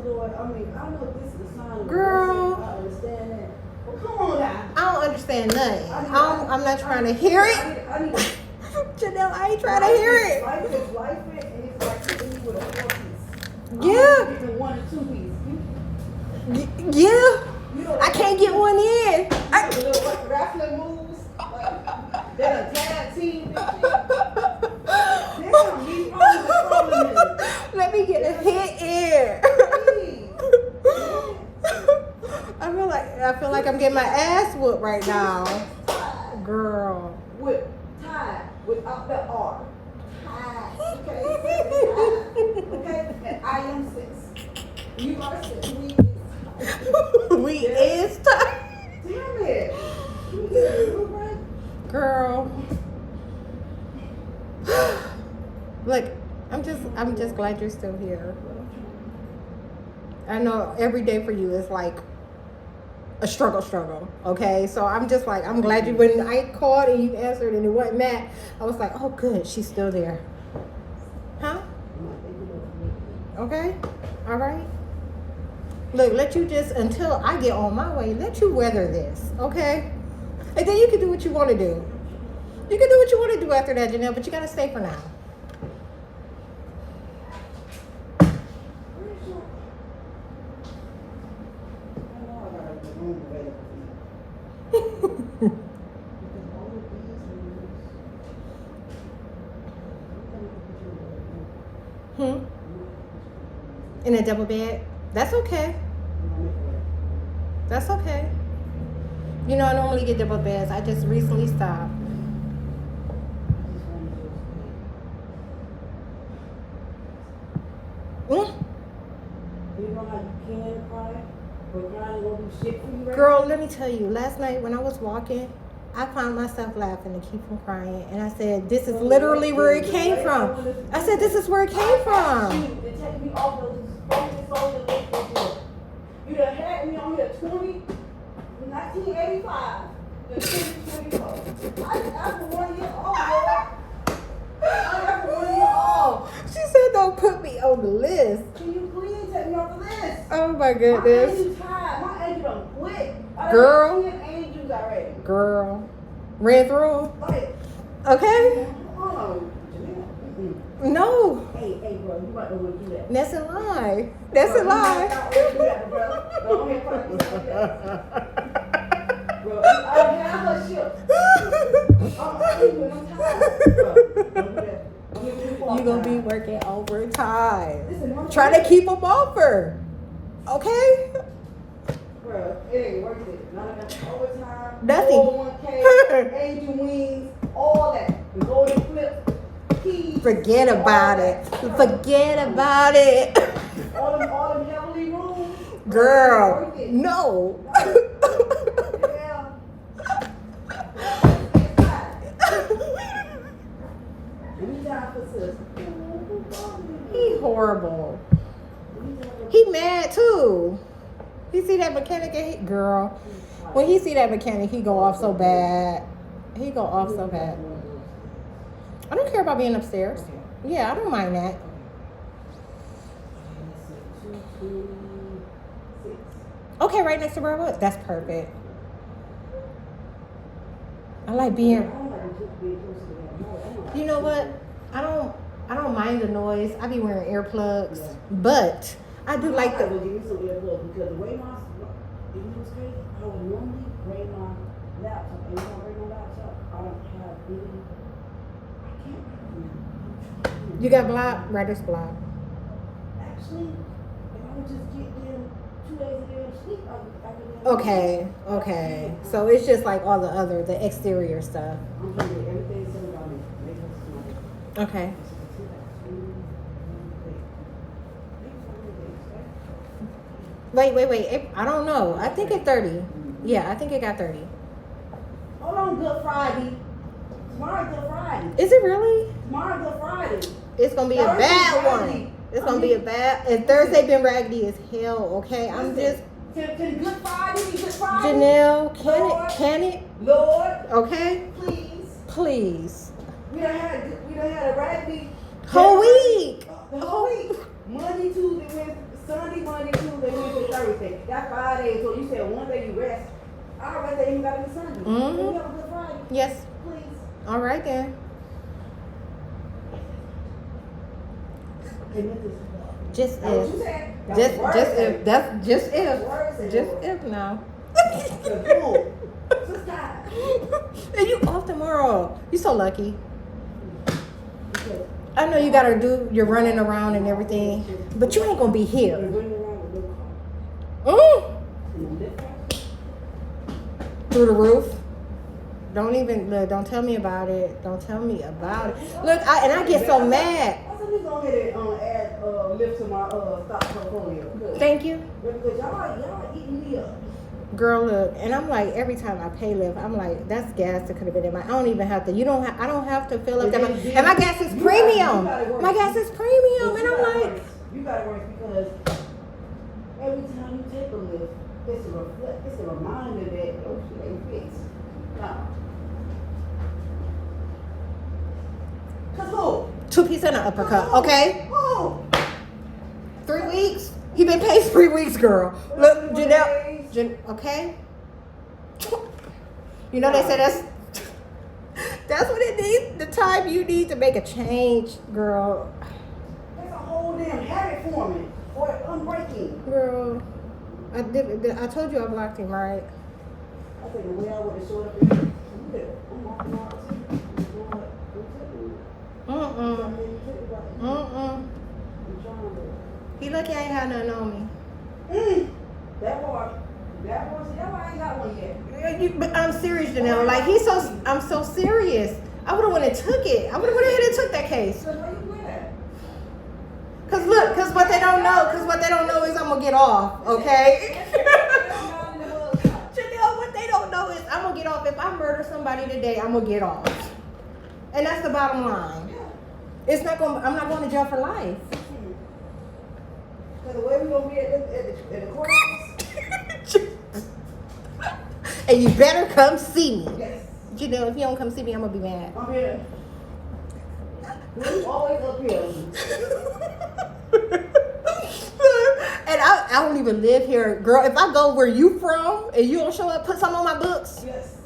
S1: Lord, I mean, I know this is a sign of Girl.
S6: I understand that. But come on now.
S1: I don't understand nothing. I'm not trying to hear it.
S6: I need
S1: Janelle, I ain't trying to hear it.
S6: Life is life, and it's like hitting you with a 4-piece.
S1: Yeah.
S6: I'm getting 1 or 2 piece.
S1: Yeah.
S6: You know,
S1: I can't get one in.
S6: the little like, wrestling moves, like, that a tag team. Damn, these problems.
S1: Let me get a hit in. I feel like I'm getting my ass whooped right now. Girl.
S6: With tie without the R. Tie. Okay. Okay. And I am 6. You are 6.
S1: We is tight.
S6: Damn it. You get it, right?
S1: Girl. Look, I'm just glad you're still here. I know every day for you is like a struggle, okay? So I'm just like, I'm glad you, when I called and you answered and it wasn't Matt, I was like, oh good, she's still there. Huh? Okay? All right? Look, let you just, until I get on my way, let you weather this, okay? And then you can do what you want to do. You can do what you want to do after that, Janelle, but you got to stay for now. In a double bed? That's okay. That's okay. You know, I normally get double beds. I just recently stopped. Girl, let me tell you, last night when I was walking, I found myself laughing to keep from crying. And I said, this is literally where it came from. I said, this is where it came from.
S6: You done had me on here 1985. I'm 1 year old, Lord. I'm 1 year old.
S1: She said, don't put me on the list.
S6: Can you please take me off the list?
S1: Oh my
S6: My
S1: goodness.
S6: angel's tired. My angel done quit.
S1: Girl.
S6: I done 10 angels already.
S1: Girl. Ran through.
S6: Like,
S1: Okay?
S6: hold on, Janelle.
S1: No.
S6: Hey, bro, you about to want to do that.
S1: That's a lie. That's a lie.
S6: Bro, I have her ship. I'm
S1: You gonna be working overtime. Trying to keep them off her. Okay?
S6: Bro, it ain't worth it. None of that overtime.
S1: Nothing.
S6: 401k, angel wings, all that. The golden flip, keys.
S1: Forget
S6: all
S1: about
S6: that.
S1: it. Forget about it.
S6: All them heavenly rooms.
S1: Girl,
S6: Worth it.
S1: no.
S6: Yeah. Anytime for sis.
S1: He horrible. He mad too. He see that mechanic and girl. When he see that mechanic, he go off so bad. He go off so bad. I don't care about being upstairs. Yeah, I don't mind that. Okay, right next to where I was. That's perfect. I like being You know what? I don't mind the noise. I be wearing earplugs, but I do like
S6: I would
S1: the.
S6: give you some earplugs because the way my, you know what's crazy? I would normally bring my laptop, and when I bring my laptop, I don't have any, I can't.
S1: You got block? Writer's block.
S6: Actually, if I would just get them 2 days a day of sleep, I could.
S1: Okay. So it's just like all the exterior stuff.
S6: I'm trying to get everything set about me. Make us smile.
S1: Okay. Wait. I don't know. I think it's 30. Yeah, I think it got 30.
S6: Hold on, Good Friday. Tomorrow Good Friday.
S1: Is it really?
S6: Tomorrow Good Friday.
S1: It's gonna be a
S6: Thursday,
S1: bad
S6: Friday.
S1: one. It's gonna be a bad. And Thursday been raggedy as hell. Okay, I'm just
S6: Can Good Friday be Good Friday?
S1: Janelle.
S6: Lord.
S1: Can it?
S6: Lord,
S1: Okay,
S6: please.
S1: please.
S6: We done had a raggedy
S1: Whole week.
S6: The whole week. Monday, Tuesday, Wednesday, Sunday, Monday, Tuesday, Wednesday, Thursday. That's 5 days. So you said one day you rest. I'd rather you got to be Sunday.
S1: Mhm.
S6: Can we have a Good Friday?
S1: Yes.
S6: Please.
S1: All right then.
S6: And this is
S1: Just
S6: that's what
S1: if.
S6: you said. That's
S1: Just
S6: what
S1: just
S6: word
S1: if.
S6: said.
S1: That's just
S6: That's what word
S1: if.
S6: said,
S1: Just
S6: Lord.
S1: if now.
S6: The fool. Sister.
S1: And you off tomorrow. You so lucky.
S6: Because
S1: I know you gotta do. You're running around and everything, but you ain't gonna be
S6: you're
S1: here.
S6: running around with no car. And the lift car.
S1: Through the roof. Don't even look. Don't tell me about it. Don't tell me about it. Look, I get so mad.
S6: I said, let's go ahead and add lift to my stock portfolio. Good.
S1: Thank you,
S6: Because y'all eating me up.
S1: girl. Look, and I'm like, every time I pay Lyft, I'm like, that's gas that could have been in my. I don't even have to. I don't have to fill up that. And my gas is premium. My gas is premium, and I'm like,
S6: you gotta work because every time you take a lift, it's a reminder that oh shit ain't fixed. Nah. Cause who?
S1: 2 piece and an uppercut. Okay,
S6: Who?
S1: 3 weeks. He been paid 3 weeks, girl. Look, Janelle. Okay. You know they say that's what it needs. The time you need to make a change, girl.
S6: That's a whole damn habit forming or unbreaking.
S1: Girl, I told you I blocked him, right?
S6: I think the way I would have showed up is, I'm off tomorrow too.
S1: He lucky I ain't had nothing on me.
S6: That boy, I ain't got one yet.
S1: But I'm serious, Janelle. Like I'm so serious. I would have went and took it. I would have went ahead and took that case.
S6: So where you at?
S1: Cause what they don't know is I'm gonna get off. Okay. Janelle, what they don't know is I'm gonna get off. If I murder somebody today, I'm gonna get off. And that's the bottom line. I'm not going to jail for life.
S6: So the way we gonna be at the courthouse?
S1: And you better come see me.
S6: Yes.
S1: Janelle, if you don't come see me, I'm gonna be mad.
S6: I'm here. We always up here.
S1: And I don't even live here, girl. If I go where you from and you don't show up, put some on my books.
S6: Yes.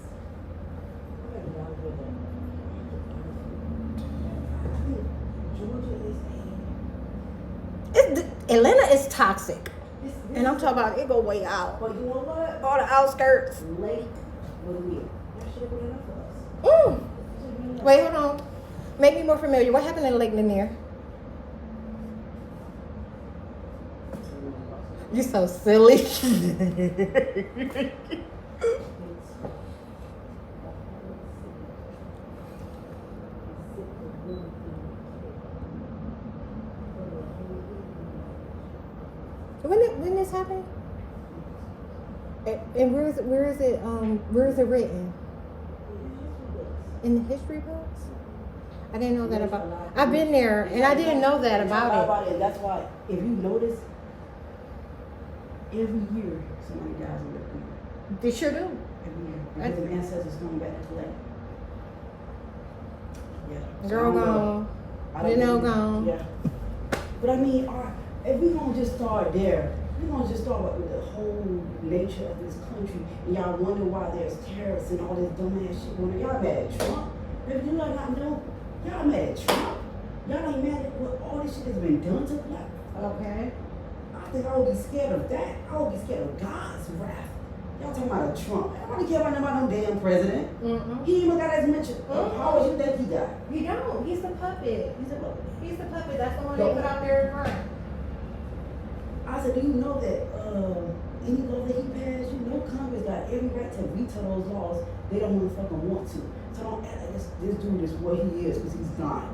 S1: Atlanta is toxic, and I'm talking about it go way out.
S6: But you know what?
S1: All the outskirts.
S6: Lake Lanier. That should have been enough for us.
S1: Wait, hold on. Make me more familiar. What happened in Lake Lanier? You so silly. When this happened? And where is it written? In the history books? I didn't know that about. I've been there, and I didn't know that about it.
S6: That's why, if you notice, every year somebody dies in Lake Lanier.
S1: They sure do.
S6: Every year. Because the ancestors coming back to collect. Yeah.
S1: Girl gone. Janelle gone.
S6: Yeah. But I mean, if we gonna just start there, we gonna just start with the whole nature of this country, and y'all wonder why there's terrorists and all this dumbass shit going on. Y'all mad at Trump? If you like not know, y'all mad at Trump. Y'all ain't mad at what all this shit has been done to black.
S1: Okay.
S6: I think I would be scared of that. I would be scared of God's wrath. Y'all talking about Trump. I don't really care about no damn president.
S1: Mm-mm.
S6: He even got as much power as you think he got.
S1: You don't. He's the puppet.
S6: He's a puppet.
S1: He's the puppet. That's the one they put out there in front.
S6: I said, do you know that any law that he passed, you know Congress got every right to veto those laws. They don't motherfucking want to. So don't act like this dude is what he is because he's dying.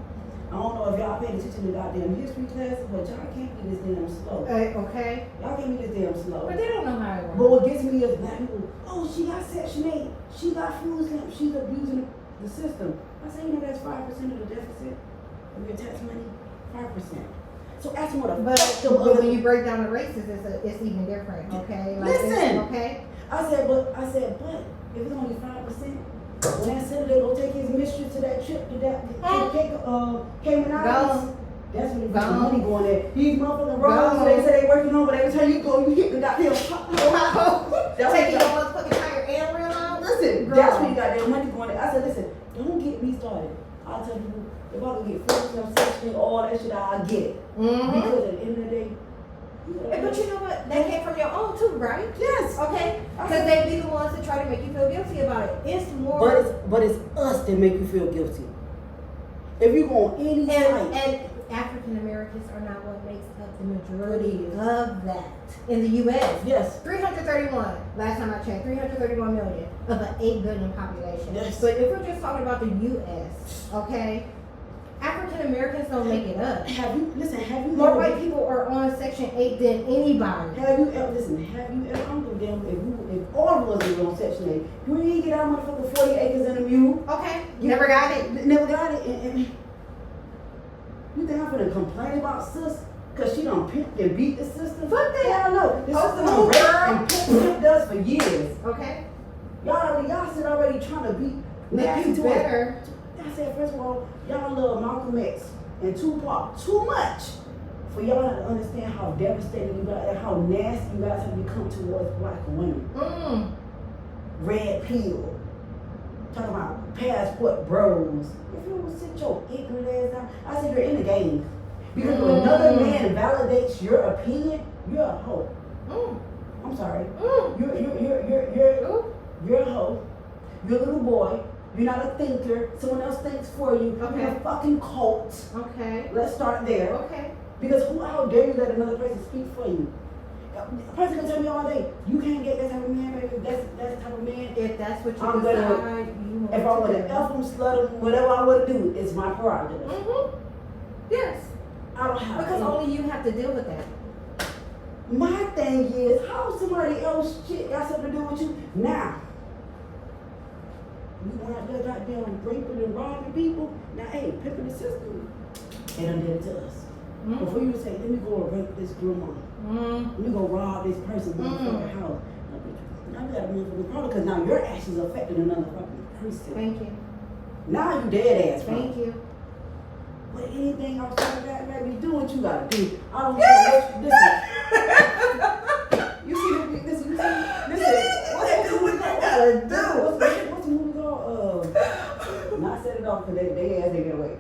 S6: I don't know if y'all paid attention to goddamn history classes, but y'all can't be this damn slow.
S1: Okay.
S6: Y'all can't be this damn slow.
S1: But they don't know how it
S6: But
S1: works.
S6: what gets me is black people, oh, she got Section 8, she got food stamps, she's abusing the system. I say, you know, that's 5% of the deficit of your tax money? 5%. So ask me what the
S1: But
S6: fuck them
S1: when
S6: other...
S1: you break down the races, it's even different. Okay.
S6: Listen!
S1: Okay.
S6: I said, but if it's only 5%, when that senator go take his mistress to that trip to that Cayman Islands, that's when the money going there. These motherfucking roads, they say they working on, but every time you go, you hit the goddamn pothole.
S1: Taking your motherfucking tire and real out.
S6: Listen,
S1: Girl.
S6: that's when you got that money going there. I said, listen, don't get me started. I'll tell people, if I can get 40% section, all that shit, I'll get it.
S1: Mm-hmm.
S6: Because at the end of the day,
S1: But you know what? That came from your own too, right?
S6: yes.
S1: Okay. Because they be the ones that try to make you feel guilty about it. It's more.
S6: But it's us that make you feel guilty. If you go on any site,
S1: And African Americans are not what makes up the majority of that in the U.S.
S6: yes.
S1: 331, last time I checked, 331 million of an 8 billion population.
S6: Yes.
S1: But if we're just talking about the U.S., okay, African Americans don't make it up.
S6: Have you
S1: More
S6: ever-
S1: white people are on Section 8 than anybody.
S6: Have you ever, listen, have you ever, I'm gonna damn, if all of us were on Section 8, you ain't get our motherfucking 40 acres and a mule.
S1: Okay, you never got it.
S6: Never got it. And you think I'm gonna complain about sis? Cause she done pimped and beat the system?
S1: Fuck that.
S6: Hell no. The
S1: Oh,
S6: system
S1: no,
S6: done raped
S1: girl.
S6: and pimped us for years.
S1: Okay,
S6: Y'all sit already trying to beat
S1: that's
S6: into
S1: better.
S6: I said, first of all, y'all love Malcolm X and Tupac too much for y'all not to understand how devastating you guys and how nasty you guys have become towards black women.
S1: Mm.
S6: Red pill. Talking about passport bros. If you would sit your ignorant ass down, I said you're in the game. Because when another man validates your opinion, you're a hoe.
S1: Mm.
S6: I'm sorry.
S1: Mm.
S6: You're a hoe. You're a little boy. You're not a thinker. Someone else thinks for you.
S1: Okay.
S6: You're a fucking cult.
S1: Okay.
S6: Let's start there.
S1: Okay.
S6: Because how dare you let another person speak for you? A person can tell me all day, you can't get that type of man, baby. That's the type of man.
S1: If that's what you
S6: I'm
S1: decide,
S6: gonna-
S1: you want
S6: If I want
S1: to
S6: to
S1: do.
S6: F them, slut them, whatever I want to do, it's my prerogative.
S1: Mm-hmm. Yes.
S6: I don't have
S1: Because
S6: any-
S1: only you have to deal with that.
S6: My thing is, how somebody else shit got something to do with you now? You went out there goddamn raping and robbing people. Now, hey, pimping the system. They done did it to us.
S1: Mm.
S6: Before you say, let me go and rape this grandma.
S1: Mm.
S6: Let me go rob this person motherfucking house. Now you got a motherfucking problem because now your actions affected another fucking person.
S1: Thank you.
S6: Now you dead ass.
S1: Thank you.
S6: But anything outside of that, baby, do what you gotta do. I don't care what you listen. You see the listen, listen. What
S1: gotta do?
S6: What's the movie called? Not Set It Off because they ass they get away.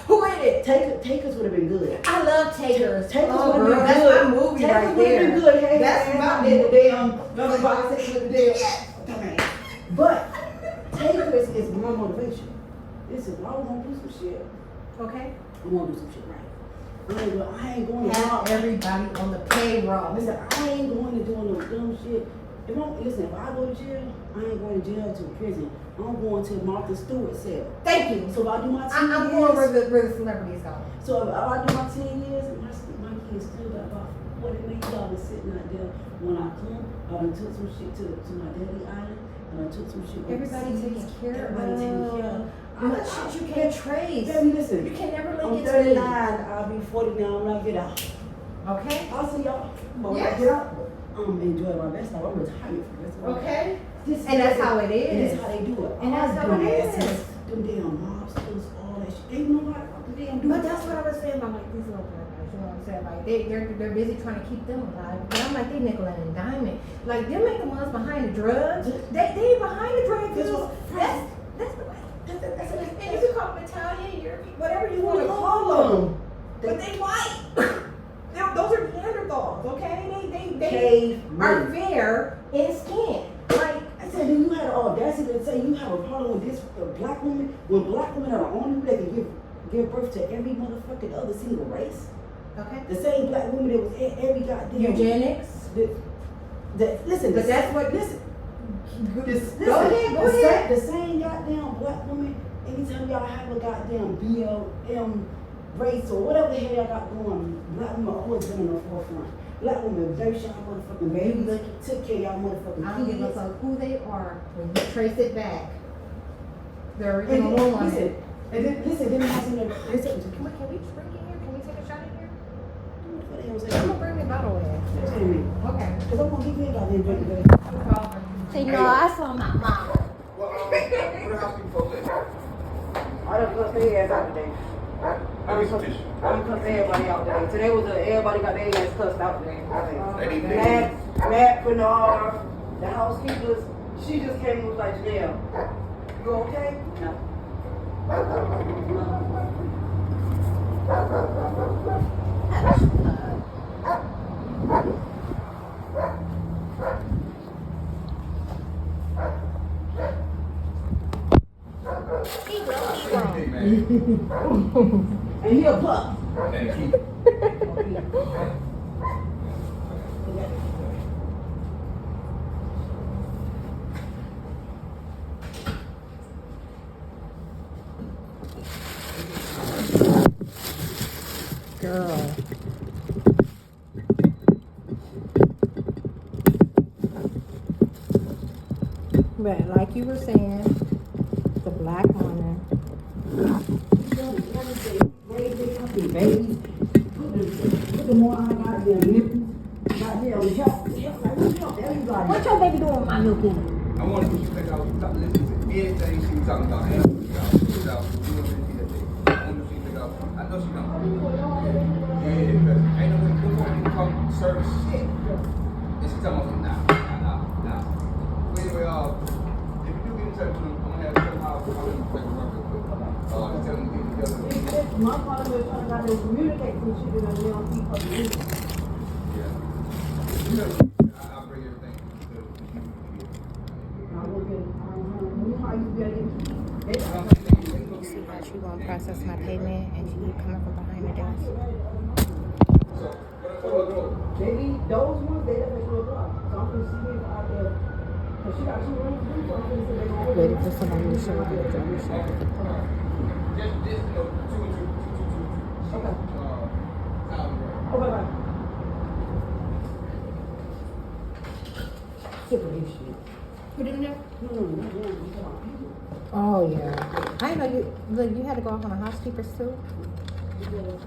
S1: Who in it?
S6: Takers would have been good.
S1: I love Takers.
S6: Takers
S1: Oh,
S6: would have
S1: girl,
S6: been
S1: that's
S6: good.
S1: my movie
S6: Takers
S1: right
S6: would have been
S1: there.
S6: good. Hey,
S1: That's
S6: hey,
S1: my
S6: the
S1: movie.
S6: damn bisexual with the damn. But Takers is my motivation. Listen, I want to do some shit.
S1: Okay.
S6: I want to do some shit right. I ain't going to
S1: Have
S6: rob.
S1: everybody on the payroll.
S6: Listen, I ain't going to do no dumb shit. If I go to jail, I ain't going to jail to prison. I'm going to Martha Stewart cell.
S1: Thank you.
S6: So if I do my 10
S1: I'm
S6: years,
S1: going where the celebrities go.
S6: so if I do my 10 years, my kids still got about $40 million sitting out there. When I come, I done took some shit to my daddy island, and I took some shit.
S1: Everybody taken care of.
S6: Everybody taken care of.
S1: Much shit you can't trace.
S6: Baby, listen.
S1: You can never
S6: I'm
S1: link it
S6: 39.
S1: to
S6: I'll be 40 now when I get out.
S1: me. Okay.
S6: I'll see y'all. But when I
S1: Yes.
S6: get out, I'm enjoying my best life. I'm retired for this one.
S1: Okay.
S6: This
S1: And that's how it
S6: And
S1: is.
S6: that's how they do it.
S1: And that's how
S6: All
S1: it
S6: dumbasses,
S1: is.
S6: Them damn mobsters, all that shit. They know how to fucking damn do
S1: But
S6: it.
S1: that's what I was saying about like these little black guys, you know what I'm saying? Like they're busy trying to keep them alive. But I'm like, they nickel and diamond. Like them ain't the ones behind the drugs. They behind the drug
S6: That's
S1: deals.
S6: what-
S1: That's the way.
S4: And you can call them Italian, European, whatever you want to
S6: Call
S4: call them.
S6: them.
S4: But they white. Those are Neanderthals, okay? They
S6: Cavemen.
S4: are fair in skin. Like,
S6: I said, do you have the audacity to say you have a problem with this black woman when black women are the only people that can give birth to every motherfucking other single race?
S4: okay.
S6: The same black woman that was in every goddamn
S4: Eugenics.
S6: Listen,
S4: But that's what
S6: listen.
S4: Go ahead.
S6: The same goddamn black woman. Anytime y'all have a goddamn BLM race or whatever the hell y'all got going, black women always been in the forefront. Black women, very shy motherfucking babies, took care of y'all motherfucking
S4: I don't give a
S6: kids.
S4: fuck who they are when you trace it back. The
S6: And
S4: original
S6: then,
S4: woman.
S6: listen, then it has in there. Listen,
S4: Can we drink in here? Can we take a shot in here?
S6: what the hell was
S4: I'm
S6: that?
S4: gonna bring the bottle in.
S6: Tell me.
S4: Okay.
S6: Cause I'm gonna give me a goddamn drink today.
S1: See, no, I saw my mom.
S3: Well, what the housekeeping folks at?
S6: I done cussed their ass out today.
S3: I need some tissue.
S6: I done cussed everybody out today. Today was everybody got their ass cussed out today.
S3: They need
S6: Matt, Bernard, the housekeepers, she just came and was like, Janelle, you okay? No.
S3: Hey, man.
S6: And he a pup.
S3: And keep.
S1: Girl. But like you were saying, the black woman.
S6: Babies, put the more on goddamn nipples, goddamn help everybody.
S1: What your baby doing with my milk in?
S3: I wanted you to think I was listening to everything she was talking about. And she was out. You know what I wanted you to think I know she don't. Yeah, because ain't no way before you come service shit. And she talking about nah. But anyway, if you do get in touch with them, I'm gonna have to tell them how I'm going to real quick. Tell them to get together.
S6: My father was trying to goddamn communicate some shit that they don't keep up with.
S3: Yeah. You know, I'll bring everything to you.
S6: I don't know how you get it.
S1: See how she gonna process my payment and she coming from behind the desk.
S6: Maybe those ones, they definitely show up. So I'm gonna see if out there. Cause she got 2 rooms to do, so I'm gonna see if they gonna
S1: Waiting for somebody to show up at the driver's shop.
S3: Just, you know, two.
S6: Okay. Okay, bye. Sick of this shit.
S1: Put it in there?
S6: No, not one. I'm talking about people.
S1: Oh yeah. I didn't know you. Look, you had to go off on the housekeepers too.
S6: Because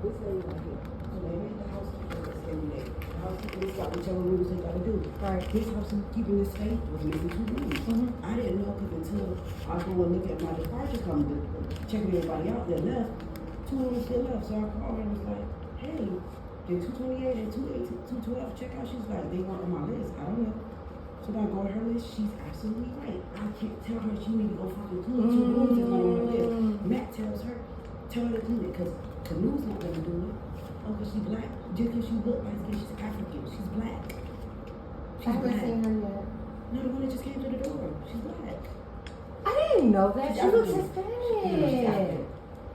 S6: this lady right here, so they make the housekeepers every day. The housekeepers got whichever rules they gotta do.
S1: Right.
S6: This housekeeping this safe was missing 2 rooms.
S1: Mhm.
S6: I didn't know because until I was going to look at my departure come to check everybody out that left, 2 rooms still left. So I called her and was like, hey, did 228 and 212 check out? She's like, they weren't on my list. I don't know. So then I go to her list, she's absolutely right. I can't tell her she need to go fucking clean 2 rooms is not on her list. Matt tells her, tell her to clean it because Canoe's not gonna do it. Oh, because she's black. Just because she look like this, she's African. She's black.
S1: I haven't seen her yet.
S6: No, the one that just came to the door. She's black.
S1: I didn't know that.
S6: She's
S1: She looks
S6: African. She's
S1: Hispanic.
S6: African.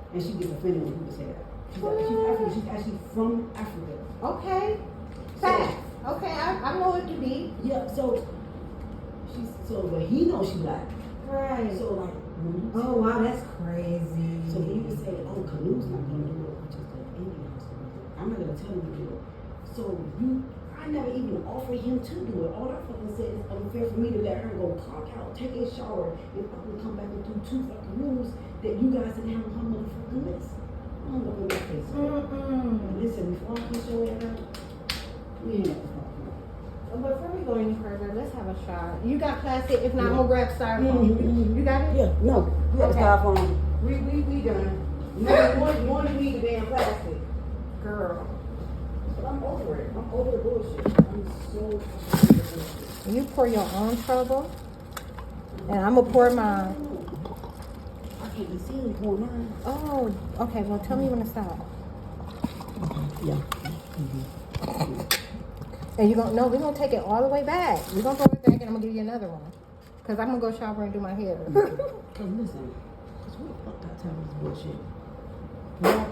S6: And she gets offended when people say that. She's African. She's actually from Africa.
S1: Okay. Fact. Okay, I know it to be.
S6: Yeah, so but he knows she's black.
S1: Right.
S6: So like, when you
S1: Oh wow, that's crazy.
S6: so when you say, oh, Canoe's not gonna do it, which is the Indian house, I'm not gonna tell him to do it. So I never even offered him to do it. All I fucking said is unfair for me to let her go clock out, take a shower, and fucking come back and do 2 fucking rooms that you guys didn't have on her motherfucking list. I don't know what that is. Listen, before I push your ass out, we ain't have to talk.
S1: But before we go any further, let's have a shot. You got plastic? If not, I'm gonna grab styrofoam. You got it?
S6: Yeah, no, we have
S1: Okay.
S6: styrofoam. We done. You want to need the damn plastic.
S1: Girl.
S6: But I'm over it. I'm over the bullshit. I'm so fucking over the bullshit.
S1: You pour your own trouble, and I'm gonna pour mine.
S6: can't be seen going on.
S1: Oh, okay. Well, tell me when to stop.
S6: Yeah.
S1: And we're gonna take it all the way back. We're gonna throw it back, and I'm gonna give you another one. Cause I'm gonna go shower and do my hair.
S6: Cause listen, cause who the fuck got time for this bullshit?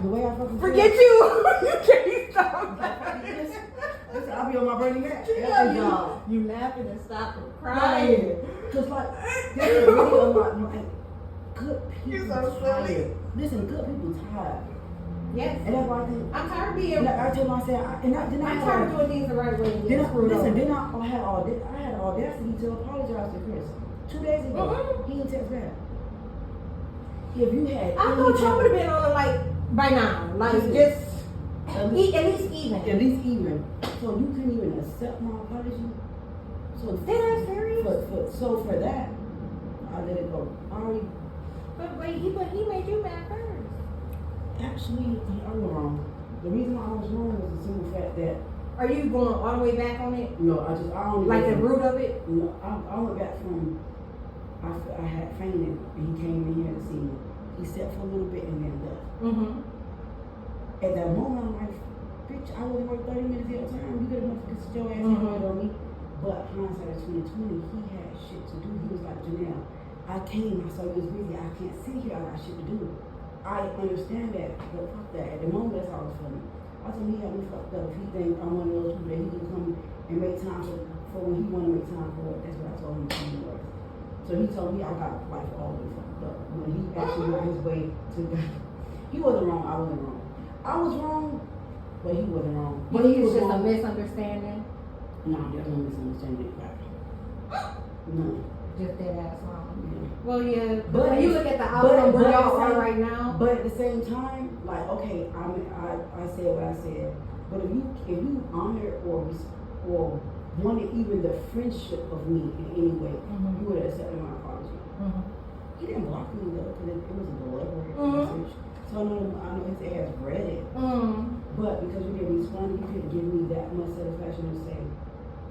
S6: The way I fucking
S4: Forget
S6: feel,
S4: you. You can't stop.
S6: listen, I'll be on my Bernie Mac.
S4: Yeah,
S6: Every job.
S4: you laughing and stop from crying.
S6: Cause like, this is really a lot. Like, good people
S4: You're so silly.
S6: tired. Listen, good people tired.
S4: Yes.
S6: And that's why I think.
S4: I'm tired of being.
S6: And I tell myself,
S4: I'm tired of doing things the right way. And
S6: Then
S4: getting screwed
S6: listen,
S4: over.
S6: then I had audacity to apologize to Chris 2 days ago. He didn't text back. If you had,
S4: I thought y'all would have been on it like by now, like
S6: Listen.
S4: just
S6: At
S4: at least even.
S6: At least even. So you couldn't even accept my apology. So
S4: That's serious.
S6: so for that, I let it go. Ari,
S4: But he made you mad first.
S6: actually, I was wrong. The reason I was wrong was the simple fact that
S4: Are you going all the way back on it?
S6: no, I only
S4: Like the
S6: went
S4: root of it?
S6: No, I went back from. I had fainted and he came in here to see me. He sat for a little bit and then left.
S4: Mm-hmm.
S6: At that moment, I'm like, bitch, I only worked 30 minutes at a time. You could have motherfucking sit your ass on me. But hindsight is 2020. He had shit to do. He was like, Janelle, I came, I saw you was busy. I can't sit here. I got shit to do. I understand that, but fuck that. At the moment, that's how it was for me. I told him he had me fucked up. If he think I'm one of those people that he can come and make time for when he want to make time for it, that's what I told him he was. So he told me I got life all the way fucked up. When he actually went his way to God, he wasn't wrong. I wasn't wrong. I was wrong, but he wasn't wrong. But he
S4: It's
S6: was
S4: just a
S6: wrong.
S4: misunderstanding.
S6: No, there's no misunderstanding. No.
S4: Just that ass wrong.
S6: Yeah.
S4: Well, yeah.
S6: But-
S4: When you look at the outcome where y'all are right now.
S6: But at the same time, like, okay, I said what I said. But if you honor or wanted even the friendship of me in any way, you would have accepted my apology. He didn't block me though, because it was a deliberate message. So I know his ass read it. But because you didn't respond, you couldn't give me that much satisfaction to say,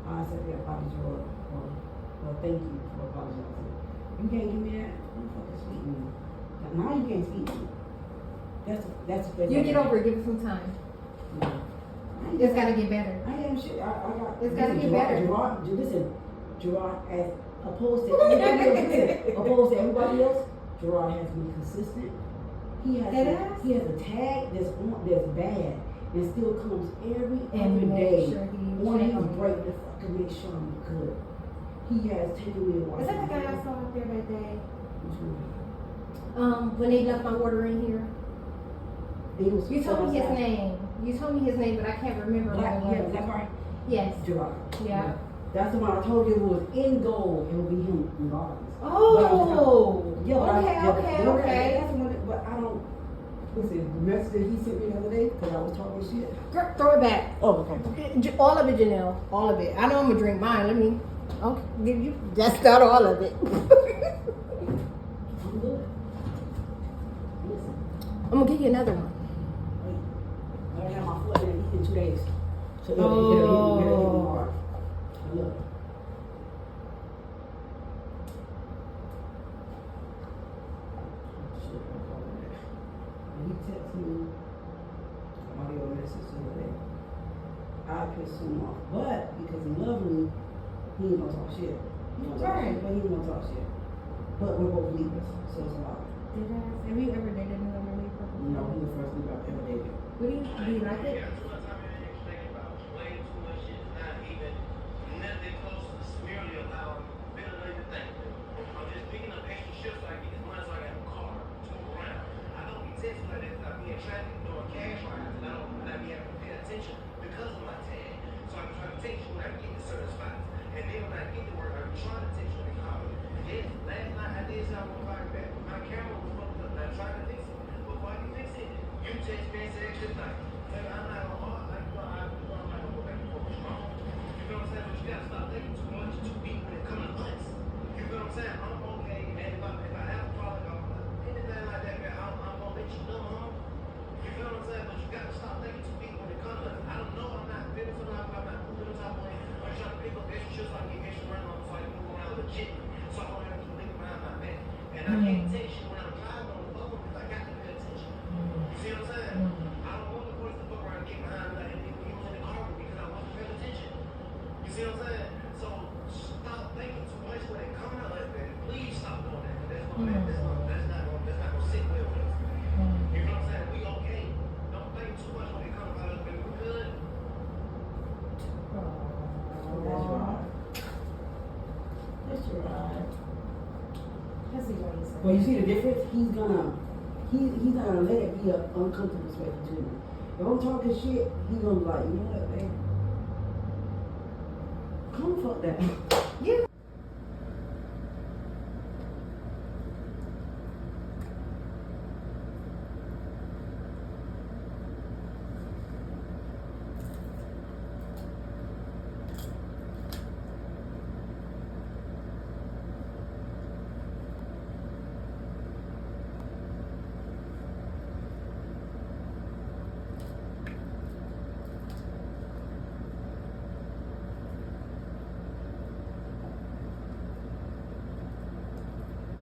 S6: I accept your apology or thank you for apologizing. You can't give me that. Who the fuck is speak to me? Now you can't speak to me. That's
S4: You get over it. Give it some time. It's gotta get better.
S6: I am shit. I got.
S4: It's gotta get
S6: Gerard,
S4: better.
S6: Gerard, as opposed to everybody else, Gerard has been consistent. He has a tag that's bad and still comes every
S4: And
S6: day.
S4: make sure he
S6: On his
S4: check on you.
S6: break to fucking make sure I'm good. He has taken me to watch.
S4: Is that the guy I saw out there that day?
S6: Which one?
S4: When they left my order in here.
S6: He was
S4: You told me his
S6: outside.
S4: name. You told me his name, but I can't remember
S6: Black,
S4: what it
S6: yeah,
S4: was.
S6: Black Heart.
S4: Yes.
S6: Gerard.
S4: Yeah.
S6: That's the one I told you it was in gold. It would be him regardless.
S4: Oh.
S6: Yeah, but
S4: Okay.
S6: That's one. But I don't. Listen, the message that he sent me the other day because I was talking shit.
S4: Girl, throw it back.
S6: Oh, okay.
S1: All of it, Janelle. All of it. I know I'm gonna drink mine. Let me. Okay, give you. That's not all of it.
S6: I'm good. Listen,
S1: I'm gonna give you another one.
S6: I don't have my foot in 2 days, so it'll hit me hard. I love it. Shit, I'm calling that. And he texted me audio message the other day. I pissed him off, but because he loved me, he ain't gonna talk shit. He gonna talk shit, but he ain't gonna talk shit. But we're both Libras, so it's a lot.
S4: Have you ever dated another Libra?
S6: You know, he's the first Libra I've ever dated.
S4: What do you like it?
S7: see what I'm saying? So stop thinking too much when it comes to us, man. Please stop doing that. 'Cause that's not gonna sit well with us. You know what I'm saying? We okay. Don't think too much when it comes to us, man. We good.
S6: That's right. That's right.
S4: That's the way
S6: But you see the difference? He's not gonna let it be an uncomfortable space between them. If I'm talking shit, he's gonna be like, you know what, babe? Come fuck that.
S4: Yeah.